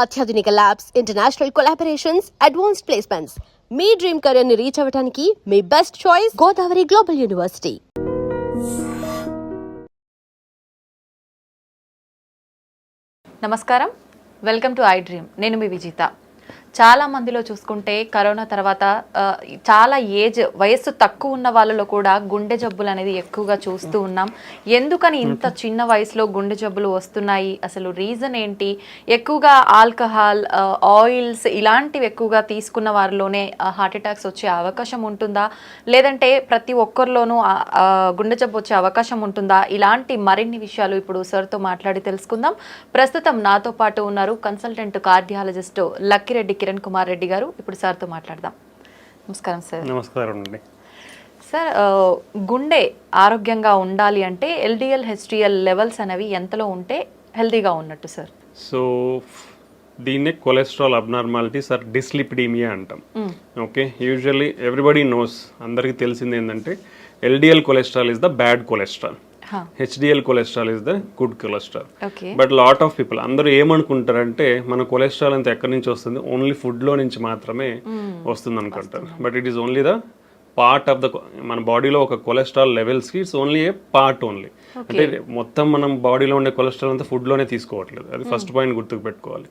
అత్యాధునిక labs, international collaborations, advanced placements. మీ dream career ని రీచ్ అవ్వడానికి మీ best choice Godavari Global University. నమస్కారం, వెల్కమ్ టు ఐ డ్రీమ్. నేను మీ విజిత. చాలా మందిలో చూసుకుంటే కరోనా తర్వాత చాలా వయస్సు తక్కువ ఉన్న వాళ్ళలో కూడా గుండె జబ్బులు అనేది ఎక్కువగా చూస్తూ ఉన్నాం. ఎందుకని ఇంత చిన్న వయసులో గుండె జబ్బులు వస్తున్నాయి? అసలు రీజన్ ఏంటి? ఎక్కువగా ఆల్కహాల్, ఆయిల్స్ ఇలాంటివి ఎక్కువగా తీసుకున్న వారిలోనే హార్ట్ అటాక్స్ వచ్చే అవకాశం ఉంటుందా, లేదంటే ప్రతి ఒక్కరిలోనూ గుండె జబ్బు వచ్చే అవకాశం ఉంటుందా? ఇలాంటి మరిన్ని విషయాలు ఇప్పుడు సార్తో మాట్లాడి తెలుసుకుందాం. ప్రస్తుతం నాతో పాటు ఉన్నారు కన్సల్టెంట్ కార్డియాలజిస్ట్ లక్కిరెడ్డి కిరణ్ కుమార్ రెడ్డి గారు. ఇప్పుడు సార్తో మాట్లాడదాం. నమస్కారం సార్. నమస్కారం అండి. సార్, గుండె ఆరోగ్యంగా ఉండాలి అంటే ఎల్డిఎల్, హెచ్డిఎల్ లెవెల్స్ అనేవి ఎంతలో ఉంటే హెల్తీగా ఉన్నట్టు సార్? సో దీన్నే కొలెస్ట్రాల్ అబ్నార్మాలిటీస్ ఆర్ డిస్లిపిడీమియా అంటాం. ఓకే, యూజువల్లీ ఎవ్రీబడి నోస్, అందరికీ తెలిసింది ఏంటంటే LDL cholesterol is the bad cholesterol, HDL cholesterol is the good cholesterol. But lot of people అందరూ ఏమనుకుంటారంటే మన కొలెస్ట్రాల్ అంతా ఎక్కడి నుంచి వస్తుంది, ఓన్లీ ఫుడ్ లో నుంచి మాత్రమే వస్తుంది అనుకుంటారు. But it is only the part of the మన బాడీలో ఒక కొలెస్ట్రాల్ లెవెల్స్ కి it's only A part only. అంటే మొత్తం మనం బాడీలో ఉండే కొలెస్ట్రాల్ అంతా ఫుడ్ లోనే తీసుకోవట్లేదు. అది ఫస్ట్ పాయింట్ గుర్తుకు పెట్టుకోవాలి.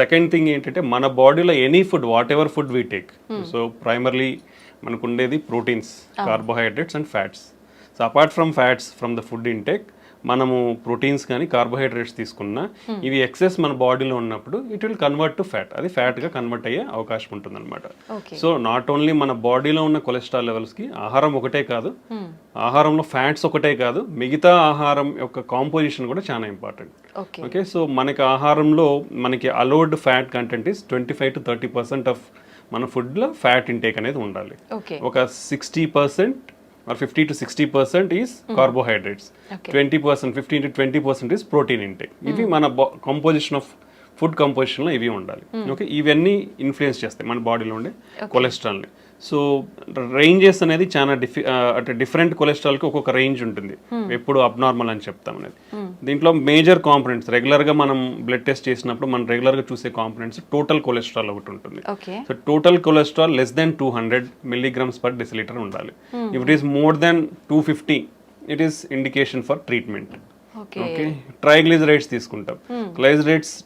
సెకండ్ థింగ్ ఏంటంటే మన బాడీలో any food, what ever food we take, so primarily మనకు ఉండేది proteins, carbohydrates and fats. So apart from fats from the food intake, మనము ప్రోటీన్స్ కానీ కార్బోహైడ్రేట్స్ తీసుకున్నా ఇవి ఎక్సెస్ మన బాడీలో ఉన్నప్పుడు it will convert to fat. అది ఫ్యాట్గా కన్వర్ట్ అయ్యే అవకాశం ఉంటుంది అనమాట. సో నాట్ ఓన్లీ మన బాడీలో ఉన్న కొలెస్ట్రాల్ లెవెల్స్కి ఆహారం ఒకటే కాదు, ఆహారంలో ఫ్యాట్స్ ఒకటే కాదు, మిగతా ఆహారం యొక్క కాంపోజిషన్ కూడా చాలా ఇంపార్టెంట్. ఓకే, సో మనకి ఆహారంలో మనకి allowed fat content is 25 to 30% of మన ఫుడ్లో ఫ్యాట్ ఇంటేక్ అనేది ఉండాలి. ఒక 60% or 50 to 60% is carbohydrates. 20%, 15 to 20% is protein intake. ఇవి మన కంపోజిషన్ ఆఫ్ ఫుడ్ కంపోజిషన్లో ఇవి ఉండాలి. ఓకే, ఇవన్నీ ఇన్ఫ్లుయెన్స్ చేస్తాయి మన బాడీలో ఉండే కొలెస్ట్రాల్ని. సో రేంజెస్ అనేది చాలా అంటే డిఫరెంట్ కొలెస్ట్రాల్కి ఒక్కొక్క రేంజ్ ఉంటుంది, ఎప్పుడు అబ్నార్మల్ అని చెప్తాం అనేది. దీంట్లో మేజర్ కాంపోనెంట్స్ రెగ్యులర్గా మనం బ్లడ్ టెస్ట్ చేసినప్పుడు మనం రెగ్యులర్గా చూసే కాంపోనెంట్స్ టోటల్ కొలెస్ట్రాల్ ఒకటి ఉంటుంది. So total cholesterol less than 200 milligrams per deciliter ఉండాలి. If it is more than 250 it is indication for treatment. Okay, triglycerides తీసుకుంటాం.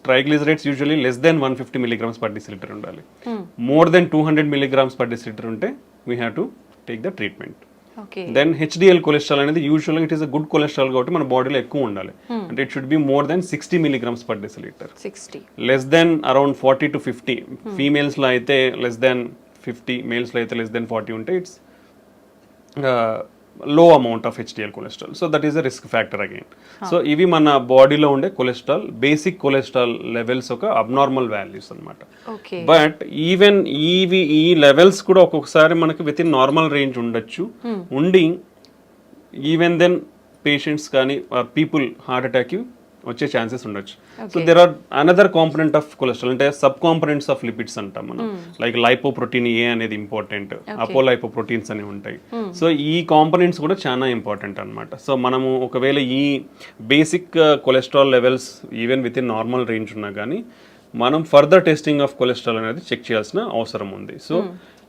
Triglycerides usually less than 150 milligrams per deciliter ఉండాలి. More than 200 milligrams per deciliter ఉంటే we have to take the treatment. Then HDL cholesterol అనేది యూజువల్గా it is a good cholesterol కాబట్టి మన బాడీలో ఎక్కువ ఉండాలి. అంటే it should be more than 60 milligrams per deciliter. Less than around 40 to 50. ఫీమేల్స్లో అయితే less than 50, మేల్స్లో అయితే less than 40 ఉంటే it's low amount of HDL cholesterol. So that is a risk factor again. So ఇవి మన బాడీలో ఉండే కొలెస్ట్రాల్, బేసిక్ కొలెస్ట్రాల్ లెవెల్స్ ఒక abnormal values అనమాట. బట్ ఈవెన్ ఈ లెవెల్స్ కూడా ఒక్కొక్కసారి మనకి విత్ ఇన్ నార్మల్ రేంజ్ ఉండొచ్చు. ఉండి ఈవెన్ దెన్ పేషెంట్స్ కానీ పీపుల్ హార్ట్ అటాక్ వచ్చే ఛాన్సెస్ ఉండొచ్చు. So there are another component of cholesterol, అంటే సబ్ కాంపోనెంట్స్ ఆఫ్ లిపిడ్స్ అంటాం మనం. లైక్ లైపోప్రోటీన్ ఏ అనేది ఇంపార్టెంట్, అపోలైపోప్రోటీన్స్ అనేవి ఉంటాయి. సో ఈ కాంపోనెంట్స్ కూడా చాలా ఇంపార్టెంట్ అనమాట. సో మనము ఒకవేళ ఈ basic cholesterol levels even with in normal range ఉన్నా కానీ మనం ఫర్దర్ టెస్టింగ్ ఆఫ్ కొలెస్ట్రాల్ అనేది చెక్ చేయాల్సిన అవసరం ఉంది. సో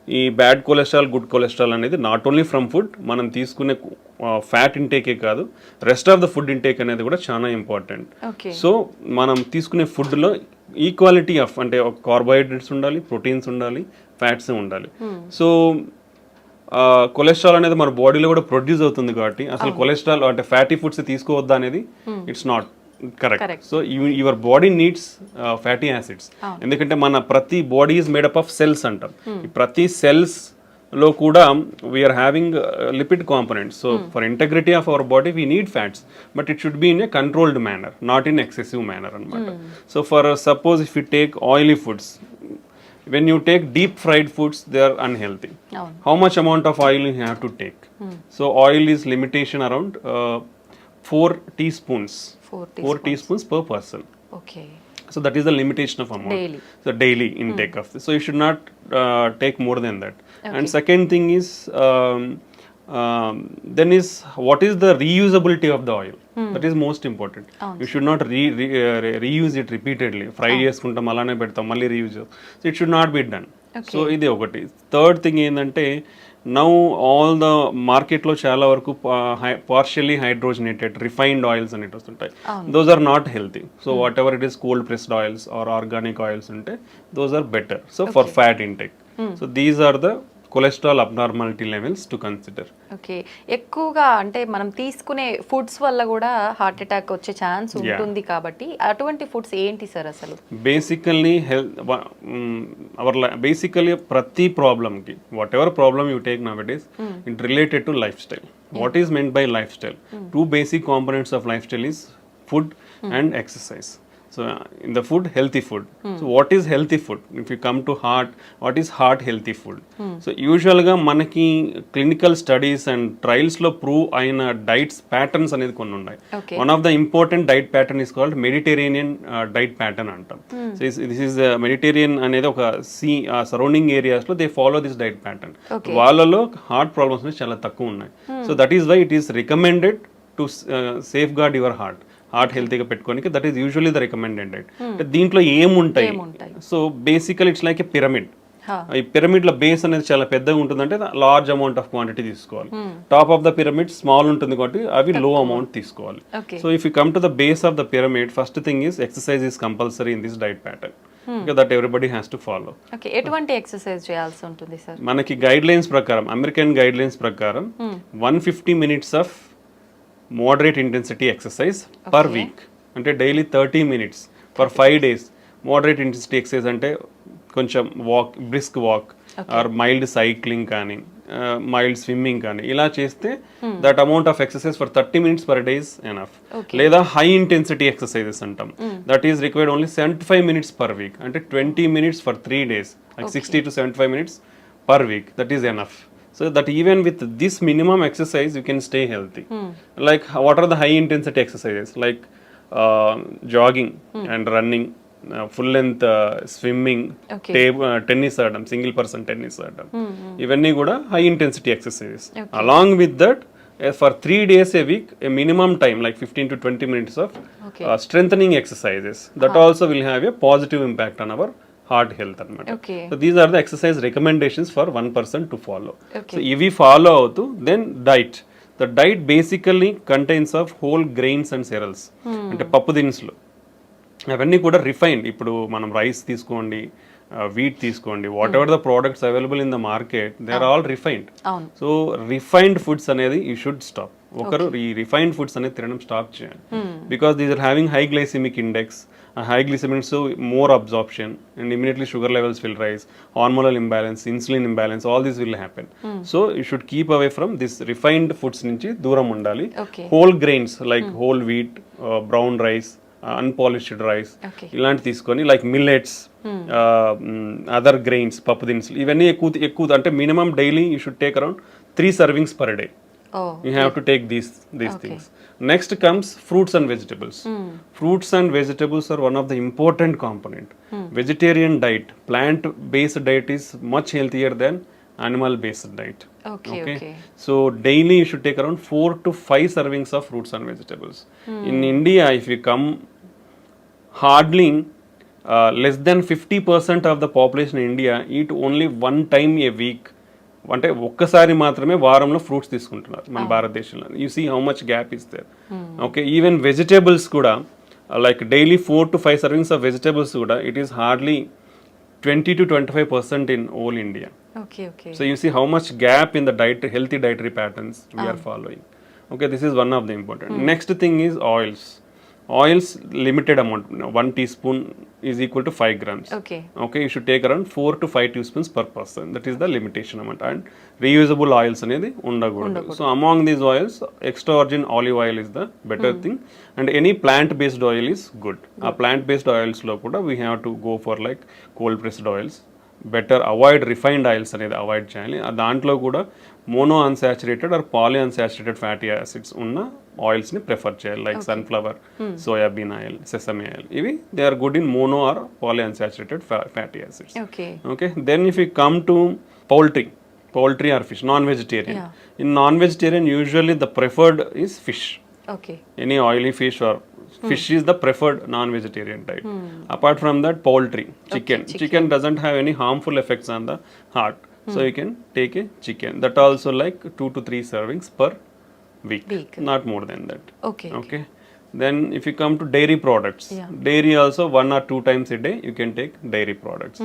ఈ బ్యాడ్ కొలెస్ట్రాల్, గుడ్ కొలెస్ట్రాల్ అనేది నాట్ ఓన్లీ ఫ్రమ్ ఫుడ్, మనం తీసుకునే ఫ్యాట్ ఇంటేకే కాదు, rest of the food intake అనేది కూడా చాలా ఇంపార్టెంట్. సో మనం తీసుకునే ఫుడ్లో ఈక్వాలిటీ ఆఫ్, అంటే కార్బోహైడ్రేట్స్ ఉండాలి, ప్రోటీన్స్ ఉండాలి, ఫ్యాట్స్ ఉండాలి. సో కొలెస్ట్రాల్ అనేది మన బాడీలో కూడా ప్రొడ్యూస్ అవుతుంది కాబట్టి అసలు కొలెస్ట్రాల్ అంటే ఫ్యాటీ ఫుడ్స్ తీసుకోవద్దా అనేది it's not correct. So your body needs fatty acids. ఎందుకంటే మన ప్రతి body is made up of cells అంటాం. ప్రతి సెల్స్ లో కూడా we are having lipid components. So for integrity of our body we need fats, but it should be in a controlled manner, not in excessive manner అనమాట. So for suppose if you take oily foods, when you take deep fried foods, they are unhealthy. How much amount of oil you have to take? So oil is limitation around 4 teaspoons. 4 teaspoons per person. Okay. So that is the limitation of amount. Daily. So daily intake of this. So you should not take more than that. And second thing is then is what is the reusability of the oil? That is most important. You should not reuse it repeatedly. Fry చేసుకుంటాం అలానే పెడతాం మళ్ళీ reuse, so it should not be done. So ఇది ఒకటి. Third thing ఏంటంటే now all the మార్కెట్లో చాలా వరకు పార్షియల్లీ హైడ్రోజనేటెడ్ రిఫైన్డ్ ఆయిల్స్ అనేవి వస్తుంటాయి. Those are not healthy. So whatever it is cold pressed oils or organic oils ఉంటే those are better. So for fat intake. So these are the cholesterol abnormality levels to consider. Okay, ఎక్కువగా అంటే మనం తీసుకునే foods వల్ల కూడా heart attack వచ్చే chance ఉంటుంది కాబట్టి అటువంటి ఫుడ్స్ ఏంటి సార్ అసలు? బేసికల్లీ బేసికల్లీ ప్రతి ప్రాబ్లమ్కి whatever problem you take now it is it related to lifestyle. What is meant by lifestyle? Two basic components of lifestyle is food and exercise. So in the food, healthy food. So what is healthy food? If you come to heart, what is heart healthy food? So usual ga manaki clinical studies and trials lo prove aina diets patterns anedi konni unnai. One of the important diet pattern is called Mediterranean diet pattern antam. So this is Mediterranean anedi oka sea surrounding areas lo they follow this diet pattern. Vallalo heart problems ne chala takku unnai. So that is why it is recommended to safeguard your heart. Heart హెల్తీగా పెట్టుకోనికి that is usually the recommended diet. దీంట్లో ఏముంటాయి? So basically it's like a pyramid. ఈ pyramid లో base అనేది చాలా పెద్దగా ఉంటుందంటే లార్జ్ అమౌంట్ ఆఫ్ క్వాంటిటీ తీసుకోవాలి. Top of the pyramid small ఉంటుంది కాబట్టి అవి లో అమౌంట్ తీసుకోవాలి. So if you come to the base of the pyramid, first thing is exercise is compulsory in this diet pattern. That everybody has to follow. ఎటువంటి exercise చేయాల్సి ఉంటుంది sir? మనకి guide lines ప్రకారం, American guide lines ప్రకారం 150 minutes of moderate intensity exercise per week. అంటే daily 30 minutes for 5 days. Moderate intensity exercise అంటే కొంచెం walk, brisk walk are mild cycling కానీ మైల్డ్ స్విమ్మింగ్ కానీ ఇలా చేస్తే that amount of exercise for 30 minutes per day is enough. లేదా high intensity exercises అంటాం, that is required only 75 minutes per week. అంటే 20 minutes for 3 days, like 60 to 75 minutes per week. That is enough. So that even with this minimum exercise, you can stay healthy. Like what are the high intensity exercises? Like jogging and running, full length swimming, tennis adam, single person tennis adam. Ivanni kuda high intensity exercises. Along with that, for 3 days a week, a minimum time like 15 to 20 minutes of strengthening exercises. That also will have a positive impact on our heart health anamata. So these are the exercise recommendations for one person to follow. So if we follow avutu, then diet. The diet basically contains of whole grains and cereals. అంటే పప్పు దినుసులు అవన్నీ కూడా refined. ఇప్పుడు మనం rice తీసుకోండి, wheat తీసుకోండి, whatever the products available in the market, they are all refined. So refined foods అనేది యూ షుడ్ స్టాప్. ఒకరు ఈ రిఫైన్డ్ ఫుడ్స్ అనేది తినడం స్టాప్ చేయాలి. Because these are having high glycemic index. High glycemic, so more absorption and immediately sugar levels will rise, hormonal imbalance, insulin imbalance, all this will happen. So you should keep away from this refined foods nunchi dooram undali. Whole grains like whole wheat, brown rice, unpolished rice, ilanti తీసుకొని like millets, other grains, పప్పు దినుసులు ఇవన్నీ ఎక్కువ అంటే minimum daily you should take around 3 servings per day. You have to take these things. Next comes fruits and vegetables. Fruits and vegetables are one of the important component. Vegetarian diet, plant-based diet is much healthier than animal-based diet. Okay. So daily you should take around 4 to 5 servings of fruits and vegetables. In India, if you come, hardly less than 50% of the population in India eat only one time a week. అంటే ఒక్కసారి మాత్రమే వారంలో fruits తీసుకుంటున్నారు మన భారతదేశంలో. You see how much gap is there. Okay, even vegetables కూడా like daily 4 to 5 servings of vegetables కూడా it is hardly 20 to 25% in all India. So you see how much gap in the diet, healthy dietary patterns we are following. Okay, this is one of the important. Next thing is oils. Oils limited amount, 1 teaspoon is equal to 5 grams. Okay, you should take around 4 to 5 teaspoons per person. That is the limitation amount. And reusable oils anedi undakudu. So among these oils, extra virgin olive oil is the better thing, and any plant based oil is good. Plant based oils lo kuda we have to go for like cold pressed oils. Better avoid refined oils అనేది avoid చేయాలి. దాంట్లో కూడా mono unsaturated or poly unsaturated fatty acids ఉన్న ఆయిల్స్ని prefer చేయాలి, like sunflower, soybean oil, sesame oil. ఇవి they are good in mono or poly unsaturated fatty acids. Okay, then if you come to poultry or fish, non-vegetarian. In non-vegetarian, usually the preferred is fish. Okay any oily fish or fish is the preferred non-vegetarian diet. Apart from that, poultry, chicken doesn't have any harmful effects on the heart, so you can take a chicken. That also like 2 to 3 servings per week, not more than that. Okay Then if you come to dairy products, dairy also 1 or 2 times a day you can take dairy products.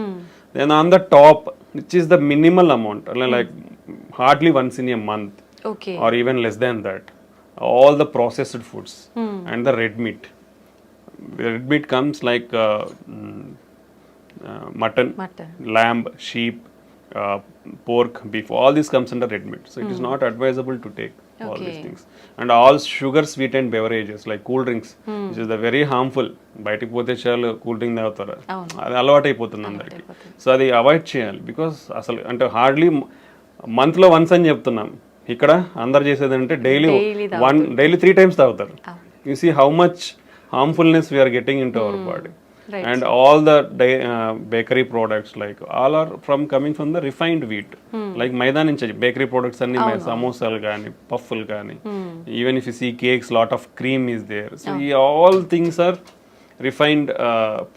Then on the top, which is the minimal amount, like hardly once in a month okay or even less than that, all the processed foods and the red meat. The red meat comes like mutton, lamb, sheep, pork, beef. All this comes under red meat. So it is not advisable to take all these things. And all sugar sweetened beverages like cool drinks, which is the very harmful. బయటికి పోతే చాలు cool drink తాగుతారు, అది అలవాటు అయిపోతుంది అందరికి. So అది avoid చేయాలి. బికాస్ అసలు అంటే హార్డ్లీ మంత్లో వన్స్ అని చెప్తున్నాం, ఇక్కడ అందరు చేసేది అంటే డైలీ 3 times తాగుతారు. You see how much harmfulness we are getting into our body. And all the bakery products, like all are coming from the refined wheat. Like maida nunchi bakery products anni samosalu gaani, pufflu gaani, even if you see cakes, lot of cream is there. So all things are refined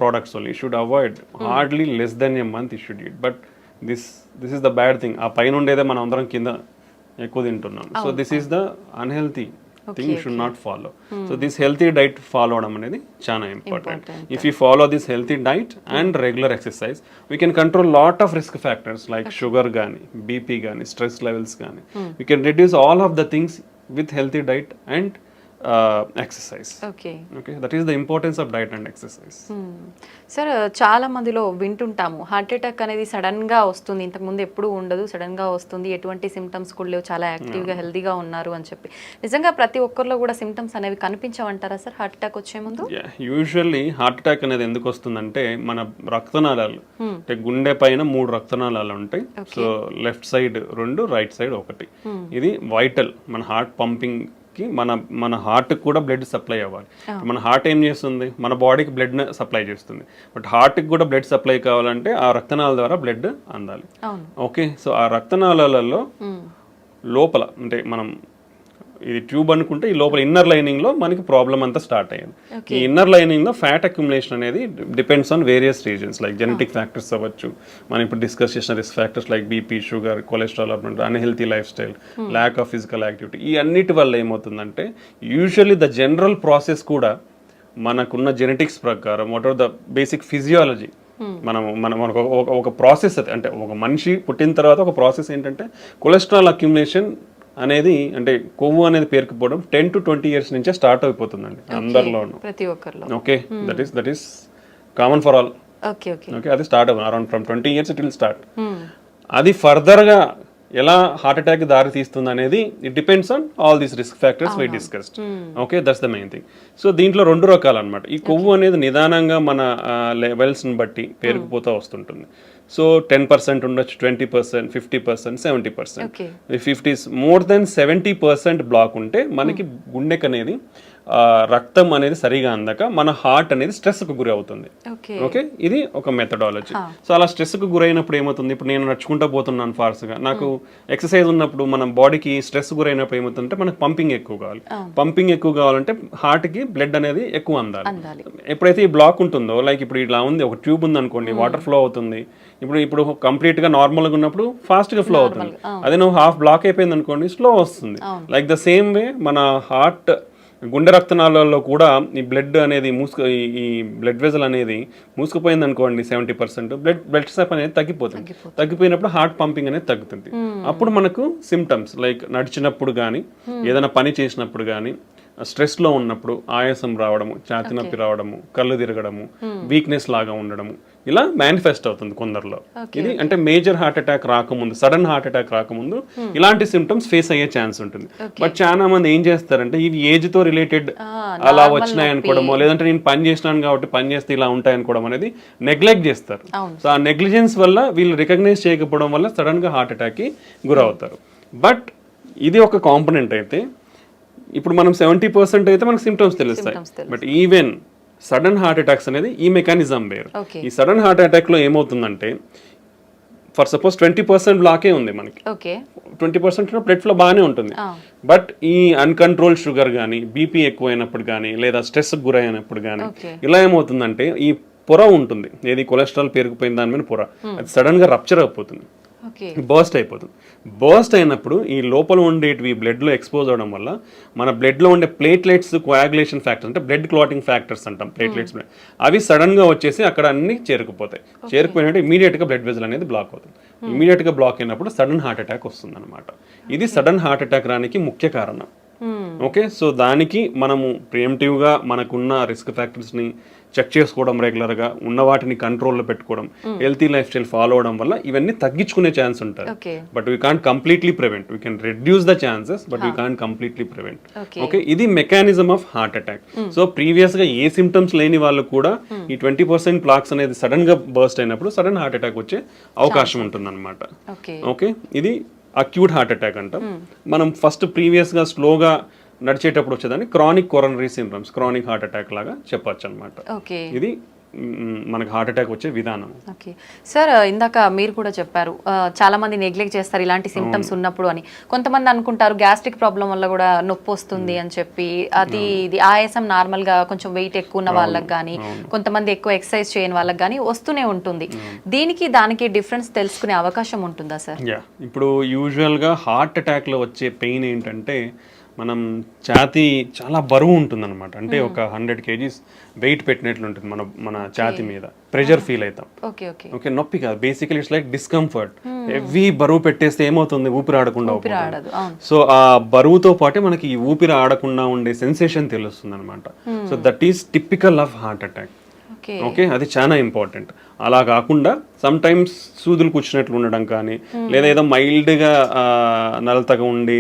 products only. You should avoid. Hardly less than a month you should eat. But this is the bad thing. ఆ పైన ఉండేదే మనం అందరం కింద ఎక్కువ తింటున్నాం. So this is the unhealthy thing you should not follow. So this healthy diet follow avadam anedi chaana important. If you follow this healthy diet and regular exercise, we can control lot of risk factors like sugar gaani, BP gaani, stress levels gaani. We can reduce all of the things with healthy diet and exercise. Okay That is the importance of diet and exercise. Sir చాలా మందిలో వింటుంటాము heart attack అనేది sudden గా వస్తుంది, ఇంతకుముందు ఎప్పుడూ ఉండదు, sudden గా వస్తుంది, ఎటువంటి సిమ్టమ్స్ కూడా లేవు, చాలా యాక్టివ్గా హెల్తీగా ఉన్నారు అని చెప్పి. నిజంగా ప్రతి ఒక్కరిలో కూడా సిమ్టమ్స్ అనేవి కనిపించవంటారా సార్ హార్ట్ అటాక్ వచ్చే ముందు? యూజువల్లీ హార్ట్ అటాక్ అనేది ఎందుకు వస్తుందంటే మన రక్తనాళాలు అంటే గుండె పైన 3 రక్తనాళాలు ఉంటాయి. So left side 2, right side 1. ఇది వైటల్, మన హార్ట్ పంపింగ్ కి మన హార్ట్ కూడా బ్లడ్ సప్లై అవ్వాలి. మన హార్ట్ ఏం చేస్తుంది, మన బాడీకి బ్లడ్ సప్లై చేస్తుంది. బట్ హార్ట్కి కూడా బ్లడ్ సప్లై కావాలంటే ఆ రక్తనాళాల ద్వారా బ్లడ్ అందాలి. ఓకే, సో ఆ రక్తనాళాలలో లోపల అంటే మనం ఇది ట్యూబ్ అనుకుంటే ఈ లోపల ఇన్నర్ లైనింగ్ లో మనకి ప్రాబ్లం అంతా స్టార్ట్ అయ్యింది. ఈ ఇన్నర్ లైనింగ్ లో ఫ్యాట్ అక్యుములేషన్ అనేది depends on various reasons like genetic factors అవ్వచ్చు, మనం ఇప్పుడు డిస్కస్ చేసిన risk factors like BP, sugar, cholesterol, unhealthy life style, lack of physical activity. ఈ అన్నిటి వల్ల ఏమవుతుందంటే యూజువల్లీ ద జనరల్ ప్రాసెస్ కూడా మనకున్న జెనెటిక్స్ ప్రకారం what are the basic physiology మనకు ఒక ప్రాసెస్ అంటే ఒక మనిషి పుట్టిన తర్వాత ఒక ప్రాసెస్ ఏంటంటే కొలెస్ట్రాల్ అక్యుములేషన్ అనేది అంటే కొవ్వు అనేది పేరుకుపోవడం 10 to 20 years నుంచే స్టార్ట్ అయిపోతుందండి అందరిలోనూ, ప్రతి ఒక్కరిలో. Okay, that is common for all. Okay అది స్టార్ట్ అవ్వాలి around from 20 years it will start. అది ఫర్దర్గా ఎలా హార్ట్ అటాక్ దారి తీస్తుంది అనేది it depends on all these risk factors we discussed. Okay, that's the main thing. So దీంట్లో 2 రకాలు అనమాట. ఈ కొవ్వు అనేది నిదానంగా మన లెవెల్స్ని బట్టి పేరుకుపోతూ వస్తుంటుంది. సో 10% ఉండొచ్చు, 20%, 50%, 70%. If it is more than 70% block ఉంటే మనకి గుండెకి అనేది రక్తం అనేది సరిగా అందక మన హార్ట్ అనేది స్ట్రెస్కు గురి అవుతుంది. ఓకే, ఇది ఒక మెథడాలజీ. సో అలా స్ట్రెస్కు గురైనప్పుడు ఏమవుతుంది, ఇప్పుడు నేను నడుచుకుంటూ పోతున్నాను ఫాస్ట్గా, నాకు ఎక్సర్సైజ్ ఉన్నప్పుడు మన బాడీకి స్ట్రెస్ గురైనప్పుడు ఏమవుతుందంటే మనకు పంపింగ్ ఎక్కువ కావాలి. పంపింగ్ ఎక్కువ కావాలంటే హార్ట్కి బ్లడ్ అనేది ఎక్కువ అందాలి. ఎప్పుడైతే ఈ బ్లాక్ ఉంటుందో, లైక్ ఇప్పుడు ఇలా ఉంది, ఒక ట్యూబ్ ఉంది అనుకోండి, వాటర్ ఫ్లో అవుతుంది, ఇప్పుడు కంప్లీట్ గా నార్మల్ గా ఉన్నప్పుడు ఫాస్ట్ గా ఫ్లో అవుతుంది. అదే నువ్వు హాఫ్ బ్లాక్ అయిపోయింది అనుకోండి, స్లో వస్తుంది. లైక్ ద సేమ్ వే మన హార్ట్ గుండె రక్తనాళాల్లో కూడా ఈ బ్లడ్ అనేది ఈ బ్లడ్ వెజల్ అనేది మూసుకుపోయింది అనుకోండి 70%, బ్లడ్ సప్లై అనేది తగ్గిపోతుంది. తగ్గిపోయినప్పుడు హార్ట్ పంపింగ్ అనేది తగ్గుతుంది. అప్పుడు మనకు సిమ్టమ్స్ లైక్ నడిచినప్పుడు కానీ, ఏదైనా పని చేసినప్పుడు కానీ, స్ట్రెస్లో ఉన్నప్పుడు ఆయాసం రావడము, ఛాతీ నొప్పి రావడము, కళ్ళు తిరగడము, వీక్నెస్ లాగా ఉండడము, ఇలా మేనిఫెస్ట్ అవుతుంది కొందరిలో. ఇది అంటే మేజర్ హార్ట్ అటాక్ రాకముందు, సడన్ హార్ట్ అటాక్ రాకముందు ఇలాంటి సిమ్టమ్స్ ఫేస్ అయ్యే ఛాన్స్ ఉంటుంది. బట్ చాలా మంది ఏం చేస్తారంటే ఇవి ఏజ్ తో రిలేటెడ్ అలా వచ్చినాయి అనుకోవడమో, లేదంటే నేను పని చేసినాను కాబట్టి పని చేస్తే ఇలా ఉంటాయి అనుకోవడం అనేది నెగ్లెక్ట్ చేస్తారు. సో ఆ నెగ్లిజెన్స్ వల్ల వీళ్ళు రికగ్నైజ్ చేయకపోవడం వల్ల సడన్ గా హార్ట్ అటాక్ కి గురవుతారు. బట్ ఇది ఒక కాంపోనెంట్ అయితే, ఇప్పుడు మనం 70% అయితే మనకు సిమ్టమ్స్ తెలుస్తాయి. But even sudden heart attacks అనేది ఈ మెకానిజం వేరు. ఈ సడన్ హార్ట్ అటాక్ లో ఏమవుతుందంటే ఫర్ సపోజ్ 20% బ్లాకే ఉంది మనకి, ఓకే 20% బ్లడ్ ఫ్లో బాగానే ఉంటుంది. బట్ ఈ అన్కంట్రోల్ షుగర్ కానీ, బీపీ ఎక్కువైనప్పుడు కానీ, లేదా స్ట్రెస్ గురైనప్పుడు కానీ ఇలా ఏమవుతుందంటే ఈ పొర ఉంటుంది, ఏది కొలెస్ట్రాల్ పెరిగిపోయిన దాని మీద పొర, అది సడన్ గా రప్చర్ అయిపోతుంది, బర్స్ట్ అయిపోతుంది. బర్స్ట్ అయినప్పుడు ఈ లోపల ఉండేటివి బ్లడ్లో ఎక్స్పోజ్ అవడం వల్ల మన బ్లడ్లో ఉండే ప్లేట్లెట్స్ కోయాగులేషన్ ఫ్యాక్టర్స్ అంటే బ్లడ్ క్లాటింగ్ ఫ్యాక్టర్స్ అంటాం, ప్లేట్లెట్స్ అవి సడన్గా వచ్చేసి అక్కడ అన్ని చేరుకుపోతాయి. చేరుకుపోయినట్టు ఇమీడియట్గా బ్లడ్ వెజల్ అనేది బ్లాక్ అవుతుంది. ఇమీడియట్గా బ్లాక్ అయినప్పుడు సడన్ హార్ట్ అటాక్ వస్తుంది అనమాట. ఇది సడన్ హార్ట్ అటాక్ రానికి ముఖ్య కారణం. ఓకే, సో దానికి మనము ప్రియంటివ్గా మనకున్న రిస్క్ ఫ్యాక్టర్స్ని చెక్ చేసుకోవడం, రెగ్యులర్గా ఉన్న వాటిని కంట్రోల్లో పెట్టుకోవడం, హెల్తీ లైఫ్ స్టైల్ ఫాలో అవడం వల్ల ఇవన్నీ తగ్గించుకునే ఛాన్స్ ఉంటుంది. But we can't completely prevent, we can reduce the chances but we can't completely prevent. Okay, ఇది mechanism of heart attack. So ప్రీవియస్గా ఏ సిమ్టమ్స్ లేని వాళ్ళు కూడా ఈ 20% ప్లాక్స్ అనేది సడన్ గా బర్స్ట్ అయినప్పుడు సడన్ హార్ట్ అటాక్ వచ్చే అవకాశం ఉంటుంది అనమాట. ఓకే, ఇది అక్యూట్ హార్ట్ అటాక్ అంటాం. మనం ఫస్ట్ ప్రీవియస్గా స్లోగా నడిచేటప్పుడు వచ్చేదాన్ని chronic coronary syndromes, chronic heart attack లాగా చెప్పొచ్చు అనమాట. ఇది మనకు హార్ట్ అటాక్ వచ్చే విధానం. ఓకే సార్, ఇందాక మీరు కూడా చెప్పారు చాలా మంది నెగ్లెక్ట్ చేస్తారు ఇలాంటి సిమ్టమ్స్ ఉన్నప్పుడు అని. కొంతమంది అనుకుంటారు గ్యాస్ట్రిక్ ప్రాబ్లం వల్ల కూడా నొప్పి వస్తుంది అని చెప్పి, అది ఇది ఆయాసం నార్మల్ గా కొంచెం వెయిట్ ఎక్కువ ఉన్న వాళ్ళకి కానీ, కొంతమంది ఎక్కువ ఎక్సర్సైజ్ చేయని వాళ్ళకి కానీ వస్తూనే ఉంటుంది. దీనికి దానికి డిఫరెన్స్ తెలుసుకునే అవకాశం ఉంటుందా సార్? ఇప్పుడు యూజువల్ గా హార్ట్ అటాక్ లో వచ్చే పెయిన్ ఏంటంటే మనం ఛాతీ చాలా బరువు ఉంటుంది అనమాట. అంటే ఒక 100 kgs వెయిట్ పెట్టినట్లు ఉంటుంది మన ఛాతీ మీద, ప్రెషర్ ఫీల్ అవుతాం. ఓకే, నొప్పి కాదు, basically it's like discomfort. Heavy బరువు పెట్టేస్తే ఏమవుతుంది, ఊపిరి ఆడకుండా అవుతుంది. సో ఆ బరువుతో పాటే మనకి ఈ ఊపిరి ఆడకుండా ఉండే సెన్సేషన్ తెలుస్తుంది అనమాట. So that is typical of heart attack. Okay, అది చాలా ఇంపార్టెంట్. అలా కాకుండా సమ్ టైమ్స్ సూదులు కూర్చున్నట్లు ఉండడం కానీ, లేదా ఏదో మైల్డ్గా నలతగా ఉండి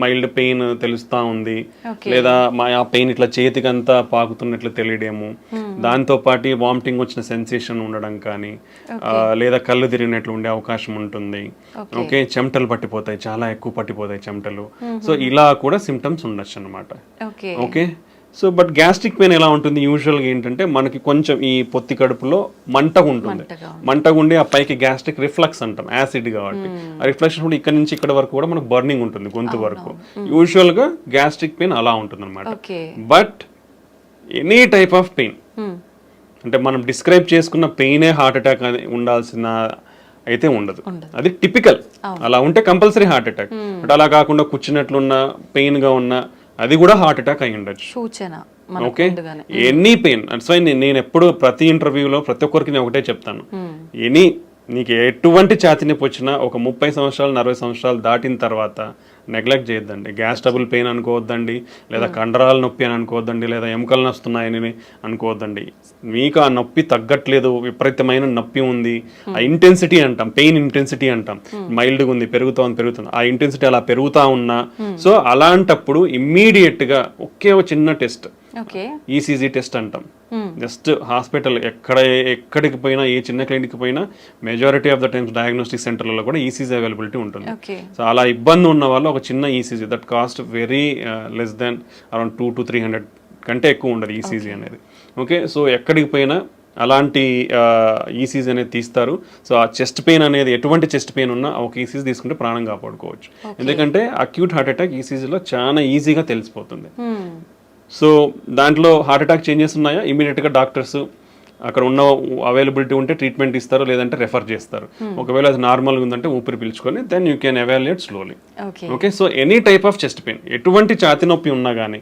మైల్డ్ పెయిన్ తెలుస్తూ ఉంది, లేదా ఆ పెయిన్ ఇట్లా చేతికంతా పాకుతున్నట్లు తెలియడము, దాంతో పాటు వామిటింగ్ వచ్చిన సెన్సేషన్ ఉండడం కానీ, లేదా కళ్ళు తిరిగినట్లు ఉండే అవకాశం ఉంటుంది. ఓకే, చెమటలు పట్టిపోతాయి, చాలా ఎక్కువ పట్టిపోతాయి చెమటలు. సో ఇలా కూడా సిమ్టమ్స్ ఉండొచ్చు అనమాట. Okay, so but gastric pain ఎలా ఉంటుంది యూజువల్గా ఏంటంటే మనకి కొంచెం ఈ పొత్తి కడుపులో మంటగా ఉంటుంది, మంటగా ఉండి ఆ పైకి గ్యాస్ట్రిక్ రిఫ్లక్స్ అంటాం, యాసిడ్ కాబట్టి ఆ రిఫ్లెక్షన్ కూడా ఇక్కడ నుంచి ఇక్కడ వరకు కూడా మనకు బర్నింగ్ ఉంటుంది గొంతు వరకు. యూజువల్గా గ్యాస్ట్రిక్ పెయిన్ అలా ఉంటుంది అనమాట. But any type of pain అంటే మనం డిస్క్రైబ్ చేసుకున్న పెయినే హార్ట్ అటాక్ ఉండాల్సిన అయితే ఉండదు, అది టిపికల్. అలా ఉంటే కంపల్సరీ హార్ట్ అటాక్. బట్ అలా కాకుండా కూర్చున్నట్లున్న పెయిన్ గా ఉన్న అది కూడా హార్ట్ అటాక్ అయి ఉండొచ్చు. Okay, any pain. That's why నేను ఎప్పుడు ప్రతి ఇంటర్వ్యూలో ప్రతి ఒక్కరికి నేను ఒకటే చెప్తాను, నీకు ఎటువంటి ఛాతీ నొప్పి వచ్చినా ఒక 30 సంవత్సరాలు 40 సంవత్సరాలు దాటిన తర్వాత నెగ్లెక్ట్ చేయొద్దండి. గ్యాస్ ట్రబుల్ పెయిన్ అనుకోవద్దండి, లేదా కండరాల నొప్పి అని అనుకోవద్దండి, లేదా ఎముకలు నొస్తున్నాయని అనుకోవద్దండి. మీకు ఆ నొప్పి తగ్గట్లేదు, విపరీతమైన నొప్పి ఉంది, ఆ ఇంటెన్సిటీ అంటాం, పెయిన్ ఇంటెన్సిటీ అంటాం, మైల్డ్గా ఉంది, పెరుగుతుంది, ఆ ఇంటెన్సిటీ అలా పెరుగుతూ ఉన్నా, సో అలాంటప్పుడు ఇమ్మీడియట్ గా ఒకే ఒక చిన్న టెస్ట్, ఈసీజీ టెస్ట్ అంటాం. జస్ట్ హాస్పిటల్ ఎక్కడికి పోయినా, ఏ చిన్న క్లినిక్ పోయినా majority of the times diagnostic సెంటర్లలో కూడా ఈసీజీ అవైలబిలిటీ ఉంటుంది. సో అలా ఇబ్బంది ఉన్న వాళ్ళు ఒక చిన్న ECG that cost very less than around 200 to 300 కంటే ఎక్కువ ఉండదు ఈసీజీ అనేది. ఓకే, సో ఎక్కడికి పోయినా అలాంటి ఈసీజీ అనేది తీస్తారు. సో ఆ చెస్ట్ పెయిన్ అనేది ఎటువంటి చెస్ట్ పెయిన్ ఉన్నా ఒక ఈసీజీ తీసుకుంటే ప్రాణం కాపాడుకోవచ్చు. ఎందుకంటే అక్యూట్ హార్ట్ అటాక్ ఈసీజీలో చాలా ఈజీగా తెలిసిపోతుంది. సో దాంట్లో హార్ట్ అటాక్ చేంజెస్ ఉన్నాయా, ఇమీడియట్గా డాక్టర్స్ అక్కడ ఉన్న అవైలబిలిటీ ఉంటే ట్రీట్మెంట్ ఇస్తారు, లేదంటే రెఫర్ చేస్తారు. ఒకవేళ అది నార్మల్గా ఉందంటే ఊపిరి పీల్చుకొని then you can evaluate slowly. Okay, so any type of chest pain, ఎటువంటి ఛాతీ నొప్పి ఉన్నా కానీ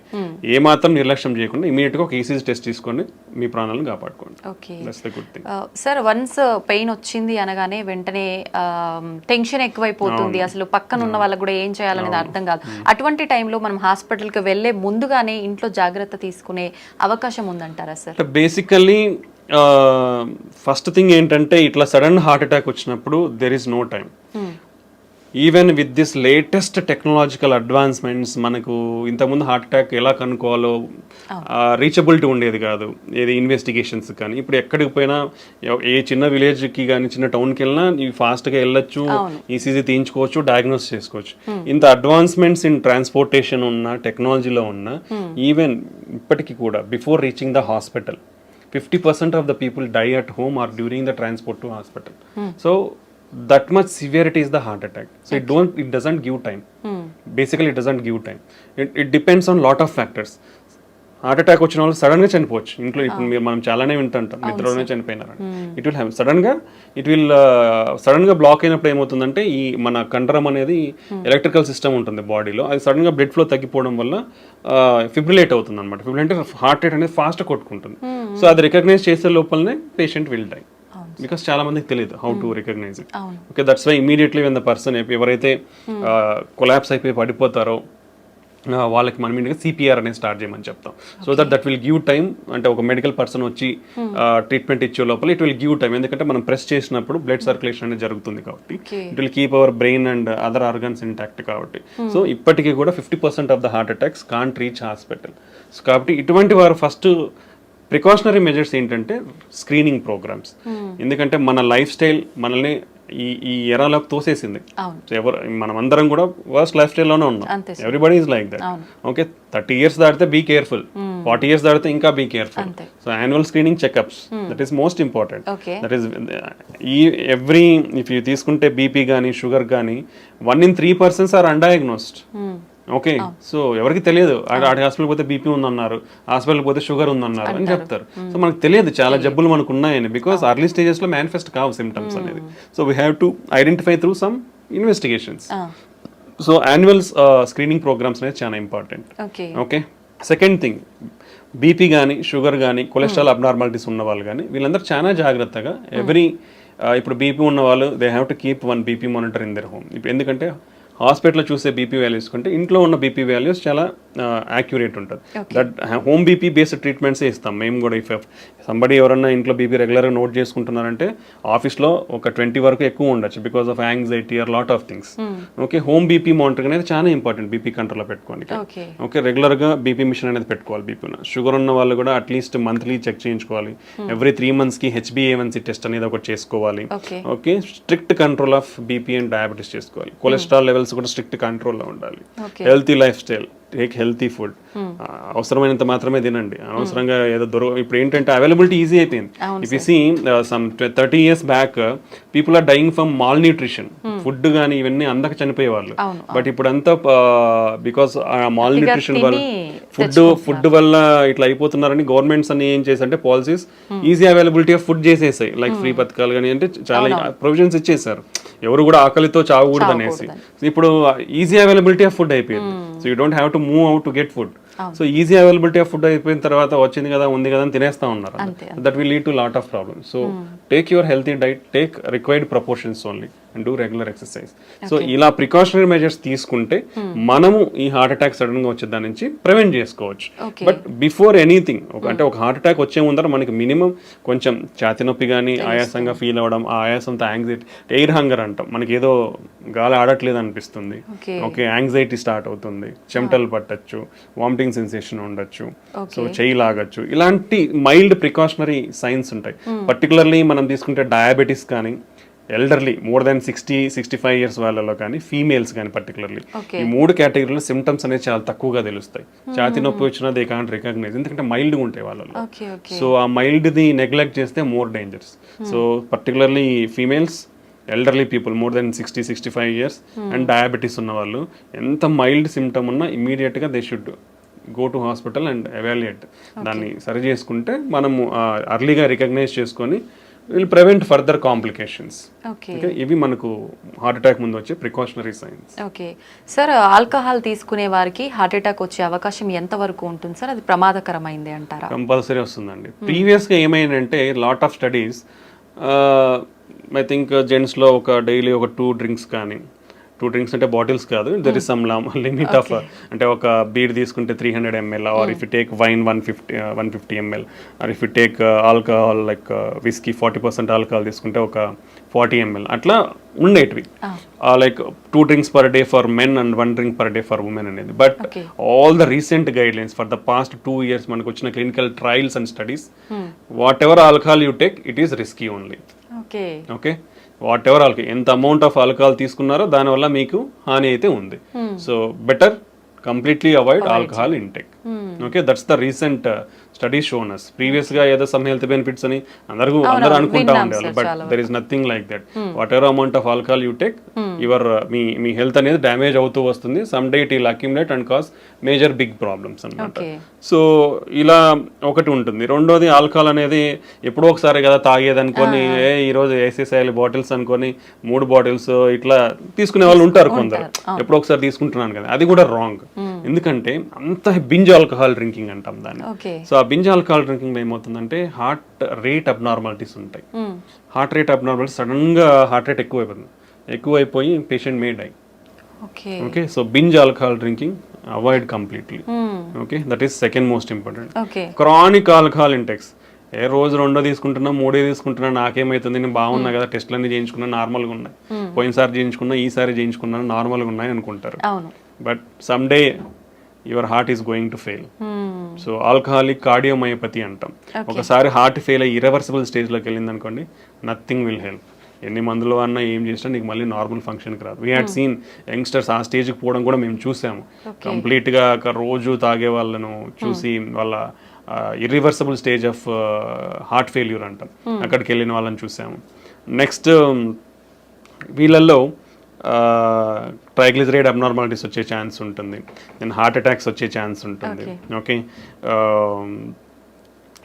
ఏ మాత్రం నిర్లక్ష్యం చేయకుండా ఇమీడియట్గా ఒక ఈసీజీ టెస్ట్ తీసుకొని మీ ప్రాణాలను కాపాడుకోండి. That's the good thing. Sir, once pain వచ్చింది అనగానే వెంటనే టెన్షన్ ఎక్కువైపోతుంది, అసలు పక్కన ఉన్న వాళ్ళకి కూడా ఏం చేయాలనేది అర్థం కాదు. అటువంటి టైంలో మనం హాస్పిటల్కి వెళ్ళే ముందుగానే ఇంట్లో జాగ్రత్త తీసుకునే అవకాశం ఉందంటారా సార్? బేసికల్లీ ఫస్ట్ థింగ్ ఏంటంటే ఇట్లా సడన్ హార్ట్ అటాక్ వచ్చినప్పుడు there is no time. Even with this latest technological advancements మనకు ఇంతకుముందు హార్ట్ అటాక్ ఎలా కనుక్కోవాలో రీచబిలిటీ ఉండేది కాదు, ఏది ఇన్వెస్టిగేషన్స్ కానీ. ఇప్పుడు ఎక్కడికి పోయినా, ఏ చిన్న విలేజ్కి కానీ చిన్న టౌన్కి వెళ్ళినా ఫాస్ట్గా వెళ్ళొచ్చు, ఈసీజీ తీయించుకోవచ్చు, డయాగ్నోస్ చేసుకోవచ్చు. ఇంత అడ్వాన్స్మెంట్స్ ఇన్ ట్రాన్స్పోర్టేషన్ ఉన్న, టెక్నాలజీలో ఉన్న, ఈవెన్ ఇప్పటికీ కూడా before reaching the hospital 50% of the people die at home or during the transport to hospital. So that much severity is the heart attack. So it doesn't give time. Basically it doesn't give time. It depends on lot of factors. Heart attack వచ్చిన వాళ్ళు sudden గా చనిపోవచ్చు. ఇంట్లో ఇప్పుడు మనం చాలానే వింటుంటాం నిద్రలోనే చనిపోయినారు. ఇట్ విల్ హ్యావ్ సడన్ గా బ్లాక్ అయినప్పుడు ఏమవుతుందంటే ఈ మన కండరం అనేది ఎలక్ట్రికల్ సిస్టమ్ ఉంటుంది బాడీలో, అది సడన్ గా బ్లడ్ ఫ్లో తగ్గిపోవడం వల్ల ఫిబ్రిలేట్ అవుతుంది అనమాట. ఫిబ్రిలేట్ అంటే హార్ట్ రేట్ అనేది ఫాస్ట్ కొట్టుకుంటుంది. సో అది రికగ్నైజ్ చేసే లోపలనే పేషెంట్ విల్ డై. బికాస్ చాలా మందికి తెలియదు how to recognise it. Okay, that's why immediately when the person ఎవరైతే కొలాప్స్ అయిపోయి పడిపోతారో వాళ్ళకి మనం ఇంటికి సిపిఆర్ అనేది స్టార్ట్ చేయమని చెప్తాం. So that will give time. అంటే ఒక మెడికల్ పర్సన్ వచ్చి ట్రీట్మెంట్ ఇచ్చే లోపల ఇట్ విల్ గివ్ టైమ్. ఎందుకంటే మనం ప్రెస్ చేసినప్పుడు బ్లడ్ సర్క్యులేషన్ అనేది జరుగుతుంది కాబట్టి it will keep our brain and other organs intact కాబట్టి. సో ఇప్పటికీ కూడా 50% of the heart attacks can't reach hospital. So కాబట్టి ఇటువంటి వారు ఫస్ట్ ప్రికాషనరీ మెజర్స్ ఏంటంటే స్క్రీనింగ్ ప్రోగ్రామ్స్. ఎందుకంటే మన లైఫ్ స్టైల్ మనల్ని ఈ ఎరాలోకి తోసేసింది. మనం అందరం కూడా వర్స్ట్ లైఫ్ స్టైల్లోనే ఉన్నాం. Everybody is like that. Okay, 30 years దాటితే బీ కేర్ఫుల్, 40 years దాటితే ఇంకా be careful. So annual screening checkups, that is most important. That is if you తీసుకుంటే బీపీ కానీ షుగర్ కానీ 1 in 3 persons are undiagnosed. Okay, so ఎవరికి తెలియదు. Hospital పోతే BP ఉందన్నారు, హాస్పిటల్ పోతే షుగర్ ఉందన్నారు అని చెప్తారు. సో మనకు తెలియదు చాలా జబ్బులు మనకు ఉన్నాయని, బికాస్ అర్లీ స్టేజెస్ లో మేనిఫెస్ట్ కావు సిమ్టమ్స్ అనేది. So we have to identify through some investigations. So annual screening programmes అనేది చాలా important. Okay, second thing, BP కానీ షుగర్ కానీ కొలెస్ట్రాల్ అబ్నార్మాలిటీస్ ఉన్న వాళ్ళు కానీ వీళ్ళందరూ చాలా జాగ్రత్తగా ఇప్పుడు బీపీ ఉన్న వాళ్ళు they have to keep 1 BP monitor in their home. ఇప్పుడు ఎందుకంటే హాస్పిటల్లో చూసే బీపీ వాల్యూస్ కంటే ఇంట్లో ఉన్న బీపీ వాల్యూస్ చాలా యాక్యురేట్ ఉంటుంది. దట్ హోమ్ బీపీ బేస్డ్ ట్రీట్మెంట్సే ఇస్తాం మేము కూడా. ఇఫ్ సంబడి ఎవరన్నా ఇంట్లో బీపీ రెగ్యులర్గా నోట్ చేసుకుంటున్నారంటే ఆఫీస్లో ఒక 20 వరకు ఎక్కువ ఉండొచ్చు because of anxiety are lot of things. Okay, home BP monitoring అనేది చాలా ఇంపార్టెంట్ బీపీ కంట్రోల్లో పెట్టుకోండి. ఓకే, రెగ్యులర్గా బీపీ మిషన్ అనేది పెట్టుకోవాలి. బీపీ షుగర్ ఉన్న వాళ్ళు కూడా అట్లీస్ట్ మంత్లీ చెక్ చేయించుకోవాలి. ఎవ్రీ 3 months HbA1c టెస్ట్ అనేది ఒకటి చేసుకోవాలి. Okay, strict control of BP and diabetes చేసుకోవాలి. కొలెస్ట్రాల్ లెవెల్స్ కూడా స్ట్రిక్ట్ కంట్రోల్లో ఉండాలి. Healthy lifestyle, take healthy food. అవసరమైనంత మాత్రమే తినండి, అనవసరంగా ఏదో ఇప్పుడు ఏంటంటే అవైలబిలిటీ ఈజీ అయిపోయింది. If you see some 30 years back people are dying from malnutrition. Food కానీ ఇవన్నీ అందక చనిపోయేవాళ్ళు. బట్ ఇప్పుడు అంతా బికాస్ మాల్ న్యూట్రిషన్ వల్ల ఫుడ్ వల్ల ఇట్లా అయిపోతున్నారని గవర్నమెంట్స్ అన్ని ఏం చేశారంటే policies easy availability of food చేసేసాయి. లైక్ ఫ్రీ పథకాలు కానీ అంటే చాలా ప్రొవిజన్స్ ఇచ్చేసారు. ఎవరు కూడా ఆకలితో చావకూడదు అనేసి. ఇప్పుడు ఈజీ అవైలబిలిటీ ఆఫ్ ఫుడ్ అయిపోయింది. So you don't have to move out to get food. So easy availability of food అయిపోయిన తర్వాత వచ్చింది కదా ఉంది కదా అని తినేస్తా ఉన్నారు. That will lead to lot of problems. So take your healthy diet, take required proportions only and do regular exercise. So ఇలా ప్రికాషనరీ మెజర్స్ తీసుకుంటే మనము ఈ హార్ట్ అటాక్ సడన్ గా వచ్చే దాని నుంచి ప్రివెంట్ చేసుకోవచ్చు. బట్ బిఫోర్ ఎనీథింగ్ అంటే ఒక హార్ట్ అటాక్ వచ్చే ముందర మనకి మినిమం కొంచెం ఛాతి నొప్పి కానీ ఆయాసంగా ఫీల్ అవ్వడం, ఆ ఆయాసంతో యాంగ్జైటీ, ఎయిర్ హంగర్ అంటాం, మనకి ఏదో గాలి ఆడట్లేదు అనిపిస్తుంది. ఓకే, యాంగ్జైటీ స్టార్ట్ అవుతుంది, చెమటలు పట్టచ్చు, వామిటింగ్ సెన్సేషన్ ఉండొచ్చు, సో చెయ్యి లాగచ్చు. ఇలాంటి మైల్డ్ ప్రికాషనరీ సైన్స్ ఉంటాయి. పర్టికులర్లీ మనం తీసుకుంటే డయాబెటీస్ కానీ ఎల్డర్లీ మోర్ దాన్ 60-65 years వాళ్ళలో కానీ ఫీమేల్స్ కానీ పర్టికులర్లీ ఈ 3 కేటగిరీలో సిమ్టమ్స్ అనేది చాలా తక్కువగా తెలుస్తాయి. ఛాతి నొప్పి వచ్చినా దే కాంట్ రికగ్నైజ్, ఎందుకంటే మైల్డ్గా ఉంటాయి వాళ్ళలో. సో ఆ మైల్డ్ది నెగ్లెక్ట్ చేస్తే more dangers. So particularly females, elderly people more than 60-65 years and diabetes ఉన్న వాళ్ళు ఎంత మైల్డ్ సిమ్టమ్ ఉన్నా ఇమీడియట్గా they should go to hospital and evaluate. దాన్ని సరి చేసుకుంటే మనము అర్లీగా రికగ్నైజ్ చేసుకొని విల్ ప్రివెంట్ ఫర్దర్ కాంప్లికేషన్స్. ఇవి మనకు హార్ట్ అటాక్ ముందు వచ్చే precautionary science. Okay sir, alcohol తీసుకునే వారికి హార్ట్ అటాక్ వచ్చే అవకాశం ఎంత వరకు ఉంటుంది సార్? అది ప్రమాదకరమైంది అంటారా? కంపల్సరీ వస్తుందండి. ప్రీవియస్గా ఏమైందంటే lot of studies I think జెంట్స్లో ఒక డైలీ ఒక 2 drinks కానీ, 2 drinks అంటే బాటిల్స్ కాదు, there is some limit of, అంటే ఒక బీర్ తీసుకుంటే 300 ml, or if you take wine 150 ml, or if you take alcohol like whisky 40% alcohol తీసుకుంటే ఒక 40 ml అట్లా ఉండేటివి. Like 2 drinks per day for men and 1 drink per day for women అనేది. But all the recent guidelines for the past 2 years మనకు వచ్చిన clinical trials and studies, what ever alcohol you take it is risky only. Okay, whatever alcohol, ఎంత amount of alcohol తీసుకున్నారో దానివల్ల మీకు హాని అయితే ఉంది. So better completely avoid alcohol intake. Okay, that's the recent studies shown us ప్రీవియస్గా ఏదో some health benefits అని అందరూ అనుకుంటా ఉండేవాళ్ళు, but there is nothing like that. Whatever amount of alcohol you take, your మీ హెల్త్ అనేది damage అవుతూ వస్తుంది. Some day it will accumulate and cause major big problems అన్నమాట. సో ఇలా ఒకటి ఉంటుంది. రెండోది ఆల్కహాల్ అనేది ఎప్పుడో ఒకసారి కదా తాగేది అనుకొని ఈరోజు ఏసీసైల్ బాటిల్స్ అనుకొని 3 బాటిల్స్ ఇట్లా తీసుకునే వాళ్ళు ఉంటారు కొందరు, ఎప్పుడో ఒకసారి తీసుకుంటున్నాను కదా, అది కూడా రాంగ్. ఎందుకంటే అంత బింజ్ ఆల్కహాల్ డ్రింకింగ్ అంటాం దాన్ని. సో ఆ బింజ్ ఆల్కహాల్ డ్రింకింగ్ ఏమవుతుందంటే హార్ట్ రేట్ అబ్నార్మాలిటీస్ ఉంటాయి. హార్ట్ రేట్ అబ్నార్మాలిటీస్ సడన్ గా హార్ట్ రేట్ ఎక్కువైపోయి patient may die. Okay, so binge alcohol drinking avoid completely. Okay, that is second most important. Chronic alcohol intakes, రోజు 2 తీసుకుంటున్నా 3 తీసుకుంటున్నా, నాకేమైతుంది, నేను బాగున్నా కదా, టెస్ట్లన్నీ చేయించుకున్నా నార్మల్గా ఉన్నాయి, పోయినసారి చేయించుకున్నా ఈసారి చేయించుకున్నా నార్మల్గా ఉన్నాయి అనుకుంటారు. But some day your heart is going to fail. So alcoholic cardiomyopathy అంటాం. ఒకసారి హార్ట్ ఫెయిల్ అయ్యి ఇర్రివర్సిబుల్ స్టేజ్లోకి వెళ్ళింది అనుకోండి, నథింగ్ విల్ హెల్ప్. ఎన్ని మందులు అన్నా ఏం చేసినా నీకు మళ్ళీ నార్మల్ ఫంక్షన్కి రాదు. వీ హ్యాడ్ సీన్ యంగ్స్టర్స్ ఆ స్టేజ్కి పోవడం కూడా మేము చూసాము. కంప్లీట్గా రోజు తాగే వాళ్ళను చూసి వాళ్ళ irreversible stage of heart failure అంటాం, అక్కడికి వెళ్ళిన వాళ్ళని చూసాము. నెక్స్ట్ వీళ్ళల్లో ట్రైగ్లిజరైడ్ అబ్నార్మాలిటీస్ వచ్చే ఛాన్స్ ఉంటుంది, దెన్ హార్ట్ అటాక్స్ వచ్చే ఛాన్స్ ఉంటుంది. Okay,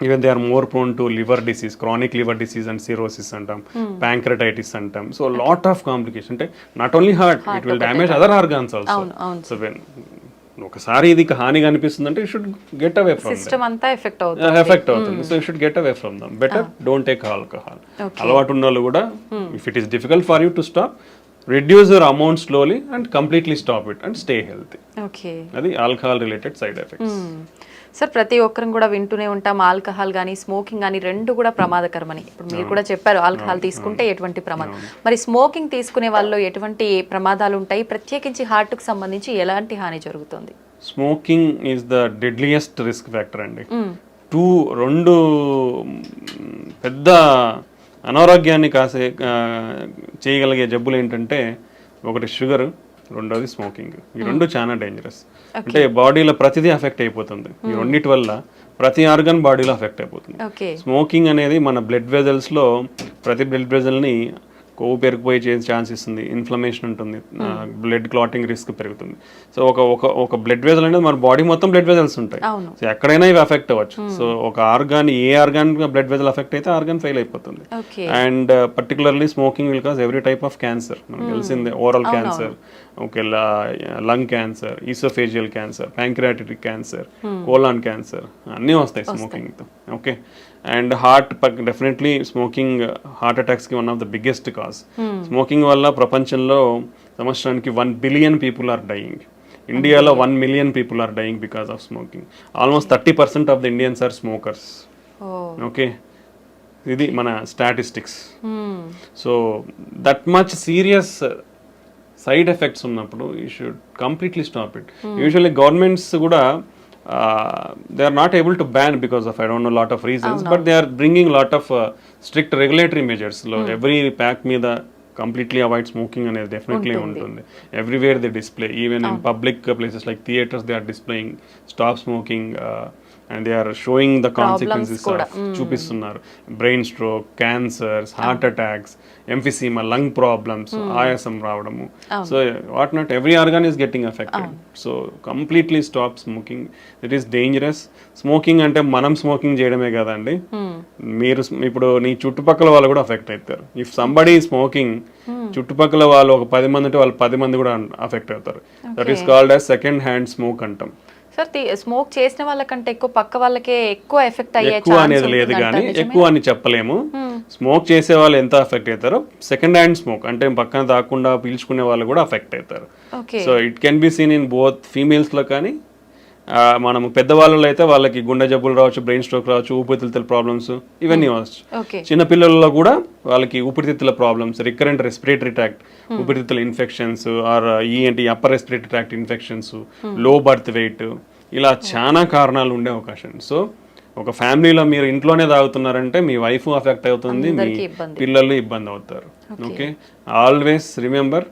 even they are more prone to liver disease, chronic liver disease and cirrhosis అంటాం, ప్యాంక్రటైటిస్ అంటాం. సో లాట్ ఆఫ్ కాంప్లికేషన్, అంటే not only heart, it will damage other organs also. So when ఒకసారి ఇది హానిగా అనిపిస్తుంది అంటే you should get away from system అంతా effect అవుతుంది. So you should get away from them. Better don't take alcohol. అలవాటు ఉన్న వాళ్ళు కూడా, if it is difficult for you to stop, reduce your amount slowly and completely stop it and stay healthy. Okay, అది alcohol related side effects. Sir ప్రతి ఒక్కరం కూడా వింటూనే ఉంటాం ఆల్కహాల్ కానీ స్మోకింగ్ కానీ రెండు కూడా ప్రమాదకరమని. ఇప్పుడు మీరు కూడా చెప్పారు ఆల్కహాల్ తీసుకుంటే ఎటువంటి ప్రమాదం, మరి స్మోకింగ్ తీసుకునే వాళ్ళు ఎటువంటి ప్రమాదాలు ఉంటాయి, ప్రత్యేకించి హార్ట్కి సంబంధించి ఎలాంటి హాని జరుగుతుంది? Smoking is the deadliest risk factor అండి. రెండు పెద్ద అనారోగ్యాన్ని చేయగలిగే జబ్బులు ఏంటంటే, ఒకటి షుగర్, రెండోది స్మోకింగ్. ఈ రెండు చాలా డేంజరస్. అంటే బాడీలో ప్రతిదీ అఫెక్ట్ అయిపోతుంది. ఈ రెండింటి వల్ల ప్రతి ఆర్గన్ బాడీలో అఫెక్ట్ అయిపోతుంది. స్మోకింగ్ అనేది మన బ్లడ్ వెజల్స్లో ప్రతి బ్లడ్ వెజల్ని కొవ్వు పెరిగిపోయి చేసే ఛాన్స్ ఇస్తుంది, ఇన్ఫ్లమేషన్ ఉంటుంది, బ్లడ్ క్లాటింగ్ రిస్క్ పెరుగుతుంది. సో ఒక బ్లడ్ వెజల్ అనేది మన బాడీ మొత్తం బ్లడ్ వెజల్స్ ఉంటాయి. సో ఎక్కడైనా ఇవి అఫెక్ట్ అవ్వచ్చు. సో ఒక ఆర్గాన్, ఏ ఆర్గాన్ బ్లడ్ వెజల్ అఫెక్ట్ అయితే ఆర్గాన్ ఫెయిల్ అయిపోతుంది. And particularly smoking will cause every type of cancer. మనకు తెలిసిందే, oral cancer, okay, lung cancer, oesophageal cancer, pancreatic cancer, colon cancer అన్నీ వస్తాయి స్మోకింగ్తో. Okay, and heart definitely smoking heart అటాక్స్కి one of the biggest cause. Smoking వల్ల ప్రపంచంలో సంవత్సరానికి 1 billion people are dying. ఇండియాలో 1 million people are dying because of smoking. Almost 30% of the Indians are smokers. Okay, ఇది మన statistics. So that much serious side effects ఉన్నప్పుడు you should completely stop it. Usually governments కూడా they are not able to ban because of, I don't know, lot of reasons, but they are bringing lot of strict regulatory measures. Every pack మీద completely avoid smoking అనేది definitely ఉంటుంది. Everywhere they display, even in public places like theaters, they are displaying stop smoking and they are showing the consequences of చూపిస్తున్నారు. Brain stroke, cancers, heart attacks, emphysema, lung problems, ఆయాసం రావడము. So what not, every organ is getting affected. So completely stop smoking. It is dangerous. Smoking అంటే మనం smoking చేయడమే కదండి, మీరు ఇప్పుడు నీ చుట్టుపక్కల వాళ్ళు కూడా అఫెక్ట్ అవుతారు. ఇఫ్ సంబడీ స్మోకింగ్, చుట్టుపక్కల వాళ్ళు ఒక 10 మంది ఉంటే వాళ్ళు 10 మంది కూడా అఫెక్ట్ అవుతారు. That is called as second hand smoke అంటాం. సార్ స్మోక్ చేసిన వాళ్ళకంటే ఎక్కువ పక్క వాళ్ళకే ఎక్కువ ఎఫెక్ట్ అయ్యే ఎక్కువ అనేది లేదు, కానీ ఎక్కువ అని చెప్పలేము. స్మోక్ చేసే వాళ్ళు ఎంత అఫెక్ట్ అవుతారో, సెకండ్ హ్యాండ్ స్మోక్ అంటే పక్కన తాకుండా పీల్చుకునే వాళ్ళు కూడా అఫెక్ట్ అవుతారు. So it can be seen in both females లో, కానీ మనము పెద్దవాళ్ళలో అయితే వాళ్ళకి గుండె జబ్బులు రావచ్చు, బ్రెయిన్ స్ట్రోక్ రావచ్చు, ఊపిరితిత్తుల ప్రాబ్లమ్స్ ఇవన్నీ వచ్చు. చిన్నపిల్లల్లో కూడా వాళ్ళకి ఊపిరితిత్తుల ప్రాబ్లమ్స్, రికరెంట్ రెస్పిరేటరీ ట్రాక్ట్ ఊపిరితిత్తుల infections, or upper respiratory tract infections, low birth weight, ఇలా చాలా కారణాలు ఉండే అవకాశం. సో ఒక ఫ్యామిలీలో మీరు ఇంట్లోనే తాగుతున్నారంటే మీ వైఫ్ అఫెక్ట్ అవుతుంది, మీ పిల్లలు ఇబ్బంది అవుతారు. ఓకే, ఆల్వేస్ రిమెంబర్,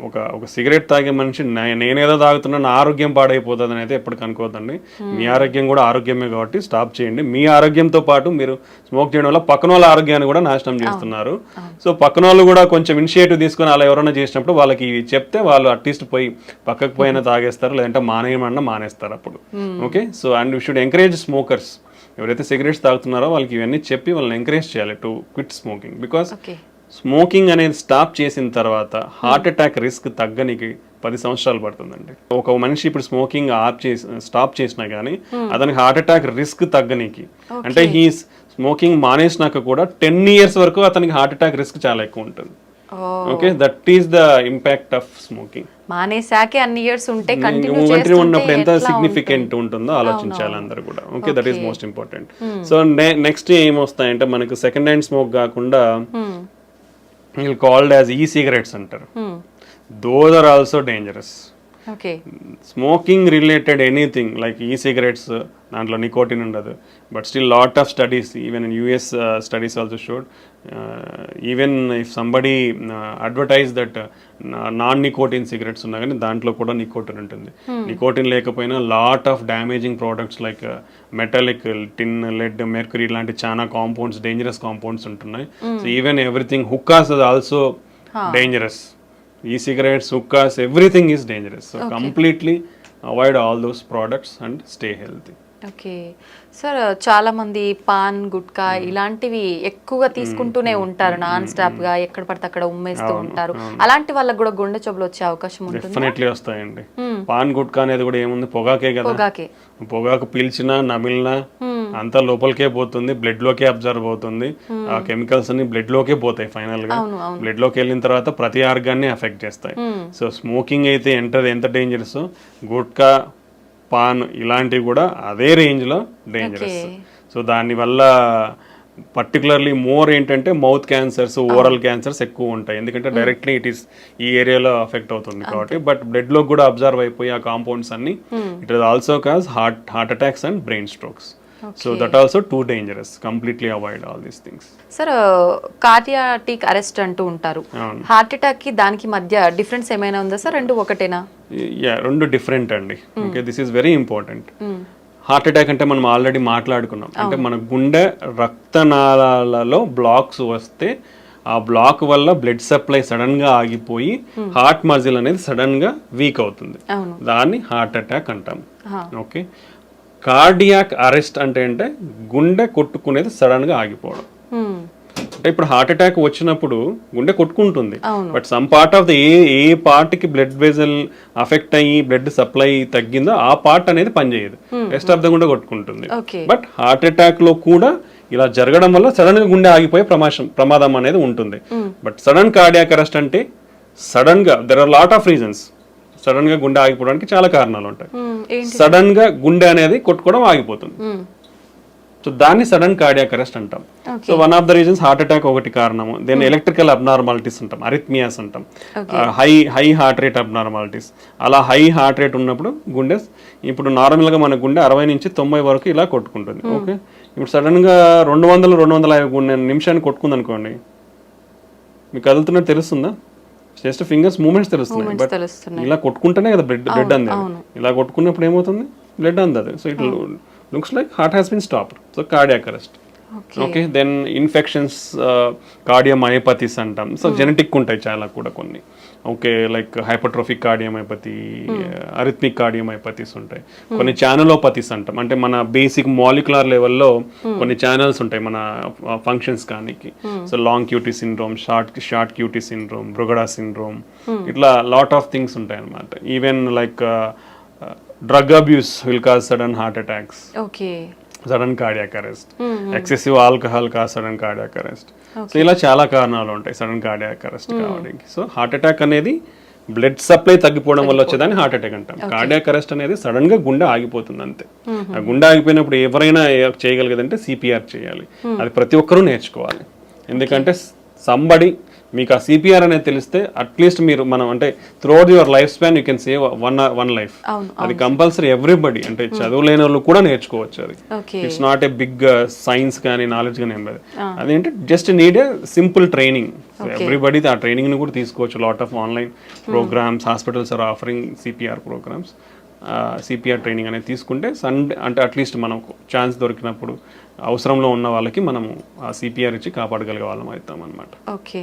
ఒక సిగరెట్ తాగే మనిషి నేనేదో తాగుతున్నా నా ఆరోగ్యం పాడైపోతుంది అని అయితే ఎప్పటికీ అనుకోవద్దండి. మీ ఆరోగ్యం కూడా ఆరోగ్యమే కాబట్టి స్టాప్ చేయండి. మీ ఆరోగ్యంతో పాటు మీరు స్మోక్ చేయడం వల్ల పక్కన వాళ్ళ ఆరోగ్యాన్ని కూడా నాశనం చేస్తున్నారు. సో పక్కన వాళ్ళు కూడా కొంచెం ఇనిషియేటివ్ తీసుకొని అలా ఎవరైనా చేసినప్పుడు వాళ్ళకి చెప్తే వాళ్ళు అట్లీస్ట్ పోయి పక్కకు పోయినా తాగేస్తారు, లేదంటే మానేయమన్నా మానేస్తారు అప్పుడు. Okay, so and you should encourage smokers. ఎవరైతే సిగరెట్స్ తాగుతున్నారో వాళ్ళకి ఇవన్నీ చెప్పి వాళ్ళని ఎంకరేజ్ చేయాలి to quit smoking. Because smoking అనేది స్టాప్ చేసిన తర్వాత హార్ట్ అటాక్ రిస్క్ తగ్గనికి 10 సంవత్సరాలు పడుతుందండి. ఒక మనిషి ఇప్పుడు స్మోకింగ్ స్టాప్ చేసినా కానీ అతనికి హార్ట్ అటాక్ రిస్క్ తగ్గనికి, అంటే హీ స్మోకింగ్ మానేసినాక కూడా 10 years వరకు అతనికి హార్ట్ అటాక్ రిస్క్ చాలా ఎక్కువ ఉంటుంది. Okay, that is the impact of smoking. మానేసాకే అన్ని ఇయర్స్ ఉంటే కంటిన్యూ ఉన్నప్పుడు ఎంత సిగ్నిఫికెంట్ ఉంటుందో ఆలోచించాలి అందరూ కూడా. Okay, that is most important. So next ఏమొస్తాయంటే మనకు సెకండ్ హ్యాండ్ స్మోక్ కాకుండా కాల్డ్ యాజ్ ఈ-సిగరెట్స్ అంటారు. Those are also dangerous. Smoking related anything like e cigarettes, దాంట్లో నికోటిన్ ఉండదు, but still lot of studies even in US studies also showed even if somebody advertise that non nicotine cigarettes ఉన్నా కానీ దాంట్లో కూడా nicotine ఉంటుంది. Nicotine లేకపోయినా lot of damaging products like metallic, tin, lead, mercury ఇలాంటి చాలా compounds, dangerous compounds ఉంటున్నాయి. So even everything, హుక్కాస్ also dangerous. E-cigarettes, hookahs, everything is dangerous. So completely avoid all those products and stay healthy. Okay sir, చాలా మంది pan, gutka ఇలాంటివి ఎక్కువగా తీసుకుంటూనే ఉంటారు non stop గా, ఎక్కడ పడితే అక్కడ ఉమ్మేస్తూ ఉంటారు. అలాంటి వాళ్ళకి కూడా గుండె జబ్బులు వచ్చే అవకాశం ఉంటుంది? డెఫినెట్లీ వస్తాయండి. పాన్, గుట్కా అనేది కూడా ఏముంది, పొగాకే కదా. పొగాకు పీల్చినా నమిలినా అంతా లోపలికే పోతుంది, బ్లడ్ లోకే అబ్జర్వ్ అవుతుంది. ఆ కెమికల్స్ అన్ని బ్లడ్ లోకే పోతాయి. ఫైనల్ గా బ్లడ్ లోకి వెళ్ళిన తర్వాత ప్రతి ఆర్గాన్ని ఎఫెక్ట్ చేస్తాయి. సో స్మోకింగ్ అయితే ఎంత డేంజరస్, గుట్కా, పాన్ ఇలాంటివి కూడా అదే రేంజ్లో డేంజరస్. సో దానివల్ల పర్టికులర్లీ మోర్ ఏంటంటే మౌత్ క్యాన్సర్స్, ఓరల్ క్యాన్సర్స్ ఎక్కువ ఉంటాయి. ఎందుకంటే డైరెక్ట్లీ ఇట్ ఈస్ ఈ ఏరియాలో అఫెక్ట్ అవుతుంది కాబట్టి. బట్ బ్లడ్ లో కూడా అబ్జర్వ్ అయిపోయి ఆ కాంపౌండ్స్ అన్ని it is also cause heart attacks and brain strokes. So that also too dangerous. Completely avoid all these things. Sir, cardiac arrest అంటూ ఉంటారు. హార్ట్ అటాక్ కి దానికి మధ్య డిఫరెన్స్ ఏమైనా ఉందా సార్? రెండు ఒకటేనా? రెండు డిఫరెంట్ అండి. Okay, this is very important. Heart attack అంటే మనం ఆల్రెడీ మాట్లాడుకున్నాం. అంటే మన గుండె రక్తనాళాలలో బ్లాక్స్ వస్తే ఆ బ్లాక్ వల్ల బ్లడ్ సప్లై సడన్ గా ఆగిపోయి హార్ట్ మజిల్ అనేది సడన్ గా వీక్ అవుతుంది. దాన్ని హార్ట్ అటాక్ అంటాం. ఓకే, కార్డియాక్ అరెస్ట్ అంటే గుండె కొట్టుకునేది సడన్ గా ఆగిపోవడం. అంటే ఇప్పుడు హార్ట్ అటాక్ వచ్చినప్పుడు గుండె కొట్టుకుంటుంది, but some part of the ఏ పార్ట్ కి బ్లడ్ వెజల్ అఫెక్ట్ అయ్యి బ్లడ్ సప్లై తగ్గిందో ఆ పార్ట్ అనేది పనిచేయదు, రెస్ట్ ఆఫ్ ద గుండె కొట్టుకుంటుంది. బట్ హార్ట్ అటాక్ లో కూడా ఇలా జరగడం వల్ల సడన్ గా గుండె ఆగిపోయే ప్రమాదం అనేది ఉంటుంది. బట్ సడన్ కార్డియాక్ అరెస్ట్ అంటే సడన్ గా there are lot of reasons. Sudden గా గుండె ఆగిపోవడానికి చాలా కారణాలు ఉంటాయి. సడన్ గా గుండె అనేది కొట్టుకోవడం ఆగిపోతుంది. సో దాన్ని సడన్ కార్డియాక్ అరెస్ట్ అంటాం. So one of the reasons heart attack ఒకటి కారణము. దెన్ ఎలక్ట్రికల్ అబ్నార్మాలిటీస్ అంటాం, అరిథ్మియాస్ అంటాం, హై హార్ట్ రేట్ అబ్నార్మాలిటీస్. అలా హై హార్ట్ రేట్ ఉన్నప్పుడు గుండె, ఇప్పుడు నార్మల్గా మన గుండె 60 నుంచి 90 వరకు ఇలా కొట్టుకుంటుంది. ఓకే, ఇప్పుడు సడన్ గా 200-250 నిమిషాన్ని కొట్టుకుంది అనుకోండి, మీకు కదులుతున్నట్టు తెలుస్తుందా? జస్ట్ ఫింగర్స్ మూమెంట్స్ తెలుస్తున్నాయి, బట్ ఇలా కొట్టుకుంటేనే కదా బ్లడ్ అంది. ఇలా కొట్టుకున్నప్పుడు ఏమవుతుంది, బ్లడ్ అందదు. So it looks like heart has been stopped. So cardiac arrest. Okay, then infections, cardiomyopathies అంటాం. సో జెనెటిక్ ఉంటాయి చాలా కూడా కొన్ని. Okay, like hypertrophic cardiomyopathy, arrhythmic cardiomyopathies ఉంటాయి. కొన్ని ఛానలోపతీస్ అంటాం, అంటే మన బేసిక్ మాలిక్యులర్ లెవెల్లో కొన్ని ఛానల్స్ ఉంటాయి మన ఫంక్షన్స్ కానీ. So long QT syndrome, short QT syndrome, Brugada syndrome, ఇట్లా లాట్ ఆఫ్ థింగ్స్ ఉంటాయి అన్నమాట. Even like drug abuse will cause sudden heart attacks, sudden cardiac arrest, excessive alcohol cause sudden cardiac arrest. So ఇలా చాలా కారణాలు ఉంటాయి sudden cardiac arrest కావడానికి. So heart attack అనేది blood supply తగ్గిపోవడం వల్ల వచ్చేదాన్ని హార్ట్ అటాక్ అంటాం. కార్డియాక్ అరెస్ట్ అనేది సడన్ గా గుండె ఆగిపోతుంది అంతే. ఆ గుండె ఆగిపోయినప్పుడు ఎవరైనా చేయగలిగేదంటే సిపిఆర్ చేయాలి. అది ప్రతి ఒక్కరూ నేర్చుకోవాలి. ఎందుకంటే సంబడి మీకు ఆ సిపిఆర్ అనేది తెలిస్తే అట్లీస్ట్ మీరు మనం అంటే throughout your life span you can save one life. అది కంపల్సరీ ఎవ్రీబడి, అంటే చదువులేని వాళ్ళు కూడా నేర్చుకోవచ్చు. అది it's not a big science కానీ నాలెడ్జ్ కానీ ఏం లేదు. అదేంటి just need a simple training. So everybody ఆ ట్రైనింగ్ని కూడా తీసుకోవచ్చు. Lot of online programmes, hospitals are offering CPR programmes. CPR training అనేది తీసుకుంటే సండే అంటే అట్లీస్ట్ మనకు ఛాన్స్ దొరికినప్పుడు అవసరంలో ఉన్న వాళ్ళకి మనము ఆ సిపిఆర్ ఇచ్చి కాపాడగలిగే వాళ్ళం అవుతాం అనమాట. ఓకే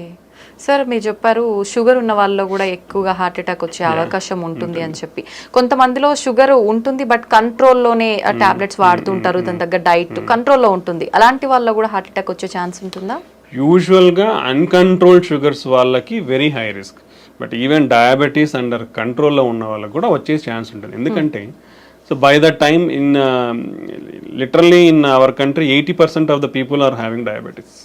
సార్, మీరు చెప్పారు షుగర్ ఉన్న వాళ్ళలో కూడా ఎక్కువగా హార్ట్ అటాక్ వచ్చే అవకాశం ఉంటుంది అని చెప్పి. కొంతమందిలో షుగర్ ఉంటుంది బట్ కంట్రోల్లోనే టాబ్లెట్స్ వాడుతుంటారు, దాని తగ్గ డైట్ కంట్రోల్లో ఉంటుంది. అలాంటి వాళ్ళలో కూడా హార్ట్ అటాక్ వచ్చే ఛాన్స్ ఉంటుందా? యూజువల్గా అన్కంట్రోల్డ్ షుగర్స్ వాళ్ళకి very high risk. But even diabetes under కంట్రోల్లో ఉన్న వాళ్ళకి కూడా వచ్చే ఛాన్స్ ఉంటుంది. ఎందుకంటే so by the time in literally in our country 80% of the people are having diabetes.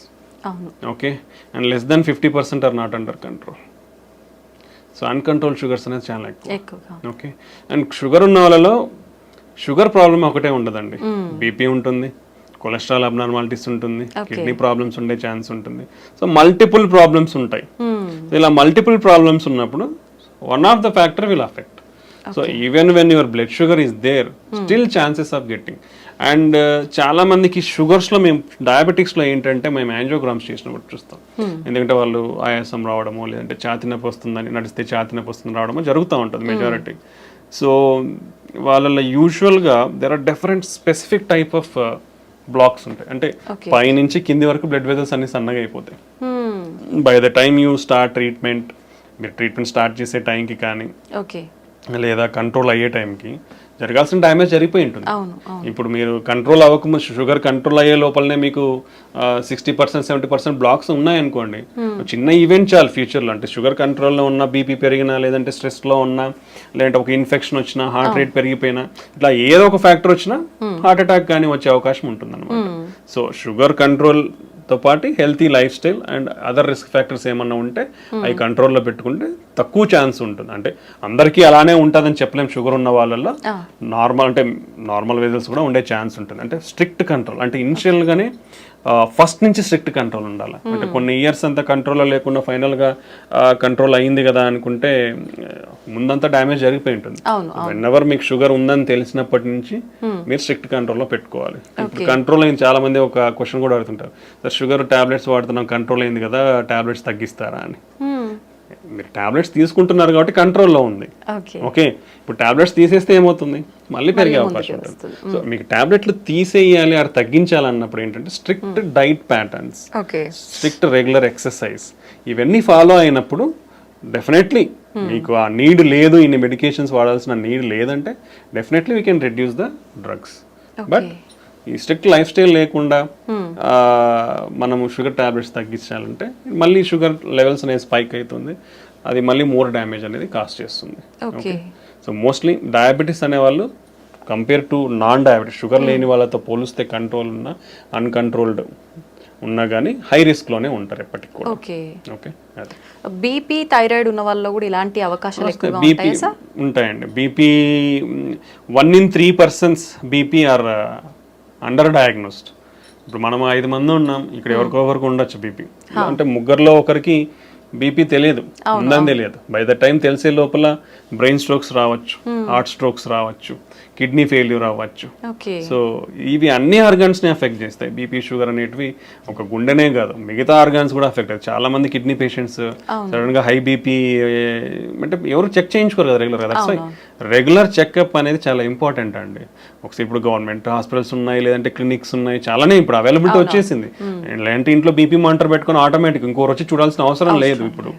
Okay, and less than 50% are not under control. So uncontrol sugars అనేది చాలా ఎక్కువ. ఓకే, అండ్ షుగర్ ఉన్న వాళ్ళలో షుగర్ ప్రాబ్లం ఒకటే ఉండదండి. BP ఉంటుంది, cholesterol abnormalities ఉంటుంది, kidney problems ఉండే ఛాన్స్ ఉంటుంది. సో మల్టిపుల్ ప్రాబ్లమ్స్ ఉంటాయి. ఇలా మల్టిపుల్ ప్రాబ్లమ్స్ ఉన్నప్పుడు one of the factor will affect. So even when your blood sugar is there, still chances of getting. And చాలా మందికి షుగర్స్లో మేము డయాబెటిక్స్లో ఏంటంటే మేము యాంజియోగ్రామ్స్ చేసినప్పుడు చూస్తాం. ఎందుకంటే వాళ్ళు ఆయాసం రావడమో లేదంటే ఛాతీ నొప్పి వస్తుందని నడిస్తే ఛాతీ నొప్పి వస్తుంది రావడమో జరుగుతూ ఉంటుంది మెజారిటీ. సో వాళ్ళలో యూజువల్గా there are different specific type of blocks ఉంటాయి. అంటే పైనుంచి కింది వరకు బ్లడ్ వెజల్స్ అన్ని సన్నగా అయిపోతాయి. By the time you start treatment, మీరు ట్రీట్మెంట్ స్టార్ట్ చేసే టైంకి కానీ లేదా కంట్రోల్ అయ్యే టైంకి జరగాల్సిన డ్యామేజ్ జరిగిపోయి ఉంటుంది. ఇప్పుడు మీరు కంట్రోల్ అవ్వకముందు షుగర్ కంట్రోల్ అయ్యే లోపలనే మీకు 60% 70% బ్లాక్స్ ఉన్నాయనుకోండి, చిన్న ఈవెంట్ చాలు ఫ్యూచర్లో. అంటే షుగర్ కంట్రోల్లో ఉన్న, బీపీ పెరిగినా లేదంటే స్ట్రెస్లో ఉన్నా లేదంటే ఒక ఇన్ఫెక్షన్ వచ్చినా, హార్ట్ రేట్ పెరిగిపోయినా, ఇట్లా ఏదో ఒక ఫ్యాక్టర్ వచ్చినా హార్ట్ అటాక్ కానీ వచ్చే అవకాశం ఉంటుంది అనమాట. సో షుగర్ కంట్రోల్ తో పాటు healthy life style and other risk factors ఏమన్నా ఉంటే అవి కంట్రోల్లో పెట్టుకుంటే తక్కువ ఛాన్స్ ఉంటుంది. అంటే అందరికీ అలానే ఉంటుందని చెప్పలేం. షుగర్ ఉన్న వాళ్ళల్లో నార్మల్ వెజల్స్ కూడా ఉండే ఛాన్స్ ఉంటుంది. అంటే స్ట్రిక్ట్ కంట్రోల్, అంటే ఇనిషియల్గానే ఫస్ట్ నుంచి స్ట్రిక్ట్ కంట్రోల్ ఉండాలి. అంటే కొన్ని ఇయర్స్ అంతా కంట్రోల్లో లేకుండా ఫైనల్గా కంట్రోల్ అయ్యింది కదా అనుకుంటే ముందంతా డ్యామేజ్ జరిగిపోయి ఉంటుంది. వెన్నెవర్ మీకు షుగర్ ఉందని తెలిసినప్పటి నుంచి మీరు స్ట్రిక్ట్ కంట్రోల్లో పెట్టుకోవాలి. ఇప్పుడు కంట్రోల్ అయింది, చాలా మంది ఒక క్వశ్చన్ కూడా అడుగుతుంటారు, సార్ షుగర్ టాబ్లెట్స్ వాడుతున్నాం కంట్రోల్ అయింది కదా, టాబ్లెట్స్ తగ్గిస్తారా అని. మీరు టాబ్లెట్స్ తీసుకుంటున్నారు కాబట్టి కంట్రోల్లో ఉంది. ఓకే, ఇప్పుడు టాబ్లెట్స్ తీసేస్తే ఏమవుతుంది, మళ్ళీ పెరిగే అవకాశం ఉంటుంది. సో మీకు టాబ్లెట్లు తీసేయాలి అది తగ్గించాలన్నప్పుడు ఏంటంటే strict diet patterns, strict regular exercise ఇవన్నీ ఫాలో అయినప్పుడు డెఫినెట్లీ మీకు ఆ నీడ్ లేదు, ఇన్ని మెడికేషన్స్ వాడాల్సిన నీడ్ లేదంటే definitely we can reduce the drugs. But ఈ స్ట్రిక్ట్ లైఫ్ స్టైల్ లేకుండా మనము షుగర్ టాబ్లెట్స్ తగ్గించాలంటే మళ్ళీ షుగర్ లెవెల్స్ అనేది స్పైక్ అవుతుంది, అది మళ్ళీ మోర్ డ్యామేజ్ అనేది కాస్ట్ చేస్తుంది. ఓకే, సో మోస్ట్లీ డయాబెటీస్ అనేవాళ్ళు compare to non diabetes, sugar లేని వాళ్ళతో పోలిస్తే కంట్రోల్ ఉన్న అన్కంట్రోల్డ్ ఉన్నా కానీ హై రిస్క్లోనే ఉంటారు ఎప్పటికి కూడా. ఓకే, అదే బీపీ థైరాయిడ్ ఉన్న వాళ్ళలో కూడా ఇలాంటి అవకాశాలు ఎక్కువగా ఉంటాయా సార్? ఉంటాయండి. BP 1 in 3 persons BP or under diagnosed. ఇప్పుడు మనం 5 మంది ఉన్నాం, ఇక్కడ ఎవరికొకరికి ఉండొచ్చు బీపీ. అంటే ముగ్గురులో ఒకరికి బీపీ తెలియదు, ఉందని తెలియదు. బై ద టైం తెలిసే లోపల బ్రెయిన్ స్ట్రోక్స్ రావచ్చు, హార్ట్ స్ట్రోక్స్ రావచ్చు, కిడ్నీ ఫెయిల్యూర్ అవ్వచ్చు. సో ఇవి అన్ని ఆర్గాన్స్ని అఫెక్ట్ చేస్తాయి. బీపీ షుగర్ అనేటివి ఒక గుండెనే కాదు, మిగతా ఆర్గాన్స్ కూడా అఫెక్ట్ అవుతాయి. చాలా మంది కిడ్నీ పేషెంట్స్ సడన్గా హై బీపీ అంటే ఎవరు చెక్ చేయించుకోరు కదా రెగ్యులర్గా. దట్స్ వై రెగ్యులర్ చెకప్ అనేది చాలా ఇంపార్టెంట్ అండి. ఒకసారి ఇప్పుడు గవర్నమెంట్ హాస్పిటల్స్ ఉన్నాయి, లేదంటే క్లినిక్స్ ఉన్నాయి, చాలానే ఇప్పుడు అవైలబిలిటీ వచ్చేసింది. లేదంటే ఇంట్లో బీపీ మానిటర్ పెట్టుకొని ఆటోమేటిక్ ఇంకోరు వచ్చి చూడాల్సిన అవసరం లేదు. ఇప్పుడు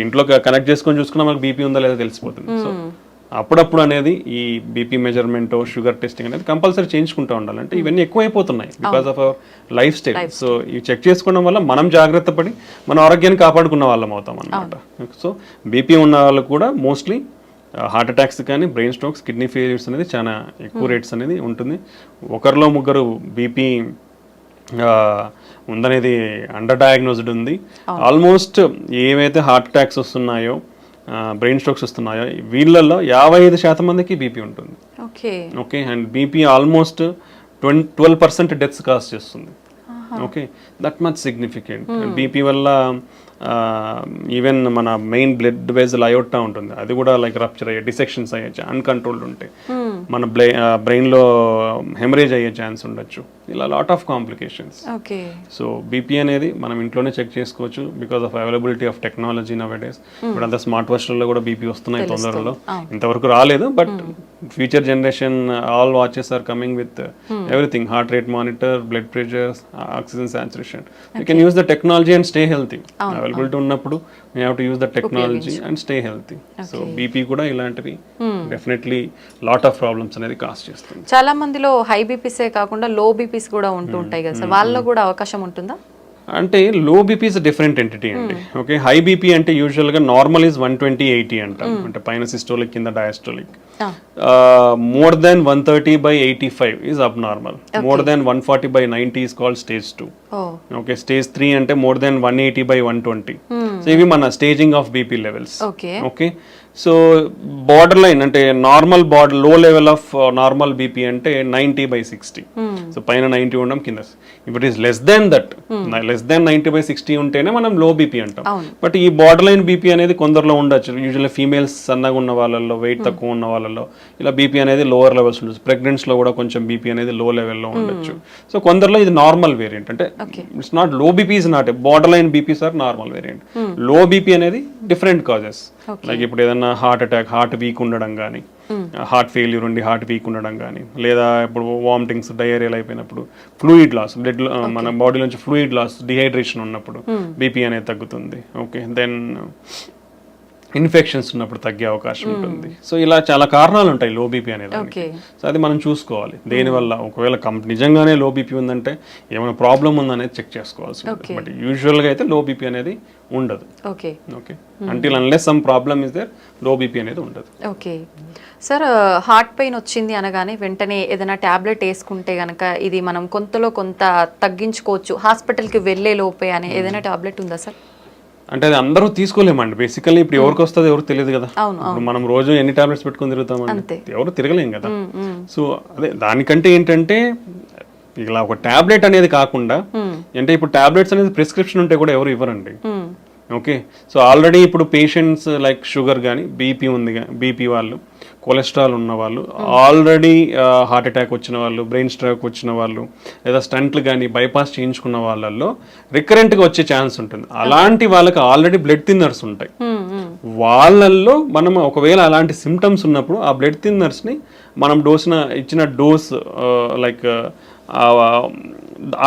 ఇంట్లో కనెక్ట్ చేసుకొని చూసుకున్నా మనకు బీపీ ఉందా లేదా తెలిసిపోతుంది. సో అప్పుడప్పుడు అనేది ఈ బీపీ మెజర్మెంట్, షుగర్ టెస్టింగ్ అనేది కంపల్సరీ చేయించుకుంటూ ఉండాలంటే ఇవన్నీ ఎక్కువైపోతున్నాయి because of our lifestyle. So ఇవి చెక్ చేసుకోవడం వల్ల మనం జాగ్రత్త పడి మన ఆరోగ్యాన్ని కాపాడుకున్న వాళ్ళం అవుతాం అన్నమాట. సో బీపీ ఉన్న వాళ్ళు కూడా మోస్ట్లీ హార్ట్ అటాక్స్ కానీ బ్రెయిన్ స్ట్రోక్స్, కిడ్నీ ఫెయిల్యూర్స్ అనేది చాలా ఎక్కువ రేట్స్ అనేది ఉంటుంది. ఒకరిలో ముగ్గురు బీపీ ఉందనేది అండర్ డయాగ్నోస్డ్ ఉంది. ఆల్మోస్ట్ ఏవైతే హార్ట్ అటాక్స్ వస్తున్నాయో, బ్రెయిన్ స్ట్రోక్స్ వస్తున్నాయో వీళ్ళల్లో 55% మందికి బీపీ ఉంటుంది. Okay, and BP almost 12% deaths cause చేస్తుంది. Okay, that much significant. BP వల్ల ఈవెన్ మన మెయిన్ బ్లడ్ వెజల్ అయోటా ఉంటుంది, అది కూడా లైక్ రప్చర్ అయ్యే, డిసెక్షన్స్ అయ్యే అన్కంట్రోల్డ్ ఉంటాయి. మన బ్రెయిన్లో హెమరేజ్ అయ్యే ఛాన్స్ ఉండొచ్చు, ఇలా lot of complications. Okay. So BP అనేది మనం ఇంట్లోనే చెక్ చేసుకోవచ్చు because of availability of technology now days. ఇప్పుడు అంతా స్మార్ట్ వాచ్లలో కూడా బీపీ వస్తున్నాయి తొందరలో, ఇంతవరకు రాలేదు but future generation all watches are coming with everything, heart rate monitor, blood pressure, oxygen saturation. You can use the technology and stay healthy. Availability ఉన్నప్పుడు we have to use the technology and stay healthy. So BP కూడా ఇలాంటివి definitely lot of problems అనేది cause చేస్తుంది. చాలా మందిలో high బీపీసే కాకుండా లో BPs కూడా ఉంటూ ఉంటాయి కదా సార్, వాళ్ళలో కూడా అవకాశం ఉంటుందా? అంటే లో బీపీ ఇస్ డిఫరెంట్ ఎంటిటీ అండి. ఓకే, హై బీపీ అంటే యూజువల్గా నార్మల్ ఈజ్ 120/80 అంటాం, అంటే పైన సిస్టోలిక్ కింద డయాస్టోలిక్. మోర్ దెన్ 130/85 ఈజ్ అబ్ normal. More than 140/90 is called stage 2. Okay, stage 3 అంటే మోర్ దెన్ 180/120. సో ఇవి మన staging of BP levels. Okay, so border line అంటే నార్మల్ లో లెవెల్ ఆఫ్ నార్మల్ బీపీ అంటే 90/60. సో పైన 90 ఉండడం, కింద ఇప్పుడు is less than that, less than 90/60 ఉంటేనే మనం లో బీపీ అంటాం. బట్ ఈ బార్డర్ లైన్ బీపీ అనేది కొందరిలో ఉండొచ్చు. యూజువల్లీ ఫీమేల్స్ సన్నగా ఉన్న వాళ్ళల్లో, వెయిట్ తక్కువ ఉన్న వాళ్ళలో ఇలా బీపీ అనేది లోవర్ లెవెల్స్ ఉండొచ్చు. ప్రెగ్నెంట్స్ లో కూడా కొంచెం బీపీ అనేది లో లెవెల్లో ఉండొచ్చు. సో కొందరిలో ఇది నార్మల్ వేరియంట్, అంటే it's not low BP is not borderline BPs are normal variant. Low BP అనేది డిఫరెంట్ కాజెస్, లైక్ ఇప్పుడు ఏదైనా హార్ట్ అటాక్, హార్ట్ వీక్ ఉండడం కానీ, హార్ట్ ఫెయిల్యూర్ ఉండి హార్ట్ వీక్ ఉండడం కానీ, లేదా ఇప్పుడు వామిటింగ్స్, డయేరియల్ అయిపోయినప్పుడు, ఫ్లూయిడ్ లాస్, బ్లడ్ మన బాడీ నుంచి ఫ్లూయిడ్ లాస్, డిహైడ్రేషన్ ఉన్నప్పుడు బీపీ అనేది తగ్గుతుంది. ఓకే, దెన్ ఇన్ఫెక్షన్స్ ఉన్నప్పుడు తగ్గే అవకాశం ఉంటుంది. సో ఇలా చాలా కారణాలు ఉంటాయి లో బీపీ అనేది. సో అది మనం చూసుకోవాలి దేనివల్ల. ఒకవేళ నిజంగానే లో బీపీ ఉందంటే ఏమైనా ప్రాబ్లం ఉందనేది చెక్ చేసుకోవాల్సి ఉంటుంది. బట్ యూజువల్గా అయితే లో బీపీ అనేది ఉండదు. Okay, until unless some problem is there, low BP అనేది ఉండదు. ఓకే సార్, హార్ట్ పెయిన్ వచ్చింది అనగానే వెంటనే ఏదైనా ట్యాబ్లెట్ వేసుకుంటే కనుక ఇది మనం కొంతలో కొంత తగ్గించుకోవచ్చు హాస్పిటల్కి వెళ్ళే లోపే అనే ఏదైనా ట్యాబ్లెట్ ఉందా సార్? అంటే అది అందరూ తీసుకోలేమండి బేసికల్లీ. ఇప్పుడు ఎవరికి వస్తుంది ఎవరికి తెలియదు కదా. ఇప్పుడు మనం రోజు ఎన్ని టాబ్లెట్స్ పెట్టుకుని తిరుగుతామండి, ఎవరు తిరగలేం కదా. సో అదే దానికంటే ఏంటంటే ఇలా ఒక టాబ్లెట్ అనేది కాకుండా, అంటే ఇప్పుడు టాబ్లెట్స్ అనేది ప్రిస్క్రిప్షన్ ఉంటే కూడా ఎవరు ఇవ్వరండి. ఓకే, సో ఆల్రెడీ ఇప్పుడు పేషెంట్స్ లైక్ షుగర్ కానీ, బీపీ ఉంది, బీపీ వాళ్ళు, కొలెస్ట్రాల్ ఉన్న వాళ్ళు, ఆల్రెడీ హార్ట్ అటాక్ వచ్చిన వాళ్ళు, బ్రెయిన్ స్ట్రోక్ వచ్చిన వాళ్ళు, లేదా స్టంట్లు కానీ బైపాస్ చేయించుకున్న వాళ్ళల్లో రికరెంట్గా వచ్చే ఛాన్స్ ఉంటుంది. అలాంటి వాళ్ళకి ఆల్రెడీ బ్లడ్ థిన్నర్స్ ఉంటాయి. వాళ్ళల్లో మనం ఒకవేళ అలాంటి సిమ్టమ్స్ ఉన్నప్పుడు ఆ బ్లడ్ థిన్నర్స్ని మనం ఇచ్చిన డోస్ లైక్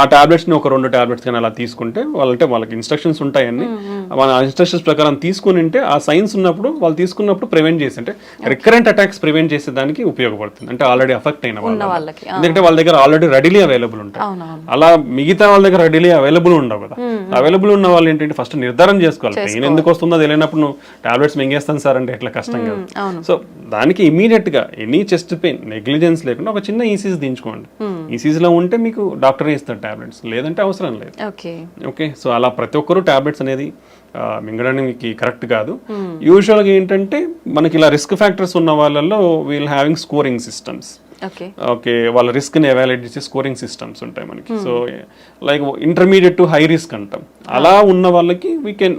ఆ టాబ్లెట్స్ని ఒక 2 టాబ్లెట్స్ కానీ అలా తీసుకుంటే వాళ్ళకి ఇన్స్ట్రక్షన్స్ ఉంటాయని, మన ఇన్స్ట్రక్షన్స్ ప్రకారం తీసుకుని ఉంటే ఆ సైన్స్ ఉన్నప్పుడు వాళ్ళు తీసుకున్నప్పుడు ప్రివెంట్ చేసి, అంటే రికరెంట్ అటాక్స్ ప్రివెంట్ చేసేదానికి ఉపయోగపడుతుంది. అంటే ఆల్రెడీ అఫెక్ట్ అయిన వాళ్ళకి, ఎందుకంటే వాళ్ళ దగ్గర ఆల్రెడీ రెడీలీ అవైలబుల్ ఉంటాయి. అలా మిగతా వాళ్ళ దగ్గర రెడీలీ అవైలబుల్ ఉండవు కదా. అవైలబుల్ ఉన్న వాళ్ళు ఏంటంటే ఫస్ట్ నిర్ధారణ చేసుకోవాలి. పెయిన్ ఎందుకు వస్తుందో తెలియనప్పుడు నువ్వు టాబ్లెట్స్ మింగేస్తాను సార్ అంటే ఎట్లా, కష్టం కదా. సో దానికి ఇమీడియట్ గా ఎనీ చెస్ట్ పెయిన్ నెగ్లిజెన్స్ లేకుండా ఒక చిన్న ఈసీజీ దించుకోండి. ఈసీజీలో ఉంటే మీకు డాక్టర్ ఇస్తారు టాబ్లెట్స్, లేదంటే అవసరం లేదు. ఓకే, సో అలా ప్రతి ఒక్కరూ టాబ్లెట్స్ అనేది మింగడానికి కరెక్ట్ కాదు. యూజువల్గా ఏంటంటే మనకి ఇలా రిస్క్ ఫ్యాక్టర్స్ ఉన్న వాళ్ళల్లో we'll having scoring systems. Okay, వాళ్ళ రిస్క్ని ఎవాల్యుయేట్ చేసే స్కోరింగ్ సిస్టమ్స్ ఉంటాయి మనకి. So like intermediate to high risk అంటాం. అలా ఉన్న వాళ్ళకి వీ కెన్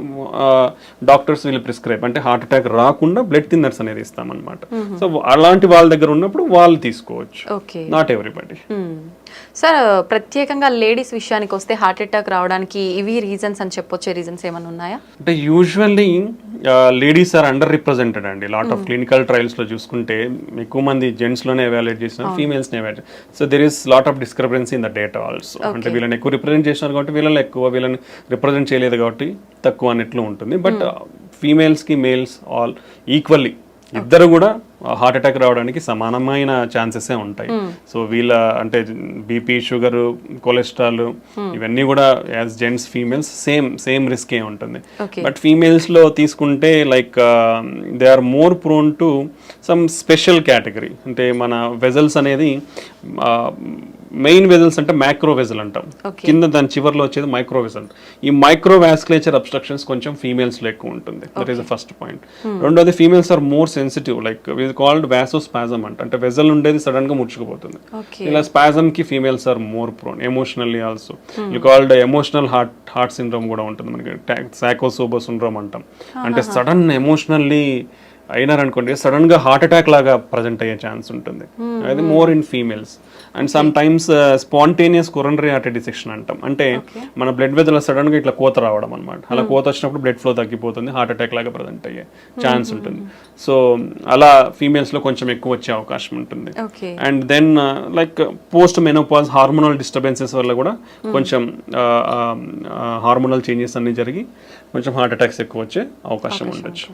డాక్టర్స్ వీళ్ళు ప్రిస్క్రైబ్, అంటే హార్ట్ అటాక్ రాకుండా బ్లడ్ థిన్నర్స్ అనేది ఇస్తామన్నమాట. సో అలాంటి వాళ్ళ దగ్గర ఉన్నప్పుడు వాళ్ళు తీసుకోవచ్చు, నాట్ ఎవ్రీబడి. సార్, ప్రత్యేకంగా లేడీస్ విషయానికి వస్తే హార్ట్ అటాక్ రావడానికి ఇవి రీజన్స్ అని చెప్పొచ్చే రీజన్స్ ఏమైనా ఉన్నాయా? అంటే usually ladies are underrepresented అండి. లాట్ ఆఫ్ క్లినికల్ ట్రయల్స్ లో చూసుకుంటే ఎక్కువ మంది జెంట్స్ లోనే ఎవాల్యుయేట్ చేసిన, ఫీమేల్స్ ని evaluate. So there is lot of discrepancy in the data also. అంటే వీళ్ళని ఎక్కువ రిప్రజెంట్ చేసినారు కాబట్టి వీళ్ళని ఎక్కువ, వీళ్ళని రిప్రజెంట్ చేయలేదు కాబట్టి తక్కువ అన్నట్లు ఉంటుంది. బట్ ఫీమేల్స్ కి మేల్స్ ఆల్ ఈక్వల్లీ ఇద్దరు కూడా హార్ట్ అటాక్ రావడానికి సమానమైన ఛాన్సెస్ ఉంటాయి. సో వీళ్ళ అంటే బీపీ, షుగర్, కొలెస్ట్రాల్ ఇవన్నీ కూడా యాజ్ జెంట్స్ ఫీమేల్స్ సేమ్ రిస్కే ఉంటుంది. బట్ ఫీమేల్స్ లో తీసుకుంటే like they are more prone to some special category. అంటే మన వెజల్స్ అనేది మెయిన్ వెజల్స్ అంటే మైక్రో వెజల్ అంటాం, కింద దాని చివర్లో వచ్చేది మైక్రో వెజల్. ఈ మైక్రో వాస్కులేచర్ అబ్స్ట్రక్షన్స్ కొంచెం ఫీమేల్స్ లో ఎక్కువ ఉంటుంది. That is the first point. రెండోది females are more sensitive, like called vasospasm అంటే వెజల్ ఉండేది సడన్ గా ముడుచుకుపోతుంది. ఇలా స్పాజమ్ కి females are more prone. Emotionally also called emotional heart syndrome కూడా ఉంటుంది మనకి, సాకోసోబో సిండ్రోమ్ అంటాం. అంటే సడన్ ఎమోషనల్లీ అయినారనుకోండి సడన్ గా హార్ట్ అటాక్ లాగా ప్రజెంట్ అయ్యే ఛాన్స్ ఉంటుంది. అది more in females. And sometimes spontaneous coronary artery dissection అంటాం. అంటే మన బ్లడ్ వెజల్ సడన్ గా ఇట్లా కోత రావడం అనమాట. అలా కోత వచ్చినప్పుడు బ్లడ్ ఫ్లో తగ్గిపోతుంది, హార్ట్ అటాక్ లాగా ప్రజెంట్ అయ్యే ఛాన్స్ ఉంటుంది. సో అలా ఫీమేల్స్ లో కొంచెం ఎక్కువ వచ్చే అవకాశం ఉంటుంది. And then like post menopause hormonal disturbances వల్ల కూడా కొంచెం హార్మోనల్ చేంజెస్ అన్ని జరిగి కొంచెం హార్ట్ అటాక్స్ ఎక్కువ వచ్చే అవకాశం ఉండొచ్చు.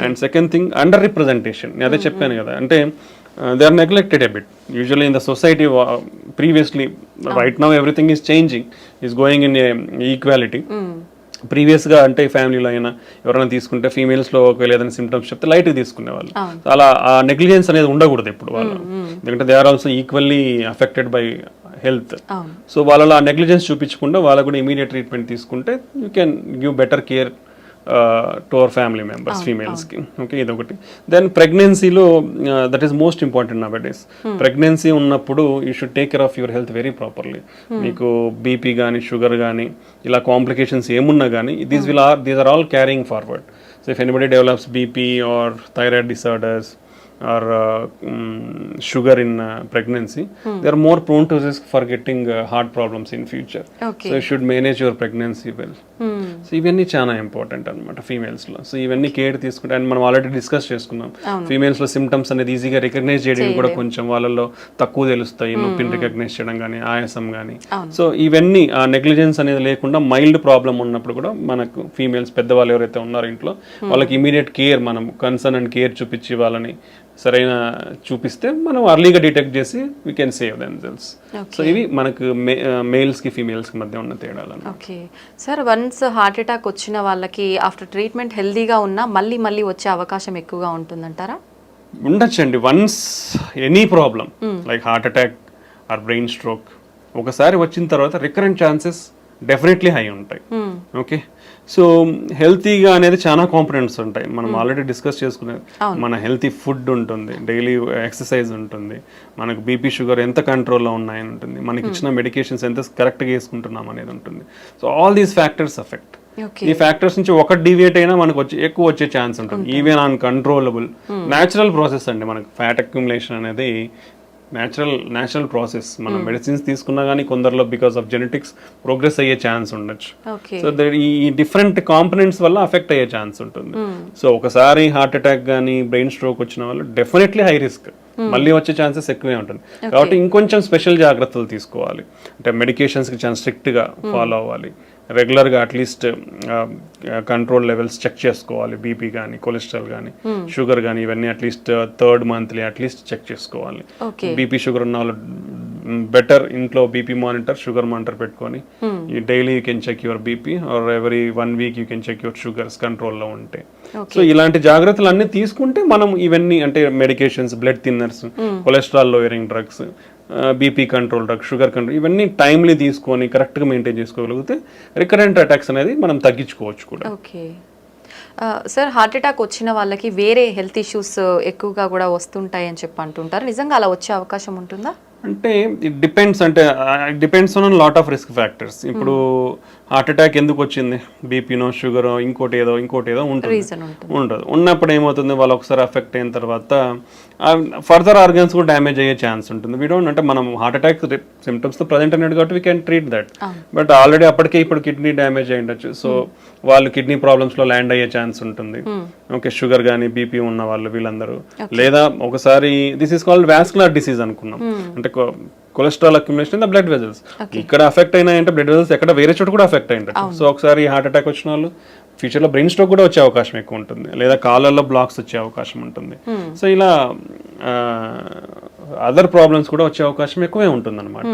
And second thing underrepresentation. నేను అదే చెప్పాను కదా, అంటే they are neglected a bit usually in the society. Previously, right now everything is changing, is going in equality. ప్రీవియస్గా అంటే ఫ్యామిలీలో అయినా ఎవరైనా తీసుకుంటే ఫీమేల్స్లో ఒకవేళ ఏదైనా సిమ్టమ్స్ చెప్తే లైట్గా తీసుకునేవాళ్ళు. అలా ఆ నెగ్లిజెన్స్ అనేది ఉండకూడదు ఇప్పుడు వాళ్ళు, ఎందుకంటే they are also equally affected by health. So వాళ్ళలో ఆ నెగ్లిజెన్స్ చూపించకుండా వాళ్ళకు కూడా ఇమీడియట్ ట్రీట్మెంట్ తీసుకుంటే you can give better care to our family members ఫీమేల్స్కి. ఓకే, ఇదొకటి. దెన్ ప్రెగ్నెన్సీలో that is most important now days. Pregnancy ఉన్నప్పుడు you should take care of your health very properly. మీకు బీపీ కానీ షుగర్ కానీ ఇలా complications ఏమున్నా కానీ these are all carrying forward. So if anybody develops BP or thyroid disorders or sugar in pregnancy, they are more prone to risk for getting heart problems in future. So you should manage your pregnancy well. So ఇవన్నీ చాలా important అనమాట females లో. So ఇవన్నీ care తీసుకుంటే, and మనం already discuss చేసుకున్నాం, females లో symptoms అనేది ఈజీగా రికగ్నైజ్ చేయడం కూడా కొంచెం వాళ్ళలో తక్కువ తెలుస్తాయి, నొప్పిని రికగ్నైజ్ చేయడం కానీ ఆయాసం కానీ. సో ఇవన్నీ ఆ నెగ్లిజెన్స్ అనేది లేకుండా మైల్డ్ ప్రాబ్లం ఉన్నప్పుడు కూడా మనకు ఫీమేల్స్ పెద్దవాళ్ళు ఎవరైతే ఉన్నారో ఇంట్లో వాళ్ళకి ఇమీడియట్ కేర్, మనం కన్సర్న్ అండ్ కేర్ చూపించి వాళ్ళని సరైన చూపిస్తే మనం అర్లీగా డిటెక్ట్ చేసి we can save themselves. So ఇవి మనకు మేల్స్కి ఫీమేల్స్కి మధ్య ఉన్న తేడాలు. Okay sir, once heart attack వచ్చిన వాళ్ళకి ఆఫ్టర్ ట్రీట్మెంట్ హెల్దీగా ఉన్నా మళ్ళీ మళ్ళీ వచ్చే అవకాశం ఎక్కువగా ఉంటుందంటారా? ఉండొచ్చండి. Once any problem like heart attack or brain stroke ఒకసారి వచ్చిన తర్వాత రికరెంట్ ఛాన్సెస్ డెఫినెట్లీ హై ఉంటాయి. ఓకే, సో హెల్తీగా అనేది చాలా కాంపోనెంట్స్ ఉంటాయి. మనం ఆల్రెడీ డిస్కస్ చేసుకునేది, మన హెల్తీ ఫుడ్ ఉంటుంది, డైలీ ఎక్సర్సైజ్ ఉంటుంది, మనకు బీపీ షుగర్ ఎంత కంట్రోల్లో ఉన్నాయని ఉంటుంది, మనకి ఇచ్చిన మెడికేషన్స్ ఎంత కరెక్ట్గా వేసుకుంటున్నాం అనేది ఉంటుంది. So all these factors affect. ఈ ఫ్యాక్టర్స్ నుంచి ఒకటి డివియేట్ అయినా మనకు ఎక్కువ వచ్చే ఛాన్స్ ఉంటుంది. ఈవెన్ అన్కంట్రోలబుల్ న్యాచురల్ ప్రాసెస్ అండి. మనకు ఫ్యాట్ అక్యుములేషన్ అనేది న్యాచురల్ ప్రాసెస్. మనం మెడిసిన్స్ తీసుకున్నా కానీ కొందరిలో బికాస్ ఆఫ్ జెనెటిక్స్ ప్రోగ్రెస్ అయ్యే ఛాన్స్ ఉండొచ్చు. సో ఈ డిఫరెంట్ కాంపనెంట్స్ వల్ల అఫెక్ట్ అయ్యే ఛాన్స్ ఉంటుంది. సో ఒకసారి హార్ట్ అటాక్ కానీ బ్రెయిన్ స్ట్రోక్ వచ్చిన వాళ్ళు డెఫినెట్లీ హై రిస్క్, మళ్ళీ వచ్చే ఛాన్సెస్ ఎక్కువే ఉంటుంది. కాబట్టి ఇంకొంచెం స్పెషల్ జాగ్రత్తలు తీసుకోవాలి. అంటే మెడికేషన్స్కి చాలా స్ట్రిక్ట్గా ఫాలో అవ్వాలి. రెగ్యులర్గా అట్లీస్ట్ కంట్రోల్ లెవెల్స్ చెక్ చేసుకోవాలి. బీపీ కానీ కొలెస్ట్రాల్ కానీ షుగర్ కానీ ఇవన్నీ at least third monthly at least check చేసుకోవాలి. బీపీ షుగర్ ఉన్న వాళ్ళు బెటర్ ఇంట్లో బీపీ మానిటర్, షుగర్ మానిటర్ పెట్టుకొని daily you can check your BP or every 1 week you can check your sugars కంట్రోల్లో ఉంటే. సో ఇలాంటి జాగ్రత్తలు అన్నీ తీసుకుంటే మనం ఇవన్నీ అంటే medications, blood thinners, cholesterol lowering drugs, BP control drug, sugar control ఇవన్నీ టైమ్లీ తీసుకొని కరెక్ట్గా మెయింటైన్ చేసుకోగలిగితే రికరెంట్ అటాక్స్ అనేది మనం తగ్గించుకోవచ్చు కూడా. ఓకే సార్, హార్ట్ అటాక్ వచ్చిన వాళ్ళకి వేరే హెల్త్ ఇష్యూస్ ఎక్కువగా కూడా వస్తుంటాయి అని చెప్పి అంటుంటారు. నిజంగా అలా వచ్చే అవకాశం ఉంటుందా? అంటే ఇట్ డిపెండ్స్. అంటే it depends on lot of risk factors. ఇప్పుడు హార్ట్ అటాక్ ఎందుకు వచ్చింది, బీపీనో షుగర్ ఇంకోటి ఏదో ఉంటుంది, ఉండదు. ఉన్నప్పుడు ఏమవుతుంది, వాళ్ళు ఒకసారి అఫెక్ట్ అయిన తర్వాత ఫర్దర్ ఆర్గన్స్ కూడా డ్యామేజ్ అయ్యే ఛాన్స్ ఉంటుంది. వీ డోంట్, అంటే మనం హార్ట్ అటాక్ సిమ్టమ్స్ తో ప్రజెంట్ అనేది కాబట్టి we can treat that. But already అప్పటికే ఇప్పుడు కిడ్నీ డ్యామేజ్ అయి ఉండొచ్చు. సో వాళ్ళు కిడ్నీ ప్రాబ్లమ్స్ లో ల్యాండ్ అయ్యే ఛాన్స్ ఉంటుంది. ఓకే, షుగర్ కానీ బీపీ ఉన్న వాళ్ళు వీళ్ళందరూ. లేదా ఒకసారి this is called vascular disease అనుకున్నాం, అంటే cholesterol accumulation in the blood vessels. ఇక్కడ అఫెక్ట్ అయినాయంటే బ్లడ్ వెజల్స్ ఎక్కడ వేరే చోట కూడా అఫెక్ట్ అయ్యింది. సో ఒకసారి హార్ట్ అటాక్ వచ్చిన వాళ్ళు ఫ్యూచర్లో బ్రెయిన్ స్ట్రోక్ కూడా వచ్చే అవకాశం ఎక్కువ ఉంటుంది, లేదా కాళ్ళల్లో బ్లాక్స్ వచ్చే అవకాశం ఉంటుంది. సో ఇలా అదర్ ప్రాబ్లమ్స్ కూడా వచ్చే అవకాశం ఎక్కువే ఉంటుంది అనమాట.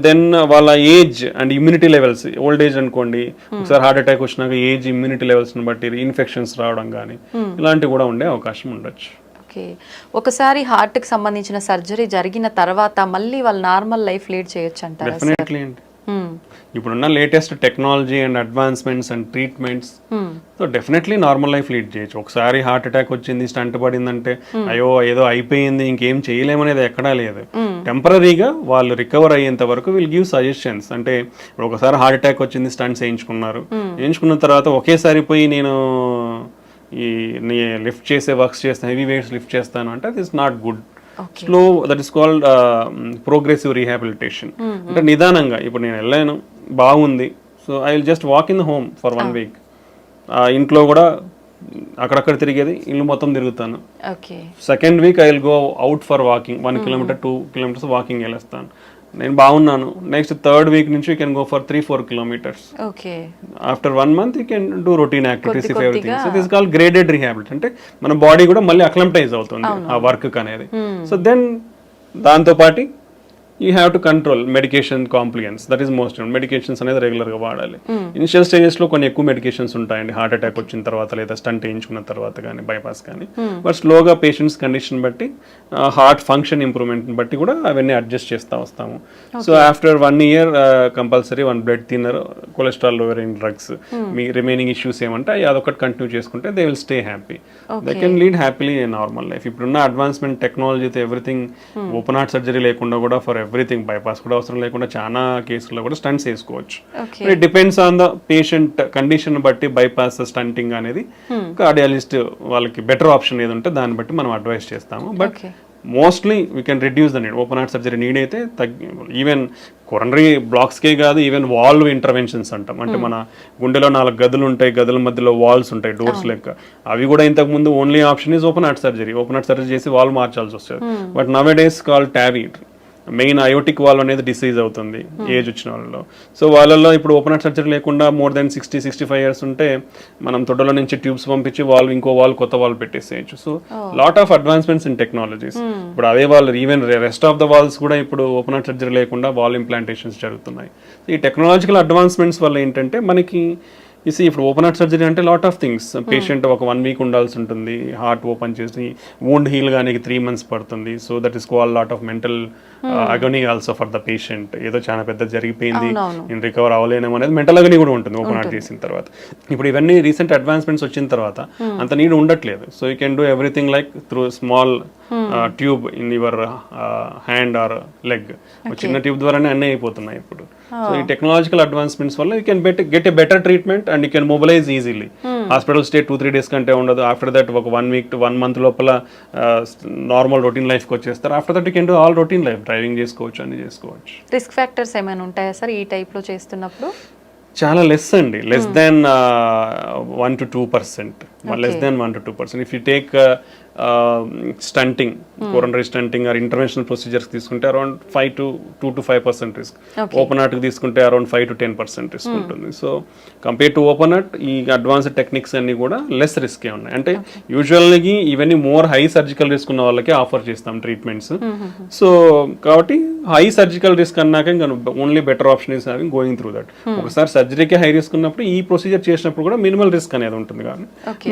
దెన్ వాళ్ళ age and immunity levels, old age అనుకోండి, ఒకసారి హార్ట్ అటాక్ వచ్చినాక ఏజ్, ఇమ్యూనిటీ లెవెల్స్ని బట్టి ఇన్ఫెక్షన్స్ రావడం కానీ ఇలాంటివి కూడా ఉండే అవకాశం ఉండొచ్చు. ఓకే, ఒకసారి హార్ట్కి సంబంధించిన సర్జరీ జరిగిన తర్వాత మళ్ళీ వాళ్ళు నార్మల్ లైఫ్ లీడ్ చేయొచ్చు అంటారా? డెఫినెట్లీ అండి. ఇప్పుడున్న latest technology and advancements and treatments, so definitely normal life lead చేయొచ్చు. ఒకసారి హార్ట్ అటాక్ వచ్చింది, స్టంట్ పడిందంటే అయ్యో ఏదో అయిపోయింది ఇంకేం చేయలేమనేది ఎక్కడా లేదు. టెంపరీగా వాళ్ళు రికవర్ అయ్యేంత వరకు విల్ గివ్ సజెషన్స్. అంటే ఇప్పుడు ఒకసారి హార్ట్ అటాక్ వచ్చింది, స్టంట్స్ వేయించుకున్న తర్వాత ఒకేసారి పోయి నేను ఈ లిఫ్ట్ చేసే వర్క్స్ చేస్తాను, హెవీ వెయిట్స్ లిఫ్ట్ చేస్తాను అంటే అది is not good. Slow, that is called progressive rehabilitation. అంటే నిదానంగా ఇప్పుడు నేను వెళ్ళాను, బాగుంది, so I will just walk in the home for 1 week. ఇంట్లో కూడా అక్కడక్కడ తిరిగేది, ఇల్లు మొత్తం తిరుగుతాను. Second week I will go out for walking, 1 kilometer 2 kilometers walking వెళ్ళేస్తాను. నేను బాగున్నాను. నెక్స్ట్ థర్డ్ వీక్ నుంచి you can go for 3-4 kilometers. After 1 month you can do routine activities if everything. So this call graded rehabilitation. అంటే మన body కూడా మళ్ళీ acclimatise అవుతుంది ఆ వర్క్ అనేది. సో దెన్ దాంతో పాటు you have to control medication compliance. That is most important. Medications అనేది రెగ్యులర్గా వాడాలి. ఇనిషియల్ స్టేజెస్లో కొన్ని ఎక్కువ మెడికేషన్స్ ఉంటాయండి, హార్ట్ అటాక్ వచ్చిన తర్వాత లేదా స్టంట్ వేయించుకున్న తర్వాత కానీ, బైపాస్ కానీ. బట్ స్లోగా పేషెంట్స్ కండిషన్ బట్టి, హార్ట్ ఫంక్షన్ ఇంప్రూవ్మెంట్ని బట్టి కూడా అవన్నీ అడ్జస్ట్ చేస్తూ వస్తాము. So after 1 year compulsory 1 blood thinner, cholesterol lowering drugs, మీ రిమైనింగ్ ఇష్యూస్ ఏమంటే అదొకటి కంటిన్యూ చేసుకుంటే they will stay happy. They can lead happily in normal life. ఇప్పుడున్న అడ్వాన్స్మెంట్ టెక్నాలజీతో ఎవ్రీథింగ్, ఓపెన్ హార్ట్ సర్జరీ లేకుండా కూడా ఫర్ ఎవ్రీథింగ్, బైపాస్ కూడా అవసరం లేకుండా చాలా కేసుల్లో కూడా స్టంట్స్ వేసుకోవచ్చు. It depends on the patient condition బట్టి బైపాస్, స్టంటింగ్ అనేది కార్డియాలజిస్ట్ వాళ్ళకి బెటర్ ఆప్షన్ ఏది ఉంటే దాన్ని బట్టి మనం అడ్వైస్ చేస్తాము. But mostly we can reduce the need. Open heart surgery need అయితే ఈవెన్ కొరనరీ బ్లాక్స్కే కాదు, ఈవెన్ వాల్వ్ ఇంటర్వెన్షన్స్ అంటాం. అంటే మన గుండెలో 4 గదులు ఉంటాయి, గదుల మధ్యలో వాల్స్ ఉంటాయి, డోర్స్ లెక్క. అవి కూడా ఇంతకు ముందు only option is open heart surgery. Open heart surgery చేసి వాల్ మార్చాల్సి వస్తుంది. But now days call Tavy. Main aortic valve అనేది డిసీజ్ అవుతుంది ఏజ్ వచ్చిన వాళ్ళలో. సో వాళ్ళల్లో ఇప్పుడు ఓపెన్ హార్ట్ సర్జరీ లేకుండా మోర్ దెన్ 60-65 years ఉంటే మనం తొడలో నుంచి ట్యూబ్స్ పంపించి వాల్వ్, ఇంకో వాల్వ్, కొత్త వాల్వ్ పెట్టేసేయచ్చు. So lot of advancements in technologies. ఇప్పుడు అదే వాళ్ళు even rest of the valves కూడా ఇప్పుడు ఓపెన్ హార్ట్ సర్జరీ లేకుండా వాల్ ఇంప్లాంటేషన్స్ జరుగుతున్నాయి. ఈ టెక్నాలజికల్ అడ్వాన్స్మెంట్స్ వల్ల ఏంటంటే మనకి ఇప్పుడు ఓపెన్ హార్ట్ సర్జరీ అంటే లాట్ ఆఫ్ థింగ్స్. పేషెంట్ ఒక 1 week ఉండాల్సి ఉంటుంది, హార్ట్ ఓపెన్ చేసి వూండ్ హీల్ కానీ 3 months పడుతుంది. So that is call lot of mental agony also for the patient. ఏదో చాలా పెద్ద జరిగిపోయింది, నేను రికవర్ అవ్వలేనేమో అనేది మెంటల్ అగనీ కూడా ఉంటుంది ఓపెన్ హార్ట్ చేసిన తర్వాత. ఇప్పుడు ఇవన్నీ రీసెంట్ అడ్వాన్స్మెంట్స్ వచ్చిన తర్వాత అంత నీడ్ ఉండట్లేదు. So you can do everything like through small tube in your hand or leg. చిన్న ట్యూబ్ ద్వారానే అన్నీ అయిపోతున్నాయి ఇప్పుడు. సో ఈ టెక్నాలజికల్ అడ్వాన్స్మెంట్స్ వల్ల you can get a better treatment and you can mobilise easily. Hospital stay 2-3 days కంటే ఉండదు. After that ఒక 1 week to 1 month లోపల నార్మల్ రొటీన్ లైఫ్కి వచ్చేస్తారు. After that you can do all routine life, driving చేసుకోవచ్చు, అన్ని చేసుకోవచ్చు. రిస్క్ ఫ్యాక్టర్స్ ఏమైనా ఉంటాయా సార్ ఈ టైప్లో చేస్తున్నప్పుడు? చాలా లెస్ అండి, less than 1 to 2%. Less than 1 to 2%. If you take stenting, coronary stenting or interventional procedures తీసుకుంటే అరౌండ్ 2 to 5% రిస్క్. ఓపెన్ హార్ట్కి తీసుకుంటే అరౌండ్ 5 to 10% రిస్క్ ఉంటుంది. So compare to open heart ఈ అడ్వాన్స్డ్ టెక్నిక్స్ అన్ని కూడా లెస్ రిస్కే ఉన్నాయి. అంటే యూజువల్గా ఇవన్నీ మోర్ హై సర్జికల్ రిస్క్ ఉన్న వాళ్ళకి ఆఫర్ చేస్తాం ట్రీట్మెంట్స్. సో కాబట్టి హై సర్జికల్ రిస్క్ అన్నాక ఇంకా only better option is having going through that. ఒకసారి సర్జరీకే హై రిస్క్ ఉన్నప్పుడు ఈ ప్రొసీజర్ చేసినప్పుడు కూడా మినిమల్ రిస్క్ అనేది ఉంటుంది, కానీ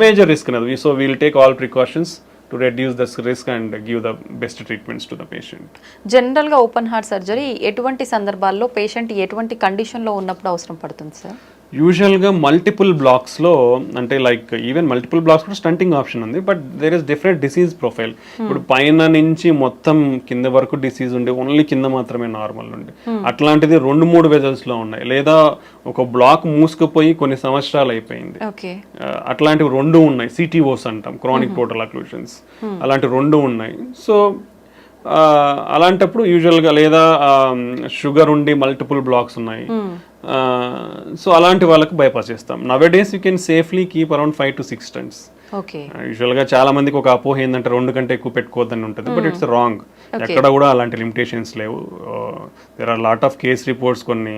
మేజర్ రిస్క్ అనేది. So we'll take all precautions to reduce the risk and give the best treatments to the patient. జనరల్గా ఓపెన్ హార్ట్ సర్జరీ ఎటువంటి సందర్భాల్లో పేషెంట్ ఎటువంటి కండిషన్లో ఉన్నప్పుడు అవసరం పడుతుంది సార్? యూజువల్గా మల్టిపుల్ బ్లాక్స్లో, అంటే లైక్ ఈవెన్ మల్టిపుల్ బ్లాక్స్ కూడా స్టంటింగ్ ఆప్షన్ ఉంది. But there is different disease profile. ఇప్పుడు పైన నుంచి మొత్తం కింద వరకు డిసీజ్ ఉండి ఓన్లీ కింద మాత్రమే నార్మల్ ఉండి అట్లాంటిది 2-3 వెజల్స్లో ఉన్నాయి. లేదా ఒక బ్లాక్ మూసుకుపోయి కొన్ని సంవత్సరాలు అయిపోయింది, అట్లాంటివి 2 ఉన్నాయి. సిటీఓస్ అంటాం, క్రానిక్ టోటల్ అక్లూషన్స్, అలాంటి 2 ఉన్నాయి. సో అలాంటప్పుడు యూజువల్గా, లేదా షుగర్ ఉండి మల్టిపుల్ బ్లాక్స్ ఉన్నాయి, సో అలాంటి వాళ్ళకి బైపాస్ చేస్తాం. Nowadays you can safely keep around 5 to 6 stents. యూజువల్గా చాలా మందికి ఒక అపోహ ఏంటంటే 2 కంటే ఎక్కువ పెట్టుకోవద్దని ఉంటుంది. But it's wrong. ఎక్కడ కూడా అలాంటి లిమిటేషన్స్ లేవు. There are lot of case reports, కొన్ని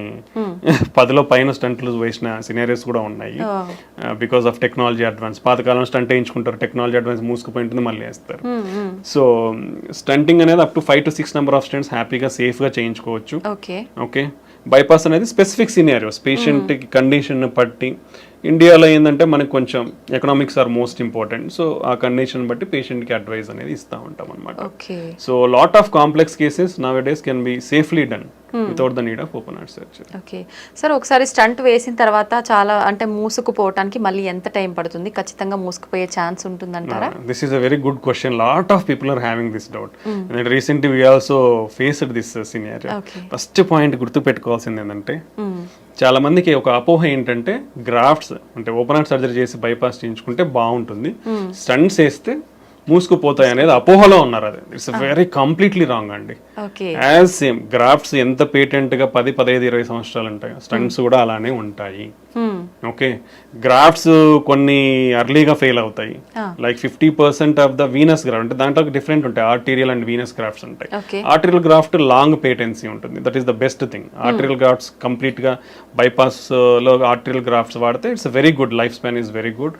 10లో పైన స్టంట్లు వేసిన సినారియోస్ కూడా ఉన్నాయి. Because of technology advance. పాతకాలం స్టంట్ వేయించుకుంటారు, టెక్నాలజీ అడ్వాన్స్ మూసుకుపోయి ఉంటుంది, మళ్ళీ వేస్తారు. సో స్టంటింగ్ అనేది up to 5 to 6 number of stents హ్యాపీగా సేఫ్గా చేయించుకోవచ్చు. ఓకే, బైపాస్ అనేది స్పెసిఫిక్ సినారియోస్, పేషెంట్ కండిషన్ బట్టి. ఇండియాలో ఏంటంటే మనకి కొంచెం economics are most important. So ఆ కండిషన్ బట్టి పేషెంట్కి అడ్వైజ్ అనేది ఇస్తూ ఉంటాం అనమాట. So lot of complex cases nowadays can be safely done without the need of open heart surgery. Okay sir, ఒకసారి స్టంట్ వేసిన తర్వాత చాలా అంటే మూసుకుపోవటానికి మళ్ళీ ఎంత టైం పడుతుంది? ఖచ్చితంగా మూసుకుపోయే ఛాన్స్ ఉంటుందంటారా? This is a very good question. Lot of people are having this doubt. Recently we also faced this scenario. First point గుర్తు పెట్టుకోవాల్సింది ఏంటంటే, చాలా మందికి ఒక అపోహ ఏంటంటే గ్రాఫ్ట్స్ అంటే ఓపెన్ హార్ట్ సర్జరీ చేసి బైపాస్ చేయించుకుంటే బాగుంటుంది, స్టంట్స్ వేస్తే మూసుకుపోతాయి అనేది అపోహలో ఉన్నారు. అది ఇట్స్ వెరీ కంప్లీట్లీ రాంగ్ అండి. యాజ్ సేమ్ గ్రాఫ్ట్స్ ఎంత పేటెంట్ గా 10, 15, 20 సంవత్సరాలు ఉంటాయి, స్టంట్స్ కూడా అలానే ఉంటాయి. ఓకే, గ్రాఫ్ట్స్ కొన్ని అర్లీగా ఫెయిల్ అవుతాయి. Like 50% of the Venus graft అంటే దాంట్లో డిఫరెంట్ ఉంటాయి, ఆర్టీరియల్ అండ్ వీనస్ గ్రాఫ్ట్స్ ఉంటాయి. ఆర్టీరియల్ గ్రాఫ్ట్ లాంగ్ పేటెన్సీ ఉంటుంది, that is the best thing. Arterial grafts complete గా బైపాస్ లో ఆర్టీరియల్ గ్రాఫ్ట్స్ వాడితే it's very good, life span is very good,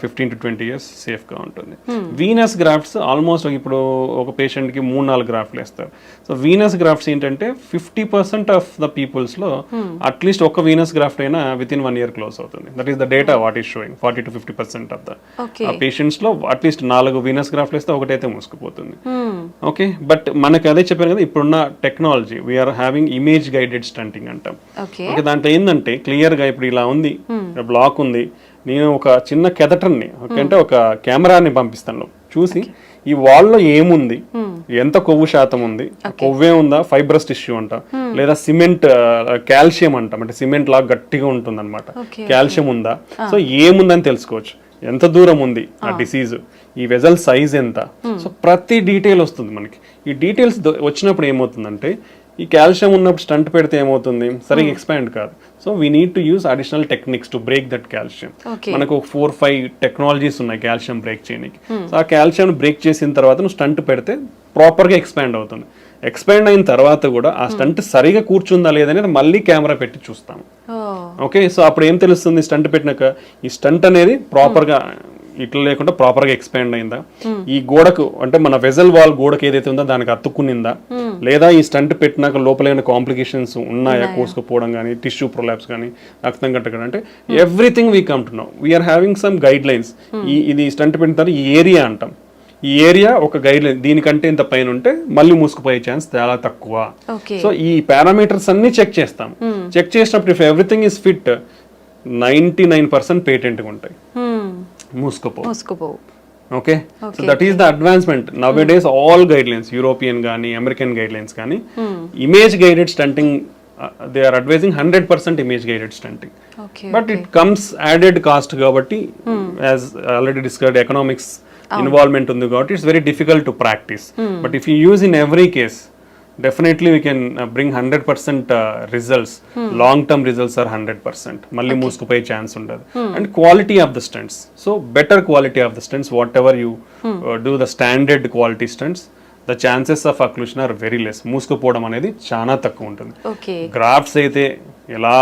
15 to 20 years safe గా ఉంటుంది. Venus grafts almost ఇప్పుడు ఒక patient కి 3-4 గ్రాఫ్ట్లు వేస్తారు. సో వీనస్ గ్రాఫ్ట్స్ ఏంటంటే 50% ఆఫ్ ద పీపుల్స్ లో అట్లీస్ట్ ఒక వీనస్ గ్రాఫ్ట్ అయినా విత్ ఇన్ 1 year క్లోజ్ అవుతుంది. That is the data what is showing. 40 to 50% of the patients లో అట్లీస్ట్ 4 వీనస్ గ్రాఫ్ట్లు వేస్తే ఒకటైతే మూసుకుపోతుంది. ఓకే, బట్ మనకి అదే చెప్పాను కదా, ఇప్పుడున్న technology we are having image guided stunting అంటాం. ఓకే, దాంట్లో ఏంటంటే క్లియర్ గా ఇప్పుడు ఇలా ఉంది, బ్లాక్ ఉంది, నేను ఒక చిన్న కెథటర్ని అంటే ఒక కెమెరాని పంపిస్తాను, చూసి ఈ వాల్లో ఏముంది, ఎంత కొవ్వు శాతం ఉంది, కొవ్వే ఉందా, ఫైబ్రస్ టిష్యూ అంట, లేదా సిమెంట్ కాల్షియం అంటాం, అంటే సిమెంట్ లాగా గట్టిగా ఉంటుంది అనమాట, కాల్షియం ఉందా, సో ఏముందని తెలుసుకోవచ్చు. ఎంత దూరం ఉంది ఆ డిసీజ్, ఈ వెజల్ సైజ్ ఎంత, సో ప్రతి డీటెయిల్ వస్తుంది మనకి. ఈ డీటెయిల్స్ వచ్చినప్పుడు ఏమవుతుందంటే ఈ కాల్షియం ఉన్నప్పుడు స్టంట్ పెడితే ఏమవుతుంది, సరిగ్గా ఎక్స్పాండ్ కాదు. So we need to use additional techniques to break that calcium. మనకు 4-5 టెక్నాలజీస్ ఉన్నాయి కాల్షియం బ్రేక్ చేయడానికి. సో ఆ కాల్షియం బ్రేక్ చేసిన తర్వాత నువ్వు స్టంట్ పెడితే ప్రాపర్గా ఎక్స్పాండ్ అవుతుంది. ఎక్స్పాండ్ అయిన తర్వాత కూడా ఆ స్టంట్ సరిగా కూర్చుందా లేదనేది మళ్ళీ కెమెరా పెట్టి చూస్తాము. ఓకే, సో అప్పుడు ఏం తెలుస్తుంది, స్టంట్ పెట్టినాక ఈ స్టంట్ అనేది ప్రాపర్గా ఇట్లా లేకుండా ప్రాపర్ గా ఎక్స్పాండ్ అయిందా, ఈ గోడకు అంటే మన వెజల్ వాల్ గోడకు ఏదైతే ఉందో దానికి అతుక్కునిందా, లేదా ఈ స్టంట్ పెట్టినాక లోపల ఏమైనా కాంప్లికేషన్స్ ఉన్నాయా, కోసుకుపోవడం కానీ, టిష్యూ ప్రొలాప్స్ కానీ, రక్తం కట్టడం, అంటే everything we come to know. We are having some guidelines. ఇది స్టంట్ పెట్టిన తర్వాత ఈ ఏరియా అంటాం, ఈ ఏరియా ఒక గైడ్ లైన్, దీనికంటే ఇంత పైన ఉంటే మళ్ళీ మూసుకుపోయే ఛాన్స్ చాలా తక్కువ. సో ఈ పారామీటర్స్ అన్ని చెక్ చేస్తాం. చెక్ చేసినప్పుడు ఇఫ్ ఎవ్రీథింగ్ ఇస్ ఫిట్ 99% పేటెంట్గా ఉంటాయి, మూసుకుపోవు. Okay, so that is the advancement nowadays. All guidelines, European కానీ అమెరికన్ గైడ్ లైన్స్ కానీ, image guided stenting they are advising 100% image guided stenting. But it comes added cost కాబట్టి, as already discussed, economics involvement ఉంది కాబట్టి it's very difficult to practice. But if you use in every case, definitely we can bring 100% results. Long term results are 100%. మళ్ళీ మూసుకుపోయే chance ఉండదు. And quality of the stents, so better quality of the stents, whatever you do the standard quality stents, the chances of occlusion are very less. మూసుకుపోవడం అనేది చాలా తక్కువ ఉంటుంది. Grafts అయితే ఎలా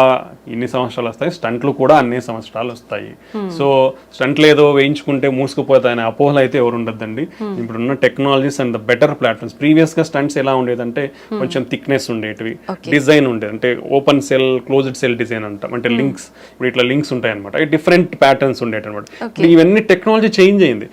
ఇన్ని సంవత్సరాలు వస్తాయి, స్టంట్లు కూడా అన్ని సంవత్సరాలు వస్తాయి. సో స్టంట్లు ఏదో వేయించుకుంటే మూసుకుపోతాయనే అపోహలు అయితే ఎవరు ఉండద్దండి. ఇప్పుడున్న technologies and the better platforms. Previous గా స్టంట్స్ ఎలా ఉండేదంటే కొంచెం థిక్నెస్ ఉండేటివి, డిజైన్ ఉండేది, అంటే open cell closed cell design అంటాం, అంటే లింక్స్, ఇప్పుడు ఇట్లా లింక్స్ ఉంటాయి అనమాట, డిఫరెంట్ ప్యాటర్న్స్ ఉండేటి అనమాట. ఇవన్నీ టెక్నాలజీ చేంజ్ అయింది,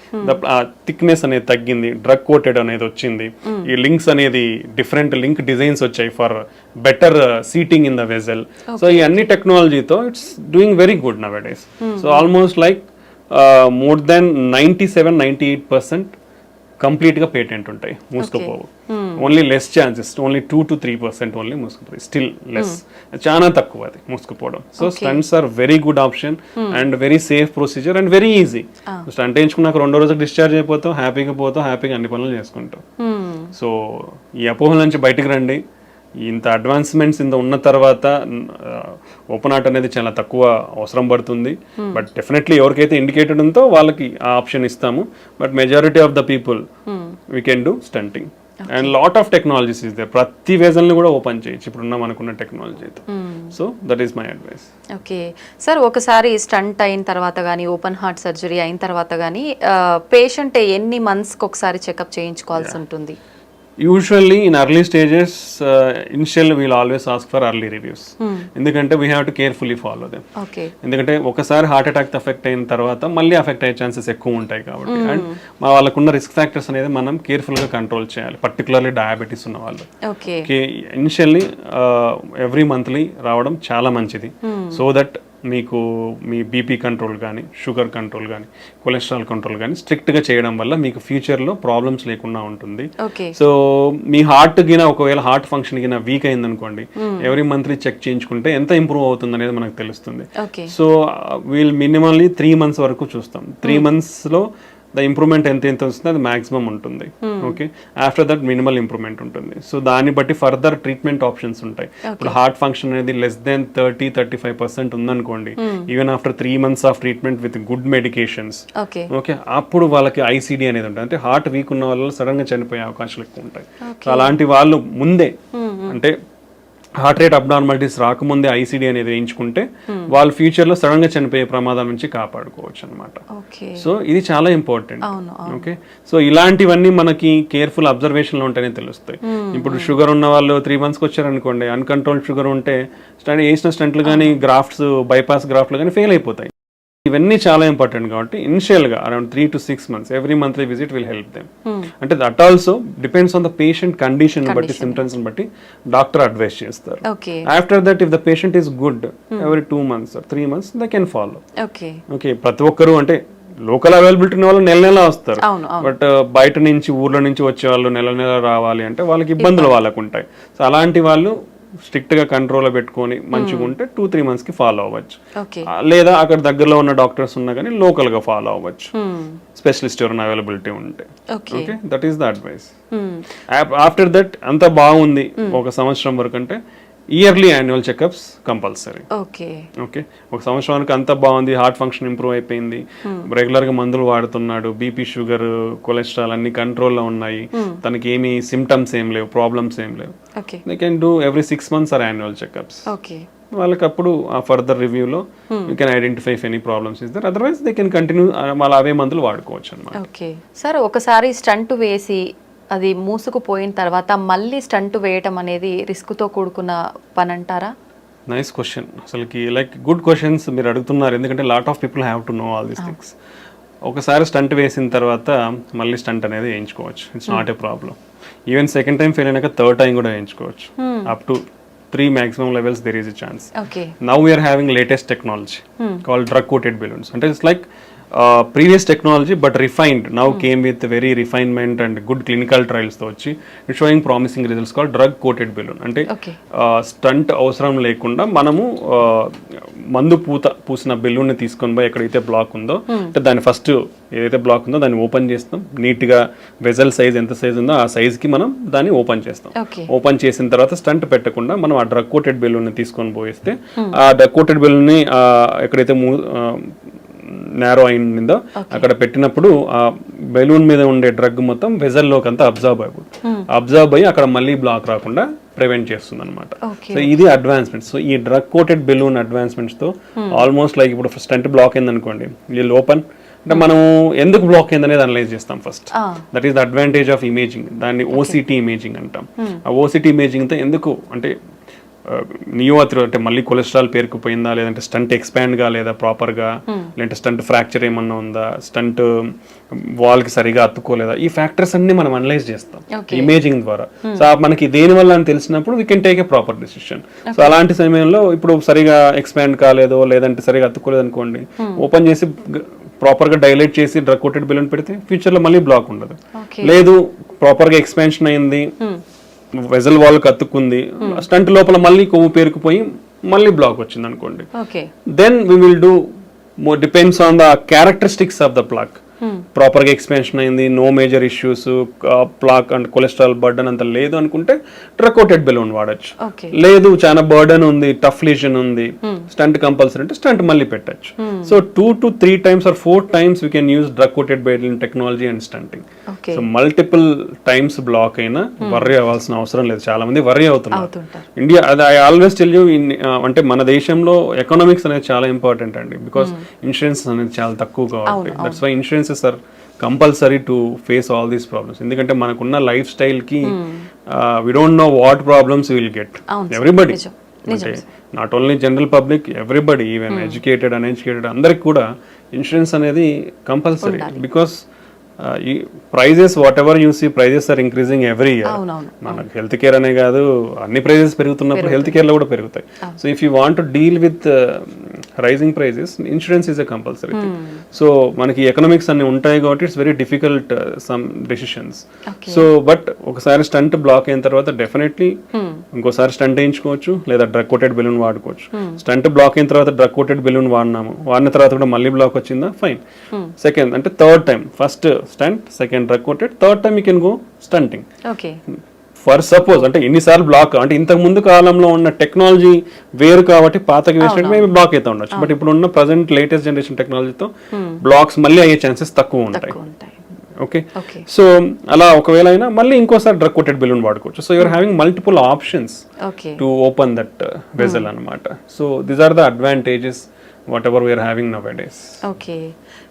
థిక్నెస్ అనేది తగ్గింది, డ్రగ్ కోటెడ్ అనేది వచ్చింది, ఈ లింక్స్ అనేది డిఫరెంట్ లింక్ డిజైన్స్ వచ్చాయి for better seating in the vessel. So ఈ అన్ని టెక్నాలజీతో it's doing very good nowadays. So almost like more than 97-98% complete గా పేటెంట్ ఉంటాయి, మూసుకుపోవు. Only less chances, only 2 to 3% only మూసుకుపోయి, స్టిల్ లెస్, చాలా తక్కువ అది మూసుకుపోవడం. So stents are very good option and very safe procedure and very easy. Stent వేయించుకున్నాక 2వ రోజుకి డిశ్చార్జ్ అయిపోతాం, హ్యాపీగా పోతాం, హ్యాపీగా అన్ని పనులు చేసుకుంటాం. సో ఈ అపోహల నుంచి బయటకు రండి. ఇంత అడ్వాన్స్మెంట్స్ ఇంత ఉన్న తర్వాత ఓపెన్ హార్ట్ అనేది చాలా తక్కువ అవసరం పడుతుంది. బట్ డెఫినెట్లీ ఎవరికైతే ఇండికేటెడ్ ఉందో వాళ్ళకి ఆ ఆప్షన్ ఇస్తాము. But majority of the people we can do stunting and lot of technologies is they. ప్రతి వెజల్ని కూడా ఓపెన్ చేయొచ్చు ఇప్పుడున్న మనకున్న టెక్నాలజీతో. So that is my advice. Okay sir, ఒకసారి స్టంట్ అయిన తర్వాత కానీ, ఓపెన్ హార్ట్ సర్జరీ అయిన తర్వాత కానీ పేషెంట్ ఎన్ని మంత్స్కి ఒకసారి చెకప్ చేయించుకోవాల్సి ఉంటుంది? Usually in early stages, initially we'll always ask for early reviews. ఎందుకంటే we have to carefully follow them. ఎందుకంటే ఒకసారి హార్ట్ అటాక్ ఎఫెక్ట్ అయిన తర్వాత మళ్ళీ ఎఫెక్ట్ అయ్యే ఛాన్సెస్ ఎక్కువ ఉంటాయి కాబట్టి, అండ్ వాళ్ళకున్న రిస్క్ ఫ్యాక్టర్స్ అనేది మనం కేర్ఫుల్ గా కంట్రోల్ చేయాలి, పర్టికులర్లీ డయాబెటీస్ ఉన్న వాళ్ళు. ఇనిషియల్లీ ఎవ్రీ మంత్లీ రావడం చాలా మంచిది. సో దట్ మీకు మీ బీపీ కంట్రోల్ కానీ, షుగర్ కంట్రోల్ కానీ, కొలెస్ట్రాల్ కంట్రోల్ కానీ స్ట్రిక్ట్గా చేయడం వల్ల మీకు ఫ్యూచర్లో ప్రాబ్లమ్స్ లేకుండా ఉంటుంది. ఓకే. సో మీ హార్ట్ గిన ఒకవేళ హార్ట్ ఫంక్షన్ గిన వీక్ అయిందనుకోండి, ఎవ్రీ మంత్లీ చెక్ చేయించుకుంటే ఎంత ఇంప్రూవ్ అవుతుంది అనేది మనకు తెలుస్తుంది. Okay. So we'll minimally 3 months వరకు చూస్తాం. 3 monthsలో ద ఇంప్రూవ్మెంట్ ఎంత వస్తుంది అది మాక్సిమం ఉంటుంది. Okay, after that minimal improvement ఉంటుంది. సో దాన్ని బట్టి ఫర్దర్ ట్రీట్మెంట్ ఆప్షన్స్ ఉంటాయి. ఇప్పుడు హార్ట్ ఫంక్షన్ అనేది లెస్ దెన్ 30-35% ఉందనుకోండి, even after 3 months of treatment with good medications, okay, అప్పుడు వాళ్ళకి ఐసీడీ అనేది ఉంటుంది. అంటే హార్ట్ వీక్ ఉన్న వాళ్ళు సడన్ గా చనిపోయే అవకాశాలు ఎక్కువ ఉంటాయి. సో అలాంటి వాళ్ళు ముందే అంటే హార్ట్ రేట్ అబ్నార్మాలిటీస్ రాకముందే ఐసీడీ అనేది వేయించుకుంటే వాళ్ళు ఫ్యూచర్ లో సడన్ గా చనిపోయే ప్రమాదం నుంచి కాపాడుకోవచ్చు అనమాట. సో ఇది చాలా ఇంపార్టెంట్. ఓకే, సో ఇలాంటివన్నీ మనకి కేర్ఫుల్ అబ్జర్వేషన్ లో ఉంటేనే తెలుస్తాయి. ఇప్పుడు షుగర్ ఉన్న వాళ్ళు 3 months వచ్చారనుకోండి, అన్కంట్రోల్డ్ షుగర్ ఉంటే వేసిన స్టంట్లు కానీ, గ్రాఫ్ట్స్, బైపాస్ గ్రాఫ్ట్లు కానీ ఫెయిల్ అయిపోతాయి. ఇవన్నీ చాలా ఇంపార్టెంట్ కాబట్టి ఇనిషియల్ గా around 3 to 6 months every monthly visit will help them. అంటే that also depends on the patient condition బట్టి, సిమ్టమ్స్ బట్టి డాక్టర్ అడ్వైస్ చేస్తారు. After that if the patient is good, every 2 months or 3 months they can follow. Okay, ప్రతి ఒక్కరు అంటే local availability ఉన్న వాళ్ళు నెల వస్తారు. బట్ బయట నుంచి, ఊర్ల నుంచి వచ్చే వాళ్ళు నెల రావాలి అంటే వాళ్ళకి ఇబ్బందులు వాళ్ళకు ఉంటాయి. సో అలాంటి వాళ్ళు స్ట్రిక్ట్ గా కంట్రోల్ పెట్టుకొని మంచిగా ఉంటే 2-3 months కి ఫాలో అవ్వచ్చు. లేదా అక్కడ దగ్గరలో ఉన్న డాక్టర్స్ ఉన్నా కానీ లోకల్ గా ఫాలో అవ్వచ్చు, స్పెషలిస్ట్ ఎవరైనా అవైలబిలిటీ ఉంటే. Okay, that is the advice. After that అంతా బాగుంది 1 సంవత్సరం వరకు అంటే yearly annual checkups compulsory. Okay, ఒక సంవత్సరానికి అంతా బాగుంది, హార్ట్ ఫంక్షన్ ఇంప్రూవ్ అయిపోయింది, రెగ్యులర్ గా మందులు వాడుతున్నాడు, బీపీ, షుగర్, కొలెస్ట్రాల్ అన్ని కంట్రోల్లో ఉన్నాయి, తనకి ఏమి సిమ్టమ్స్ ఏం లేవు, ప్రాబ్లమ్స్ ఏం లేవు, they can do every 6 months or annual checkups. వాళ్ళకి అప్పుడు ఆ ఫర్దర్ రివ్యూలో you can identify if any problems is there, otherwise they can continue మళ్ళీ అవే మందులు వాడుకోవచ్చు అనమాట. ఓకే సార్, ఒకసారి స్టంట్ వేసి అది మూసుకుపోయిన తర్వాత మళ్ళీ స్టంట్ వేయటం అనేది రిస్క్తో కూడుకున్న పని అంటారా? Nice question. అసలుకి లైక్ గుడ్ క్వశ్చన్స్ మీరు అడుగుతున్నారు, ఎందుకంటే lot of people have to know all these things. ఒకసారి స్టంట్ వేసిన తర్వాత మళ్ళీ స్టంట్ అనేది వేయించుకోవచ్చు, it's not a problem. Even second time fail అయినాక థర్డ్ టైం కూడా వేయించుకోవచ్చు. Up to 3 maximum levels there is a chance. Now we are having latest technology called drug coated balloons. And it's like previous technology but refined, now came with very refinement and good clinical trials తో వచ్చి it's showing promising results called drug coated balloon. అంటే stunt అవసరం లేకుండా మనము మందు పూసిన balloon ని తీసుకొని పోయి ఎక్కడైతే బ్లాక్ ఉందో, అంటే దాని ఫస్ట్ ఏదైతే బ్లాక్ ఉందో దాన్ని ఓపెన్ చేస్తాం, నీట్ గా వెజల్ సైజ్ ఎంత సైజ్ ఉందో ఆ సైజ్ కి మనం దాన్ని ఓపెన్ చేస్తాం. ఓపెన్ చేసిన తర్వాత స్టంట్ పెట్టకుండా మనం ఆ డ్రగ్ కోటెడ్ బెలూన్ ని తీసుకొని పోయిస్తే ఆ డ్రగ్ కోటెడ్ బెలూన్ ని ఎక్కడైతే నేరో అయిందో అక్కడ పెట్టినప్పుడు ఆ బెలూన్ మీద ఉండే డ్రగ్ మొత్తం వెజల్ లోకి అంతా అబ్జర్వ్ అయ్యి అక్కడ మళ్ళీ బ్లాక్ రాకుండా ప్రివెంట్ చేస్తుంది అనమాట. సో ఇది అడ్వాన్స్మెంట్. సో ఈ డ్రగ్ కోటెడ్ బెలూన్ అడ్వాన్స్మెంట్స్ తో ఆల్మోస్ట్ లైక్ ఇప్పుడు స్టంట్ బ్లాక్ అయింది అనుకోండి, వీళ్ళు ఓపెన్ అంటే మనం ఎందుకు బ్లాక్ అయింది అనేది అనలైజ్ చేస్తాం first. That is the advantage of imaging. దాన్ని ఓసిటీ ఇమేజింగ్ అంటాం. ఆ ఓసిటీ ఇమేజింగ్ తో ఎందుకు అంటే నియోఆథ్రో అంటే మళ్ళీ కొలెస్ట్రాల్ పేరుకుపోయిందా, లేదంటే స్టంట్ ఎక్స్పాండ్ కాలేదా ప్రాపర్గా, లేదంటే స్టంట్ ఫ్రాక్చర్ ఏమన్నా ఉందా, స్టంట్ వాల్కి సరిగా అత్తుకోలేదా, ఈ ఫ్యాక్టర్స్ అన్ని మనం అనలైజ్ చేస్తాం ఇమేజింగ్ ద్వారా. సో మనకి దేని వల్ల అని తెలిసినప్పుడు we can take a proper decision. So అలాంటి సమయంలో ఇప్పుడు సరిగా ఎక్స్పాండ్ కాలేదో లేదంటే సరిగా అత్తుకోలేదు అనుకోండి, ఓపెన్ చేసి ప్రాపర్ గా డైలేట్ చేసి డ్రగ్ కోటెడ్ బెలూన్ పెడితే ఫ్యూచర్ లో మళ్ళీ బ్లాక్ ఉండదు. లేదు ప్రాపర్ గా ఎక్స్పాన్షన్ అయింది, వెజల్ వాల్ కత్తుకుంది, స్టంట్ లోపల మళ్ళీ కొవ్వు పేరుకుపోయి మళ్ళీ బ్లాక్ వచ్చింది అనుకోండి, then we will do depends on the characteristics of the plaque. Proper గా ఎక్స్పాన్షన్ అయింది, no major issues, plaque and cholesterol burden అంత లేదు అనుకుంటే డ్రగ్ కోటెడ్ బెలూన్ వాడచ్చు. లేదు చాలా బర్డన్ ఉంది, టఫ్ లీజన్ ఉంది, స్టంట్ కంపల్సరీ అంటే స్టంట్ మళ్ళీ పెట్టచ్చు. So 2 to 3 times or 4 times we can use drug coated balloon technology and stunting. So multiple times block అయినా వర్రీ అవ్వాల్సిన అవసరం లేదు. చాలా మంది వర్రీ అవుతున్నారు. India I always tell you, అంటే మన దేశంలో ఎకనామిక్స్ అనేది చాలా ఇంపార్టెంట్ అండి, బికాస్ ఇన్సూరెన్స్ అనేది చాలా తక్కువగా ఉంటాయి. That's why insurances are compulsory to face all these problems. ఎందుకంటే మనకున్న లైఫ్ స్టైల్ కి we don't know what problems will get. Everybody, అంటే not only general public, everybody, even educated uneducated అందరికి కూడా ఇన్సూరెన్స్ అనేది compulsory. Because prices whatever you see, prices are increasing every year. మనకు health care అనే కాదు, అన్ని prices పెరుగుతున్నప్పుడు health care లో కూడా పెరుగుతాయి. So if you want to deal with rising prices insurance is a compulsory thing. So మనకి economics అన్ని ఉంటాయి కాబట్టి it's very difficult some decisions. So but ఒకసారి స్టంట్ బ్లాక్ అయిన తర్వాత డెఫినెట్లీ ఇంకోసారి స్టంట్ వేయించుకోవచ్చు లేదా డ్రగ్ కోటెడ్ బెలూన్ వాడుకోవచ్చు. స్టంట్ బ్లాక్ అయిన తర్వాత డ్రగ్ కోటెడ్ బెలూన్ వాడిన తర్వాత కూడా మళ్ళీ బ్లాక్ వచ్చిందా, ఫైన్. సెకండ్ అంటే third time, first stent, second drug coated, third time you can go stenting. For suppose అంటే ఎన్నిసార్లు బ్లాక్ అంటే ఇంతకు ముందు కాలంలో ఉన్న టెక్నాలజీ వేరు కాబట్టి పాతకి వేసినట్టు మేబీ బ్లాక్ అయితే ఉండొచ్చు. బట్ ఇప్పుడు ఉన్న ప్రజెంట్ లేటెస్ట్ జనరేషన్ టెక్నాలజీతో బ్లాక్స్ మళ్ళీ అయ్యే ఛాన్సెస్ తక్కువ ఉంటాయి. ఓకే, సో అలా ఒకవేళ అయినా మళ్ళీ ఇంకోసారి డ్రగ్ కోటెడ్ బెలూన్ వాడుకోవచ్చు. So you are having multiple options to open that vessel అనమాట. So these are the advantages whatever we are having nowadays. Okay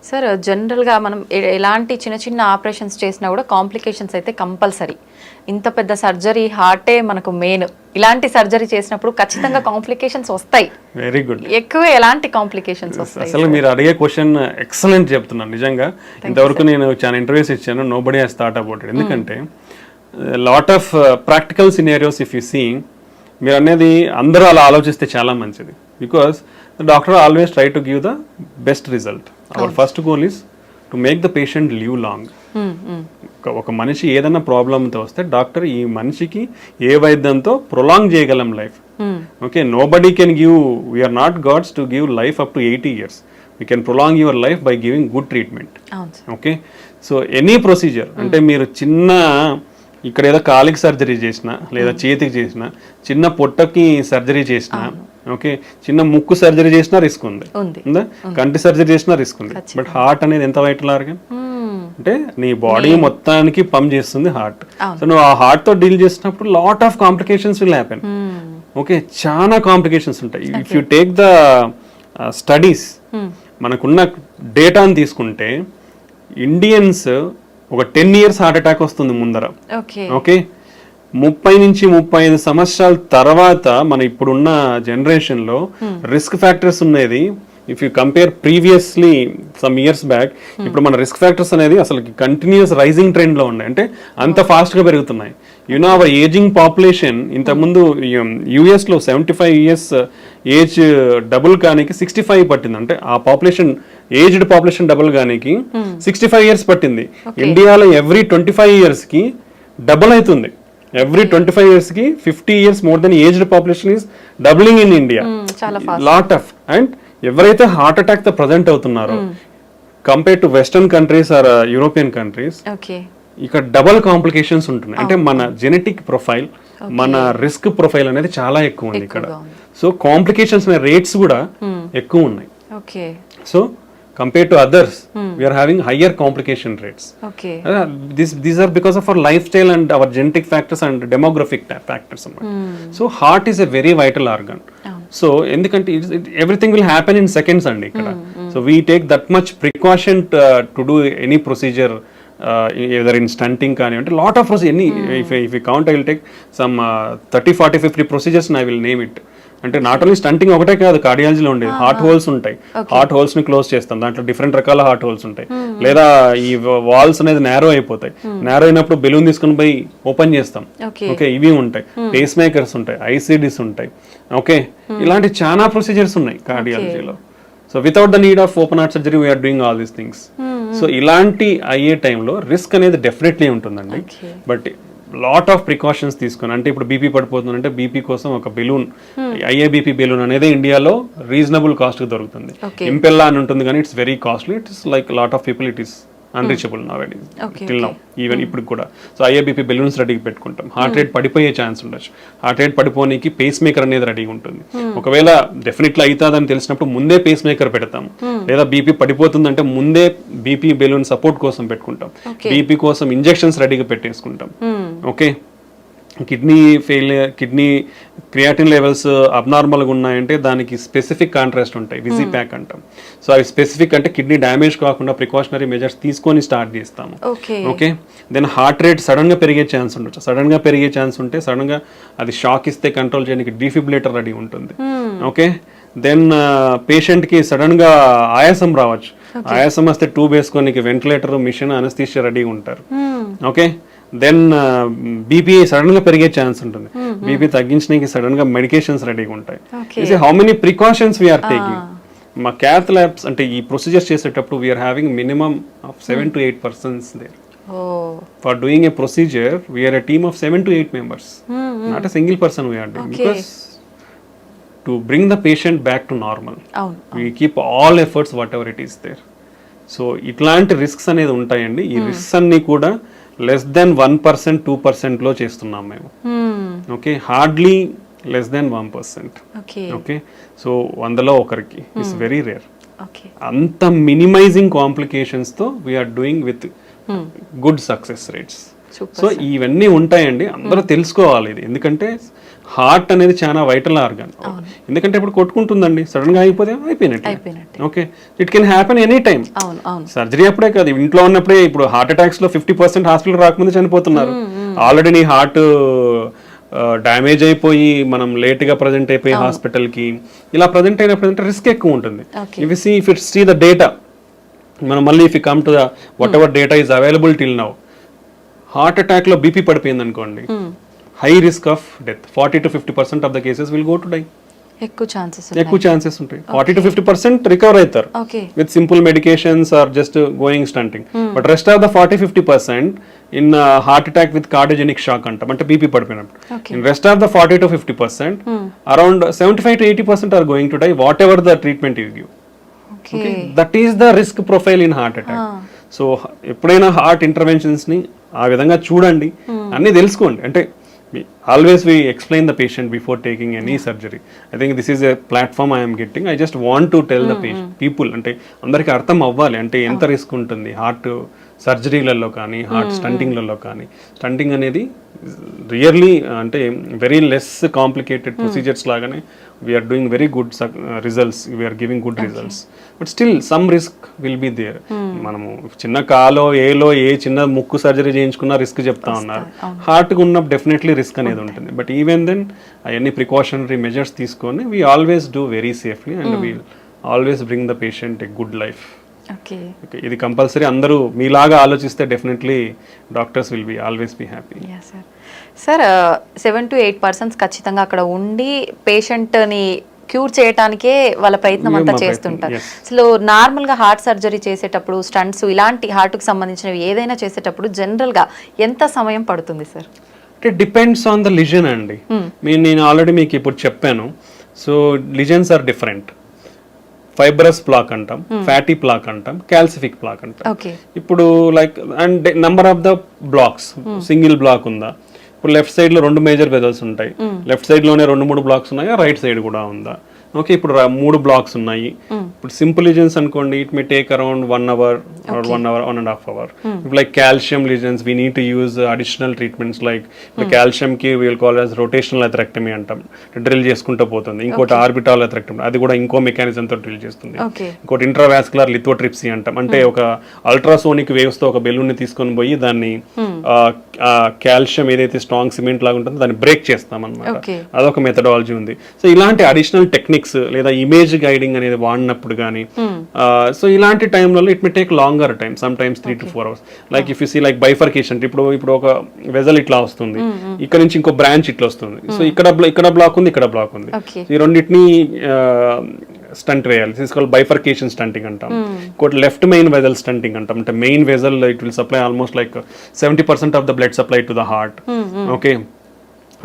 sir, జనరల్గా మనం ఎలాంటి చిన్న చిన్న ఆపరేషన్స్ చేసినా కూడా కాంప్లికేషన్స్ అయితే కంపల్సరీ. ఇంత పెద్ద సర్జరీ, హార్టే మనకు మెయిన్. ఇలాంటి సర్జరీ చేసినప్పుడు ఖచ్చితంగా కాంప్లికేషన్స్ వస్తాయి. Very good. ఎక్కువ ఎలాంటి కాంప్లికేషన్స్ వస్తాయి? అసలు మీరు అడిగే క్వశ్చన్ ఎక్సలెంట్ చెప్తున్నాను. నిజంగా ఇంతవరకు నేను చాలా ఇంటర్వ్యూస్ ఇచ్చాను, nobody has thought about it. ఎందుకంటే lot of practical scenarios if you seeing, మీరు అనేది అందరూ అలా ఆలోచిస్తే చాలా మంచిది. Because the doctor always try to give the best result. Our first goal is to make the patient live long. ఒక మనిషి ఏదైనా ప్రాబ్లంతో వస్తే డాక్టర్ ఈ మనిషికి ఏ వైద్యంతో ప్రొలాంగ్ చేయగలం life. Okay, nobody can give, we are not gods to give life up to 80 years. We can prolong your life by giving good treatment. Okay, so any procedure అంటే మీరు చిన్న ఇక్కడ ఏదో కాలికి సర్జరీ చేసిన లేదా చేతికి చేసిన, చిన్న పొట్టకి సర్జరీ చేసిన, ఓకే, చిన్న ముక్కు సర్జరీ చేసినా రిస్క్ ఉంది, కంటి సర్జరీ చేసినా రిస్క్ ఉంది. బట్ హార్ట్ అనేది ఎంత వైటల్ ఆర్గన్ అంటే నీ బాడీ మొత్తానికి పంప్ చేస్తుంది హార్ట్. సో నువ్వు ఆ హార్ట్ తో డీల్ చేసినప్పుడు lot of complications will happen. Okay, చాలా కాంప్లికేషన్స్ ఉంటాయి. If you take the studies, మనకున్న డేటాని తీసుకుంటే ఇండియన్స్ ఒక 10 years హార్ట్ అటాక్ వస్తుంది ముందర. ఓకే, 30 నుంచి 35 సంవత్సరాల తర్వాత మన ఇప్పుడున్న జనరేషన్ లో రిస్క్ ఫ్యాక్టర్స్ ఉన్నది. If you compare previously some years back, ఇప్పుడు మన రిస్క్ ఫ్యాక్టర్స్ అనేది అసలు కంటిన్యూస్ రైజింగ్ ట్రెండ్ లో ఉన్నాయి. అంటే అంత ఫాస్ట్ గా పెరుగుతున్నాయి. యునో అవర్ ఏజింగ్ పాపులేషన్, ఇంతకుముందు యుఎస్ లో 75 years ఏజ్ డబుల్ కానికి 65 పట్టింది. అంటే ఆ పాపులేషన్, ఏజ్డ్ పాపులేషన్ డబుల్ కానికి 65 years పట్టింది. ఇండియాలో ఎవ్రీ 25 years కి డబుల్ అవుతుంది. ఎవ్రీ 25 years కి 50 years more than aged population is doubling in India. Lot of and ఎవరైతే హార్ట్ అటాక్ తో ప్రజెంట్ అవుతున్నారో compare to western countries or European countries, ఇక్కడ డబల్ కాంప్లికేషన్స్ ఉంటున్నాయి. అంటే మన జెనెటిక్ ప్రొఫైల్, మన రిస్క్ ప్రొఫైల్ అనేది చాలా ఎక్కువ ఉంది ఇక్కడ. సో కాంప్లికేషన్స్ రేట్స్ కూడా ఎక్కువ ఉన్నాయి. So compared to others, we are having higher complication rates. These are because of our lifestyle and our genetic factors and demographic factors. So heart is a very vital organ. So endukante everything will happen in seconds andi ikkada. So we take that much precaution to do any procedure, either in stunting kani ante lot of procedures. If we count, I will take some 30 40 50 procedures and I will name it. అంటే not only stunting ఒకటే కాదు, కార్డియాలజీలో ఉండేది heart holes ఉంటాయి. Heart holes ని close చేస్తాం, దాంట్లో different రకాల heart holes ఉంటాయి. లేదా ఈ వాల్స్ అనేది నేరో అయిపోతాయి, నేరో అయినప్పుడు బెలూన్ తీసుకుని పోయి ఓపెన్ చేస్తాం. ఓకే, ఇవి ఉంటాయి. పేస్ మేకర్స్ ఉంటాయి, ఐసిడిస్ ఉంటాయి. ఓకే, ఇలాంటి చాలా ప్రొసీజర్స్ ఉన్నాయి కార్డియాలజీలో. So without the need of open heart surgery we are doing all these things. So ఇలాంటి అయ్యే టైంలో రిస్క్ అనేది డెఫినెట్లీ ఉంటుందండి. బట్ లాట్ ఆఫ్ ప్రికాషన్స్ తీసుకుని, అంటే ఇప్పుడు బీపీ పడిపోతుందంటే బీపీ కోసం ఒక బెలూన్, ఐఏబీపీ బెలూన్ అనేది ఇండియాలో రీజనబుల్ కాస్ట్ కి దొరుకుతుంది. ఇంపెల్లా అని ఉంటుంది కానీ it's very costly. It's like lot of people it is unreachable నౌడేస్ till now, even ఇప్పుడు కూడా. సో ఐఏబీపీ బెలూన్స్ రెడీగా పెట్టుకుంటాం. హార్ట్ రేట్ పడిపోయే ఛాన్స్ ఉండొచ్చు. హార్ట్ రేట్ పడిపోనికి పేస్ మేకర్ అనేది రెడీగా ఉంటుంది. ఒకవేళ డెఫినెట్లీ అవుతుందని తెలిసినప్పుడు ముందే పేస్ మేకర్ పెడతాం. లేదా బీపీ పడిపోతుందంటే ముందే బీపీ బెలూన్ సపోర్ట్ కోసం పెట్టుకుంటాం. బీపీ కోసం ఇంజెక్షన్స్ రెడీగా పెట్టేసుకుంటాం. Okay, kidney failure, kidney creatinine levels అబ్నార్మల్గా ఉన్నాయంటే దానికి స్పెసిఫిక్ కాంట్రాస్ట్ ఉంటాయి, విజీ ప్యాక్ అంటాం. సో అవి స్పెసిఫిక్ అంటే కిడ్నీ డ్యామేజ్ కాకుండా ప్రికాషనరీ మెజర్స్ తీసుకొని స్టార్ట్ చేస్తాము. Okay, then heart rate sudden గా పెరిగే ఛాన్స్ ఉండొచ్చు. సడన్ గా పెరిగే ఛాన్స్ ఉంటే సడన్ గా అది షాక్ ఇస్తే కంట్రోల్ చేయడానికి డిఫిబ్రిలేటర్ రెడీ ఉంటుంది. ఓకే, దెన్ పేషెంట్ కి సడన్ గా ఆయాసం రావచ్చు. ఆయాసం వస్తే ట్యూబ్ వేసుకొని వెంటిలేటర్, మిషన్, అనస్థీషియా రెడీగా ఉంటారు. ఓకే, దెన్ బీపీ సడన్ గా పెరిగే ఛాన్స్ ఉంటుంది. బీపీ తగ్గించడానికి సడన్ గా మెడికేషన్స్ రెడీగా ఉంటాయి. How many precautions we are taking. మా క్యాత్ ల్యాబ్స్ అంటే ఈ ప్రొసీజర్స్ చేసేటప్పుడు we are having minimum of 7 to 8 persons there. ఓ For doing a procedure, we are a team of 7 to 8 members. Not a single person we are doing. Okay. Because to bring the patient back to normal, అవును we keep all efforts whatever it is there. So ఇట్లాంటి risks అనేది ఉంటాయండి. ఈ risks అన్ని కూడా less than 1%, 2% లో చేస్తున్నాం మేము. Okay, hardly less than 1%. Okay okay, so 100లో ఒకరికి ఇట్స్ వెరీ రేర్. ఓకే అంత మినిమైజింగ్ కాంప్లికేషన్స్తో we are doing with good success rates. So ఇవన్నీ ఉంటాయండి, అందరూ తెలుసుకోవాలి ఇది. ఎందుకంటే హార్ట్ అనేది చాలా వైటల్ ఆర్గాన్. ఎందుకంటే ఇప్పుడు కొట్టుకుంటుందండి, సడన్ గా అయిపోతే అయిపోయినట్టు. Okay, it can happen any time. Surgery అప్పుడే కాదు, ఇంట్లో ఉన్నప్పుడే. ఇప్పుడు హార్ట్ అటాక్స్ లో 50% హాస్పిటల్ రాకముందు చనిపోతున్నారు. ఆల్రెడీ నీ హార్ట్ డ్యామేజ్ అయిపోయి మనం లేట్ గా ప్రజెంట్ అయిపోయి హాస్పిటల్ కి ఇలా ప్రజెంట్ అయినప్పుడు రిస్క్ ఎక్కువ ఉంటుంది. If it's see the data, మనం మళ్ళీ if you come to the whatever data is available till now, heart attack లో బీపీ పడిపోయింది అనుకోండి, high risk of death. 40 to 50% of the cases will go to die. ఎక్కువ chances ఉంటాయి. 40 to 50% recover అవుతారు with simple medications or just going stenting. But rest of the 40-50% in heart attack with cardiogenic shock అంటాం, అంటే BP పడిపోయినప్పుడు. In rest of the 40 to 50%, around 75 to 80% are going to die whatever the treatment you give. That is the risk profile in heart attack. So ఎప్పుడైనా heart interventions ని ఆ విధంగా చూడండి, అన్ని తెలుసుకోండి. అంటే always we explain the patient before taking any surgery. I think this is a platform I'm getting. I just want to tell the people, అంటే అందరికీ అర్థం అవ్వాలి అంటే ఎంత రిస్క్ ఉంటుంది హార్ట్ సర్జరీలలో కానీ, హార్ట్ స్టంటింగ్లలో కానీ. స్టంటింగ్ అనేది రియర్లీ అంటే వెరీ లెస్ కాంప్లికేటెడ్ ప్రొసీజర్స్ లాగానే we are doing very good results, we are giving good results. But still some risk will be there. మనము చిన్న కాలో ఏలో ఏ చిన్న ముక్కు సర్జరీ చేయించుకున్నా రిస్క్ చెప్తా ఉన్నారు. హార్ట్కి ఉన్న డెఫినెట్లీ రిస్క్ అనేది ఉంటుంది. బట్ ఈవెన్ దెన్ అవన్నీ ప్రికాషనరీ మెజర్స్ తీసుకొని we always do very safely and we always bring the patient a good life. Okay, ఇది కంపల్సరీ. అందరూ మీలాగా ఆలోచిస్తే definitely doctors will be always be happy. Sir 7 to 8% ఖచ్చితంగా అక్కడ ఉండి పేషెంట్ని క్యూర్ చేయడానికే వాళ్ళ ప్రయత్నం అంతా చేస్తుంటారు. అసలు నార్మల్గా హార్ట్ సర్జరీ చేసేటప్పుడు, స్టంట్స్ ఇలాంటి హార్ట్కి సంబంధించినవి ఏదైనా చేసేటప్పుడు జనరల్గా ఎంత సమయం పడుతుంది సార్? అంటే డిపెండ్స్ ఆన్ ద లిజన్ అండి. నేను ఆల్రెడీ మీకు ఇప్పుడు చెప్పాను. So lesions are different. Fibrous plaque అంటాం, ఫ్యాటీ ప్లాక్ అంటాం, క్యాల్సిఫిక్ ప్లాక్ అంటాం. ఇప్పుడు like and number of the blocks, single block ఉందా? ఇప్పుడు లెఫ్ట్ సైడ్ లో 2 మేజర్ వెజల్స్ ఉంటాయి. లెఫ్ట్ సైడ్ లోనే 2-3 బ్లాక్స్ ఉన్నాయా? రైట్ సైడ్ కూడా ఉందా? ఓకే, ఇప్పుడు 3 బ్లాక్స్ ఉన్నాయి. ఇప్పుడు సింపుల్ లిజన్స్ అనుకోండి, it may take around 1 hour or 1.5 hours. Like calcium lesions, we need to use additional treatments like calcium ki we will call as rotational atherectomy అంటాం, drill చేసుకుంటూ పోతుంది. ఇంకోటి ఆర్బిటాల్ అథెరెక్టమీ, అది కూడా ఇంకో మెకానిజం తో డ్రిల్ చేస్తుంది. ఇంకోటి ఇంట్రావాస్కులర్ లిథోట్రిప్సీ అంటాం, అంటే ఒక అల్ట్రాసోనిక్ వేవ్స్ తో ఒక బెలూన్ ని తీసుకొని పోయి దాన్ని కాల్షియం ఏదైతే స్ట్రాంగ్ సిమెంట్ లాగా ఉంటుందో దాన్ని బ్రేక్ చేస్తాం అన్నమాట. అదొక మెథడాలజీ ఉంది. సో ఇలాంటి అడిషనల్ టెక్నిక్స్ లేదా ఇమేజ్ గైడింగ్ అనేది వాడినప్పుడు కానీ, సో ఇలాంటి టైంలలో it may take longer time, sometimes 3 to 4 hours. Like if you see like bifurcation, ఇప్పుడు ఒక వెజల్ ఇట్లా వస్తుంది, ఇక్కడ నుంచి ఇంకో బ్రాంచ్ ఇట్లా వస్తుంది. సో ఇక్కడ బ్లాక్ ఉంది, ఇక్కడ బ్లాక్ ఉంది. ఈ రెండింటిని స్టంట్ వేయాలి. తీసుకోవాలి బైఫర్కేషన్ స్టంటింగ్ అంటాం. ఇంకోటి లెఫ్ట్ మెయిన్ వెజల్ స్టంటింగ్ అంటాం, అంటే main vessel it will supply almost like 70% of the blood supply to the heart. Okay,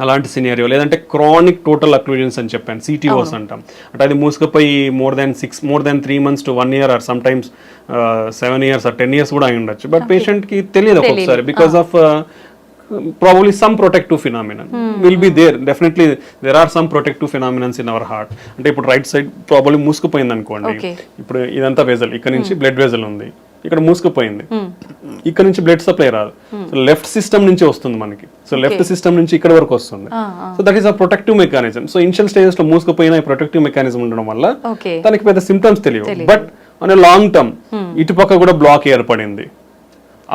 అలాంటి సినారియో. లేదంటే క్రానిక్ టోటల్ అక్లూజన్స్ అని చెప్పాను, సిటీఓస్ అంటాం. అంటే అది మూసుకుపోయి more than 3 months to 1 year or sometimes 7 years or 10 years కూడా అయి ఉండొచ్చు. బట్ పేషెంట్ కి తెలియదు ఒక్కొక్కసారి because of probably some protective phenomenon will be there. Definitely there are some protective phenomena in our heart. అంటే ఇప్పుడు రైట్ సైడ్ ప్రాబ్లీ మూసుకుపోయింది అనుకోండి. ఇప్పుడు ఇదంతా వెజల్, ఇక్కడ నుంచి బ్లడ్ వెజల్ ఉంది, ఇక్కడ మూసుకుపోయింది, ఇక్కడ నుంచి బ్లడ్ సప్లై రాదు. సో లెఫ్ట్ సిస్టమ్ నుంచి వస్తుంది మనకి. సో లెఫ్ట్ సిస్టమ్ నుంచి ఇక్కడ వరకు వస్తుంది. So that is a protective mechanism. So initial stages లో మూసుకుపోయిన ప్రొటెక్టివ్ మెకానిజం ఉండడం వల్ల దానికి పెద్ద సిమ్టమ్స్ తెలియవు. But on a long term ఇటుపక్క కూడా బ్లాక్ ఏర్పడింది,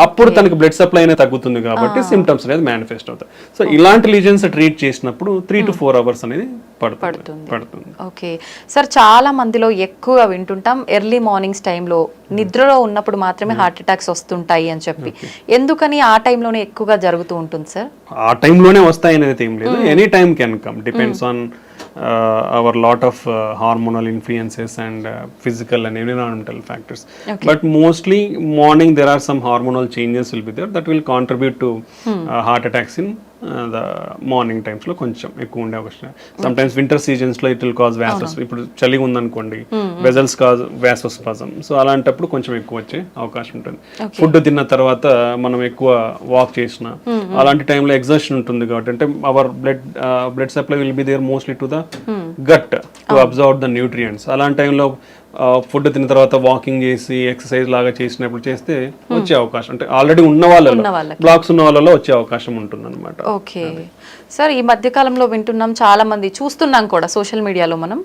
అప్పుడు తనకి బ్లడ్ సప్లై అనేది తగ్గుతుంది కాబట్టి సిమ్టమ్స్ అనేది మేనిఫెస్ట్ అవుతాయి. సో ఇలాంటి లీజన్స్ ట్రీట్ చేసినప్పుడు 3 to 4 hours అనేది పడుతుంది. ఓకే సార్, చాలా మందిలో ఎక్కువ వింటుంటాం ఎర్లీ మార్నింగ్స్ టైంలో నిద్రలో ఉన్నప్పుడు మాత్రమే హార్ట్ అటాక్స్ వస్తుంటాయి అని చెప్పి. ఎందుకని ఆ టైంలోనే ఎక్కువగా జరుగుతూ ఉంటుంది సార్? ఆ టైంలోనే వస్తాయి అనేది ఏం లేదు, any time can come, depends on our lot of hormonal influences and physical and environmental factors. But mostly morning there are some hormonal changes will be there that will contribute to heart attacks in the morning టైమ్స్లో కొంచెం ఎక్కువ ఉండే అవకాశం. Sometimes winter సీజన్స్లో it will cause వ్యాసోస్, ఇప్పుడు చలి ఉందనుకోండి వెజల్స్ కాజ్ వ్యాసోస్పాజం, సో అలాంటప్పుడు కొంచెం ఎక్కువ వచ్చే అవకాశం ఉంటుంది. ఫుడ్ తిన్న తర్వాత మనం ఎక్కువ వాక్ చేసిన అలాంటి టైంలో ఎగ్జర్షన్ ఉంటుంది కాబట్టి, అంటే our blood supply will be there mostly to the gut to absorb the nutrients. అలాంటి టైంలో ఫుడ్ తిన్న తర్వాత వాకింగ్ చేసి ఎక్సర్సైజ్ లాగా చేసినప్పుడు చేస్తే వచ్చే అవకాశం, అంటే ఆల్రెడీ ఉన్న వాళ్ళలో బ్లాక్స్ ఉన్న వాళ్ళలో వచ్చే అవకాశం ఉంటుంది అనమాట. ఓకే సార్, ఈ మధ్య కాలంలో వింటున్నాం, చాలా మంది చూస్తున్నాం కూడా సోషల్ మీడియాలో, మనం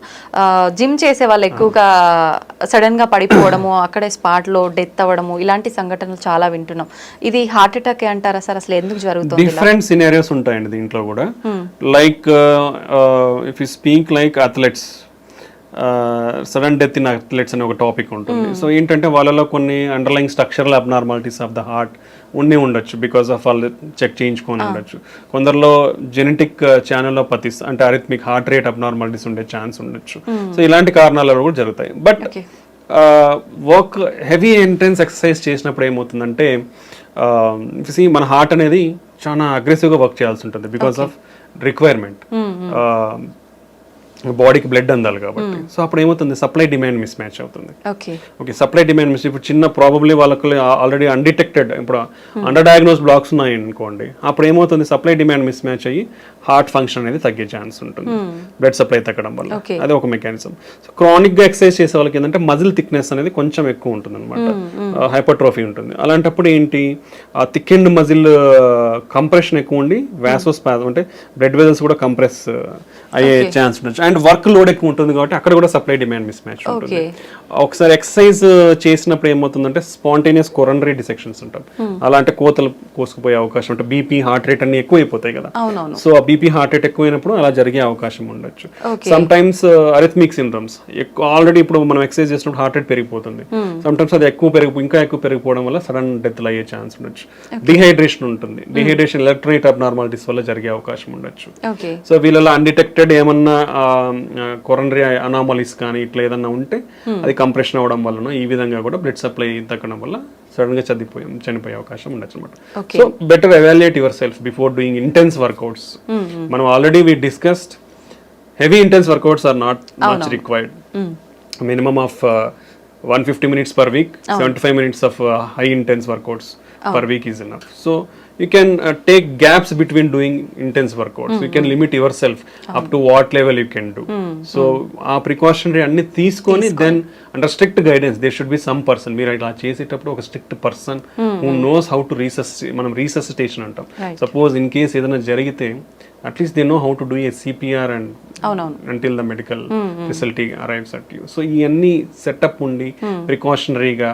జిమ్ చేసే వాళ్ళు ఎక్కువగా సడన్ గా పడిపోవడము, అక్కడే స్పాట్ లో డెత్ అవ్వడము, ఇలాంటి సంఘటనలు చాలా వింటున్నాం. ఇది హార్ట్ అటాక్ అంటారా సార్? అసలు ఎందుకు జరుగుతుంది? డిఫరెంట్ సినారియోస్ ఉంటాయండి దీంట్లో కూడా. Like if you speak like athletes, sudden death in athletes అనే ఒక టాపిక్ ఉంటుంది. సో ఏంటంటే వాళ్ళలో కొన్ని underline structural abnormalities of the heart ఉండొచ్చు, బికాస్ ఆఫ్ వాళ్ళు చెక్ చేయించుకొని ఉండొచ్చు. కొందరిలో జెనెటిక్ ఛానలోపతిస్ అంటే అరిథమిక్ హార్ట్ రేట్ అబ్నార్మాలిటీస్ ఉండే ఛాన్స్ ఉండొచ్చు. సో ఇలాంటి కారణాల కూడా జరుగుతాయి. But work heavy intense exercise చేసినప్పుడు ఏమవుతుందంటే మన హార్ట్ అనేది చాలా అగ్రెసివ్గా వర్క్ చేయాల్సి ఉంటుంది బికాస్ ఆఫ్ రిక్వైర్మెంట్. బాడీకి బ్లడ్ అందాలి కాబట్టి. సో అప్పుడు ఏమవుతుంది, సప్లై డిమాండ్ మిస్ మ్యాచ్ అవుతుంది. ఓకే, సప్లై డిమాండ్ మిస్, ఇప్పుడు చిన్న ప్రాబబ్లీ వాళ్ళకి ఆల్రెడీ అన్డిటెక్టెడ్, ఇప్పుడు అండర్ డయాగ్నోస్ బ్లాక్స్ ఉన్నాయి అనుకోండి, అప్పుడు ఏమవుతుంది, సప్లై డిమాండ్ మిస్ మ్యాచ్ అయ్యి హార్ట్ ఫంక్షన్ అనేది తగ్గే ఛాన్స్ ఉంటుంది బ్లడ్ సప్లై తగ్గడం వల్ల. అదే ఒక మెకానిజం. సో క్రానిక్ గా ఎక్సర్సైజ్ చేసే వాళ్ళకి ఏంటంటే మజిల్ థిక్నెస్ అనేది కొంచెం ఎక్కువ ఉంటుంది అనమాట, హైపర్ట్రోఫీ ఉంటుంది. అలాంటప్పుడు ఏంటి, ఆ థిక్ అండ్ మజిల్ కంప్రెషన్ ఎక్కువ ఉండి వ్యాసోస్పాజం అంటే బ్లడ్ వెజల్స్ కూడా కంప్రెస్ అయ్యే ఛాన్స్ ఉండొచ్చు. అండ్ వర్క్ లోడ్ ఎక్కువ ఉంటుంది కాబట్టి అక్కడ కూడా సప్లై డిమాండ్ మిస్ మ్యాచ్ ఉంటుంది. ఒకసారి ఎక్సర్సైజ్ చేసినప్పుడు ఏమవుతుందంటే స్పాంటేనియస్ కొరనరీ డిసెక్షన్స్ ఉంటాం, అలా అంటే కోతలు కోసుకుపోయే అవకాశం ఉంటుంది. బీపీ హార్ట్ రేట్ అన్ని ఎక్కువ అయిపోతాయి కదా. సో ఆ బీపీ హార్ట్ రేట్ ఎక్కువైనప్పుడు అలా జరిగే అవకాశం ఉండొచ్చు. Sometimes arrhythmic syndromes already ఇప్పుడు మనం ఎక్సర్సైజ్ చేసినప్పుడు హార్ట్ రేట్ పెరిగిపోతుంది, సమ్ టైమ్స్ అది ఇంకా ఎక్కువ పెరిగిపోవడం వల్ల సడన్ డెత్ అయ్యే ఛాన్స్ ఉండొచ్చు. డిహైడ్రేషన్ ఉంటుంది, డిహైడ్రేషన్ ఎలక్ట్రోలైట్ అబ్నార్మాలిటీస్ వల్ల జరిగే అవకాశం ఉండొచ్చు. సో వీళ్ళలో అన్డిటెక్టెడ్ ఏమన్నా కొరనరీ అనామలీస్ కానీ ఇట్లా ఏదన్నా ఉంటే అది కంప్రెషన్ అవడం వలన ఈ విధంగా కూడా బ్లడ్ సప్లై తగ్గడం వల్ల సడన్ గా చనిపోయే అవకాశం ఉండొచ్చు అనమాట. So better evaluate yourself before doing intense workouts. మనం already we discussed heavy intense workouts are not much required. Minimum of 150 minutes per week, 75 minutes of high intense workouts per week is enough. So you can take gaps between doing intense workouts. You can limit yourself up to what level you can do. So ఆ precautionary అన్ని తీసుకొని then under strict guidance there should be some person, మీరు ఇలా చేసేటప్పుడు ఒక strict person who knows how to మనం resuscitation అంటాం. Suppose in case ఏదైనా జరిగితే at least they know how to do a CPR and until the medical facility arrives at you. So ఈ అన్ని సెటప్ ఉండి ప్రికాషనరీగా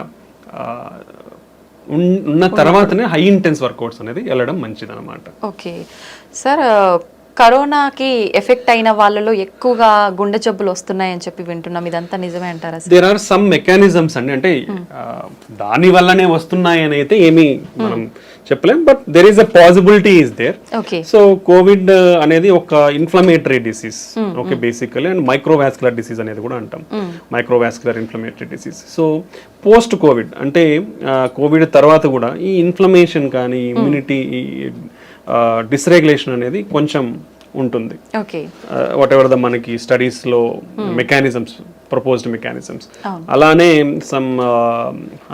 ఉన్న తర్వాతనే హై ఇంటెన్స్ వర్కౌట్స్ అనేది వెళ్ళడం మంచిది అనమాట. ఓకే సార్, కరోనాకి ఎఫెక్ట్ అయిన వాళ్ళలో ఎక్కువగా గుండె జబ్బులు వస్తున్నాయని చెప్పి వింటున్నాం, ఇదంతా నిజమే అంటారా? దేర్ ఆర్ సమ్ మెకానిజమ్స్ అండి, అంటే దాని వల్లనే వస్తున్నాయి అని అయితే ఏమీ మనం చెప్పలేం, but there is a possibility is there. So covid అనేది ఒక inflammatory disease, okay, basically, and microvascular disease అనేది కూడా అంటాం, microvascular inflammatory disease. So post covid అంటే కోవిడ్ తర్వాత కూడా ఈ ఇన్ఫ్లమేషన్ కానీ ఇమ్యూనిటీ డిస్రెగ్యులేషన్ అనేది కొంచెం ఉంటుంది. వాట్ ఎవర్ ద మనకి స్టడీస్ లో మెకానిజమ్స్, ప్రపోజ్డ్ మెకానిజమ్స్, అలానే సమ్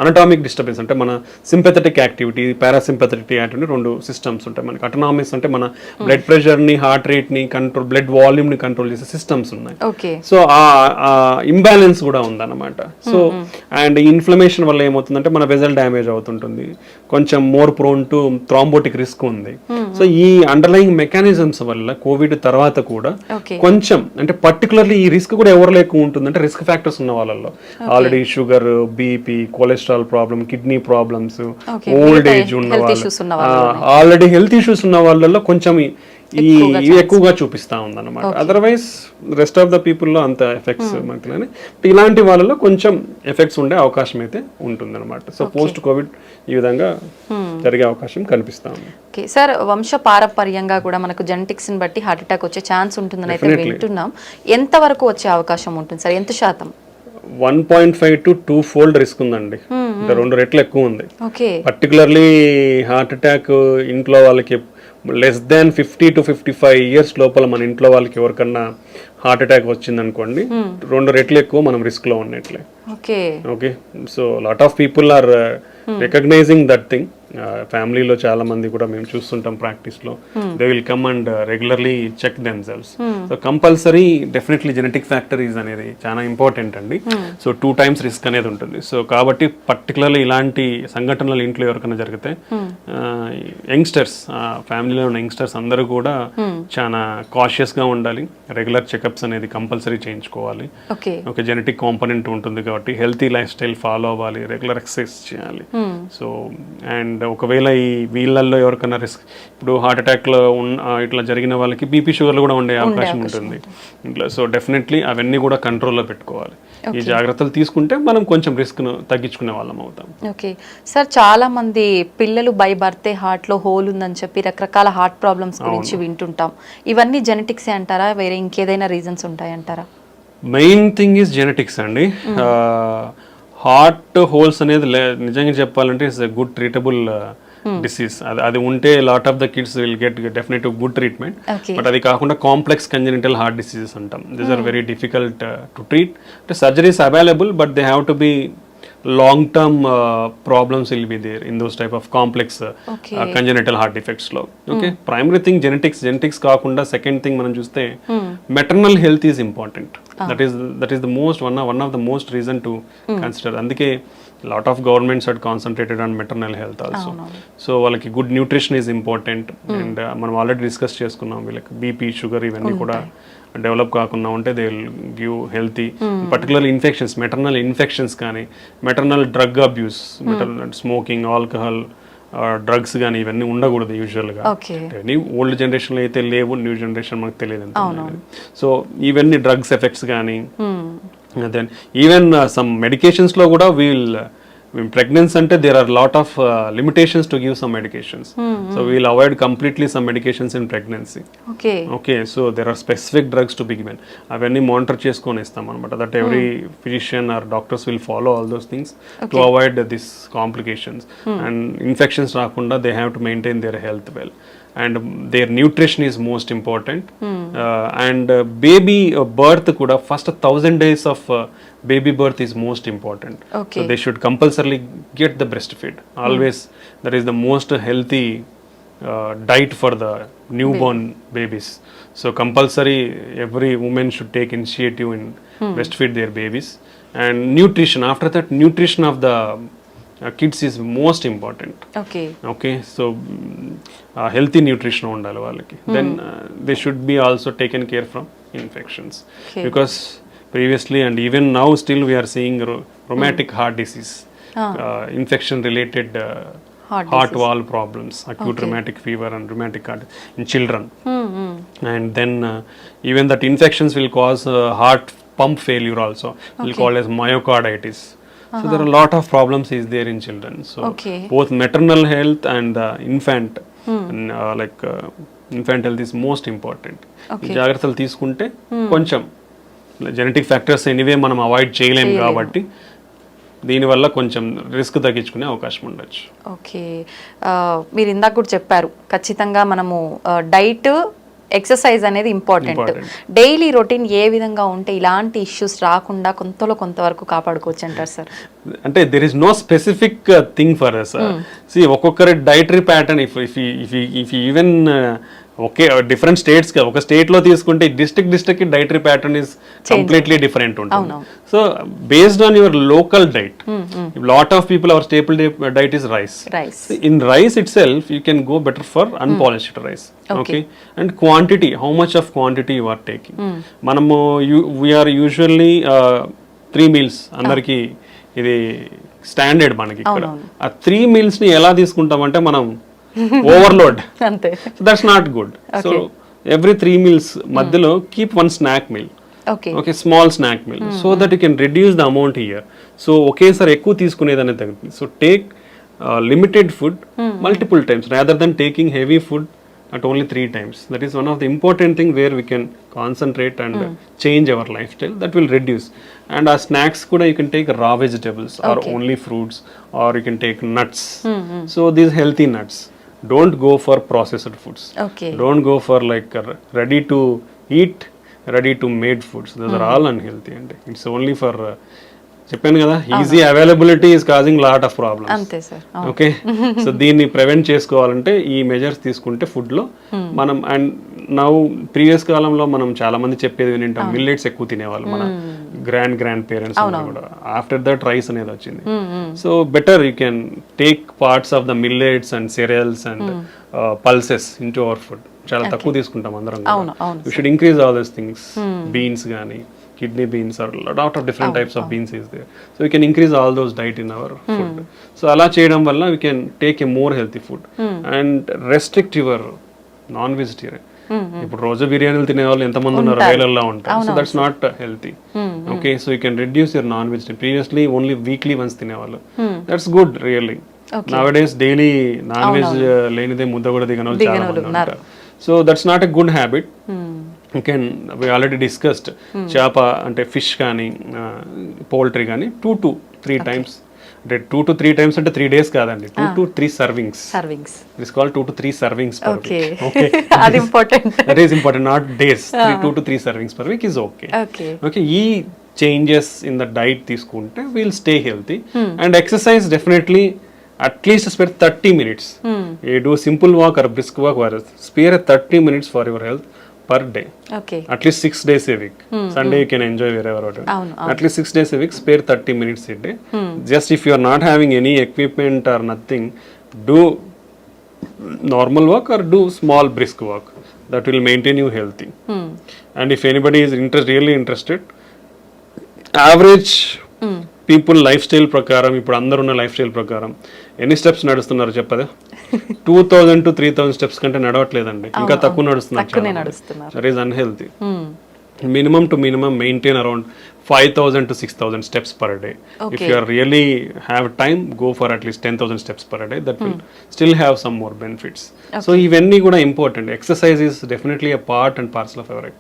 అనటామిక్ డిస్టర్బెన్స్ అంటే మన సింపెథటిక్ యాక్టివిటీ, పారాసింపెథటిక్ యాక్టివిటీ, రెండు సిస్టమ్స్ ఉంటాయి మనకి. అటోనామిక్స్ అంటే మన బ్లడ్ ప్రెషర్ ని, హార్ట్ రేట్ ని కంట్రోల్, బ్లడ్ వాల్యూమ్ ని కంట్రోల్ చేసే సిస్టమ్స్ ఉన్నాయి. సో ఆ ఇంబ్యాలెన్స్ కూడా ఉందన్నమాట. సో అండ్ ఇన్ఫ్లమేషన్ వల్ల ఏమవుతుందంటే మన వెజల్ డ్యామేజ్ అవుతుంటుంది, కొంచెం more prone to thrombotic risk ఉంది. సో ఈ అండర్లయింగ్ మెకానిజమ్స్ వల్ల కోవిడ్ తర్వాత కూడా కొంచెం, అంటే పర్టికులర్లీ ఈ రిస్క్ కూడా ఎవరిలో ఎక్కువ ఉంటుందంటే రిస్క్ ఫ్యాక్టర్స్ ఉన్న వాళ్ళలో, already sugar, BP, cholesterol problem, kidney problems, old age ఉన్న వాళ్ళు, ఆల్రెడీ హెల్త్ ఇష్యూస్ ఉన్న వాళ్ళలో కొంచెం ఇవి ఎక్కువగా చూపిస్తా ఉందన్నమాట. అదర్వైజ్ రెస్ట్ ఆఫ్ ద పీపుల్లో అంత ఎఫెక్ట్స్ మనకి లేని. ఇలాంటి వాళ్ళలో కొంచెం ఎఫెక్ట్స్ ఉండే అవకాశం అయితే ఉంటుంది అనమాట. సో పోస్ట్ కోవిడ్ ఈ విధంగా జరిగే అవకాశం కనిపిస్తా ఉంది. ఓకే సార్, వంశ పారపర్యంగా కూడా మనకు జెనెటిక్స్ ని బట్టి హార్ట్ అటాక్ వచ్చే ఛాన్స్ ఉంటుందని అయితే వింటున్నాం. ఎంత వరకు వచ్చే అవకాశం ఉంటుంది సార్? ఎంత శాతం? 1.5 to 2 fold రిస్క్ ఉందండి. అంటే 2 రెట్లు ఎక్కువ ఉంది. ఓకే. పర్టికులర్లీ హార్ట్ అటాక్ ఇంట్లో వాళ్ళకి లెస్ దాన్ 50 to 55 years లోపల మన ఇంట్లో వాళ్ళకి ఎవరికన్నా హార్ట్ అటాక్ వచ్చింది అనుకోండి, 2 రెట్లు ఎక్కువ మనం రిస్క్ లో ఉన్నట్లే. Okay. Okay, so lot of people are recognizing that thing. ఫ్యామిలీలో చాలా మంది కూడా మేము చూస్తుంటాం ప్రాక్టీస్ లో, they will come and regularly check themselves. So compulsory definitely genetic factors అనేది చాలా ఇంపార్టెంట్ అండి. సో 2 times రిస్క్ అనేది ఉంటుంది. సో కాబట్టి పర్టికులర్లీ ఇలాంటి సంఘటనలు ఇంట్లో ఎవరికైనా జరిగితే యంగ్స్టర్స్, ఫ్యామిలీలో ఉన్న యంగ్స్టర్స్ అందరూ కూడా చాలా కాషియస్ గా ఉండాలి. రెగ్యులర్ చెకప్స్ అనేది కంపల్సరీ చేయించుకోవాలి. ఓకే, జెనెటిక్ కాంపోనెంట్ ఉంటుంది కాబట్టి హెల్తీ లైఫ్ స్టైల్ ఫాలో అవ్వాలి, రెగ్యులర్ ఎక్సర్సైజ్ చేయాలి. సో అండ్ ఒకవేళ ఈ వీళ్ళల్లో ఎవరికైనా రిస్క్, ఇప్పుడు హార్ట్ అటాక్ లో ఇట్లా జరిగిన వాళ్ళకి బీపీ షుగర్లు కూడా ఉండే అవకాశం ఉంటుంది ఇంట్లో. సో డెఫినెట్లీ అవన్నీ కూడా కంట్రోల్లో పెట్టుకోవాలి. ఈ జాగ్రత్తలు తీసుకుంటే మనం కొంచెం రిస్క్ ను తగ్గించుకునే వాళ్ళం అవుతాం. ఓకే సార్, చాలా మంది పిల్లలు బై బర్తే హార్ట్ లో హోల్ ఉందని చెప్పి రకరకాల హార్ట్ ప్రాబ్లమ్స్ గురించి వింటుంటాం. ఇవన్నీ జెనెటిక్స్ అంటారా, వేరే ఇంకేదైనా రీజన్స్ ఉంటాయంటారా? మెయిన్ థింగ్ ఈజ్ జెనెటిక్స్ అండి. హార్ట్ హోల్స్ అనేది నిజంగా చెప్పాలంటే it's a good treatable disease. అది ఉంటే lot of the kids will get definite good treatment. But అది కాకుండా కాంప్లెక్స్ కంజెనిటల్ హార్ట్ డిసీజెస్ అంటాం. These are very difficult to treat. అంటే surgeries available, but they have to be long term problems will be there in those type of complex congenital heart defects lo. Okay, primary thing genetics kaakunda second thing manam chuste maternal health is important. That is the most one of the most reason to consider. Andike lot of governments had concentrated on maternal health also. So వాళ్ళకి good nutrition is important. And మనం already discuss చేసుకున్నాం, వీళ్ళకి BP sugar ఇవన్నీ కూడా develop కాకుండా ఉంటే they will give healthy. Particularly infections, maternal infections కానీ, maternal drug abuse, maternal smoking, alcohol, drugs కానీ ఇవన్నీ ఉండకూడదు యూజువల్గా. ఓల్డ్ జనరేషన్లో అయితే లేవు, న్యూ జనరేషన్ మనకు తెలియదు ఎంత. సో ఇవన్నీ డ్రగ్స్ ఎఫెక్ట్స్ కానీ, దెన్ ఈవెన్ సమ్ మెడికేషన్స్లో కూడా pregnancy ante there are lot of limitations to give some medications. So we will avoid completely some medications in pregnancy. Okay, so there are specific drugs to be given. Avanni monitor cheskoni istam anamata, that every physician or doctors will follow all those things to avoid these complications. And infections raakunda they have to maintain their health well. And their nutrition is most important. And baby birth kuda first 1000 days of baby birth is most important. So they should compulsorily get the breastfeed always. That is the most healthy diet for the newborn babies. So compulsory every woman should take initiative in breastfeed their babies. And nutrition, after that nutrition of the kids is most important. Okay, so healthy nutrition undali vallaki. Then they should be also taken care from infections. Because previously and even now still we are seeing rheumatic heart disease, infection related heart valve problems, acute rheumatic fever and rheumatic heart in children. And then even that infections will cause heart pump failure also, will call as myocarditis. So there are a lot of problems is there in children. So both maternal health and the infant infant health is most important. జాగ్రత్తలు తీసుకుంటే కొంచెం genetic factors anyway మనం avoid చేయలేము కాబట్టి దీనివల్ల కొంచెం risk తగ్గించుకునే అవకాశం ఉండొచ్చు. ఓకే, మీరు ఇందాక కూడా చెప్పారు ఖచ్చితంగా మనము డైట్, ఎక్సర్సైజ్ అనేది ఇంపార్టెంట్. డైలీ రొటీన్ ఏ విధంగా ఉంటే ఇలాంటి ఇష్యూస్ రాకుండా కొంతవరకు కాపాడుకోవచ్చు అంటారు సార్? అంటే there is no specific thing for us. ఒక్కొక్కరి dietary pattern if even okay different states, ఒక స్టేట్ లో తీసుకుంటే district dietary pattern is completely different ఉంటుంది. So based on your local diet, lot of people our staple diet is rice. In rice itself you can go better for unpolished rice. Okay, and quantity, how much of quantity you are taking. మనము we are usually 3 meals అందరికి ఇది standard మనకి ఇక్కడ. ఆ 3 meals ని ఎలా తీసుకుంటామంటే మనం overload, that's not good. So every 3 meals మధ్యలో keep 1 snack meal. Okay okay small snack meal so that you can reduce the amount here. So ఒకేసారి ఎక్కువ తీసుకునేది అనేది తగ్గుతుంది. So take limited food multiple times rather than taking heavy food at only 3 times. That is one of the important thing where we can concentrate and change our lifestyle. That will reduce. And our snacks kuda you can take raw vegetables or only fruits, or you can take nuts. So these healthy nuts. Don't go for processed foods. Okay Don't go for like ready to eat, ready to made foods. Those are all unhealthy and it's only for చెప్పాను కదా easy availability is causing lot of problems. అంతే sir. Okay so దీన్ని prevent చేసుకోవాలంటే ఈ measures తీసుకుంటే food లో మనం. And now previous కాలంలో మనం చాలా మంది చెప్పేది వింటాం మిల్లెట్స్ ఎక్కువ తినేవాళ్ళు మన గ్రాండ్ పేరెంట్స్ కూడా. ఆఫ్టర్ దట్ రైస్ అనేది వచ్చింది. So better you can take parts of the millets and cereals and pulses into our food. చాలా తక్కువ తీసుకుంటాం అందరం. You should increase all these things. Beans కానీ kidney beans or a lot of different types of beans is there, so we can increase all those diet in our food. So ala cheyadam valla we can take a more healthy food and restrict your non vegetarian. ఇప్పుడు రోజు బిర్యానీలు తినే వాళ్ళు ఎంతమంది ఉన్నారు, వేలల్లో ఉంటారు. So that's not healthy. Okay so you can reduce your non vegetarian. Previously only weekly once తినేవాళ్ళు. That's good really. Nowadays daily non veg లేనిదే ముద్ద కూడా దిగని వాళ్ళు చాలా మంది ఉంటారు. So that's not a good habit. we already discussed చేప అంటే ఫిష్ కానీ పౌల్ట్రీ కానీ 2 to 3 times. అంటే 2 to 3 times అంటే 3 days కాదండి, 2 to 3 servings. It's called 2 to 3 servings per week. Okay. అది important. That is important, not days. 2 to 3 servings per week is okay. Okay. ఈ changes in the diet తీసుకుంటే we'll stay healthy. And exercise definitely at least spare 30 minutes. You do simple walk or brisk walk or spare 30 minutes for your health per day. Okay. At least 6 days a week. Sunday you can enjoy wherever. At least 6 days a week, spare 30 minutes a day. Just if you are not having any equipment or nothing, do normal walk or do small brisk walk. That will maintain you healthy. And if anybody is really interested, average people life style ప్రకారం ఇప్పుడు అందరున్న life style ప్రకారం ఎన్ని steps నడుస్తున్నారు చెప్పదా? 2000 to 3000 steps కంటే నడవట్లేదండి, ఇంకా తక్కువ నడుస్తున్నారు. That is unhealthy. minimum to minimum maintain around 5,000 to 6,000 steps per day. If you are really have time, go for at least 10,000 steps per day. That will still have some more benefits. So ivanni kuda important. Exercise is definitely a part and parcel of our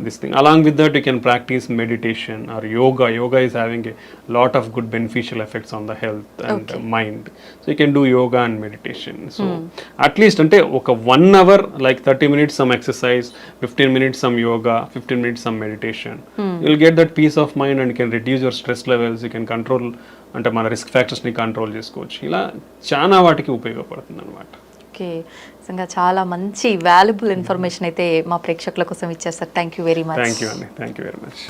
this thing. Along with that, you can practice meditation or yoga. Yoga is having a lot of good beneficial effects on the health and mind. So you can do yoga and meditation. So at least ante oka 1 hour, like 30 minutes some exercise, 15 minutes some yoga, 15 minutes some meditation. You'll get that peace of mind and you can reduce your stress levels. You can control అంటే మన risk ఫ్యాక్టర్స్ని control చేసుకోవచ్చు. ఇలా చాలా వాటికి ఉపయోగపడుతుంది అనమాట. Okay, నిజంగా చాలా మంచి వాల్యుబుల్ ఇన్ఫర్మేషన్ అయితే మా ప్రేక్షకుల కోసం ఇచ్చారు sir. Thank you very much. Thank you అండి. Thank you very much.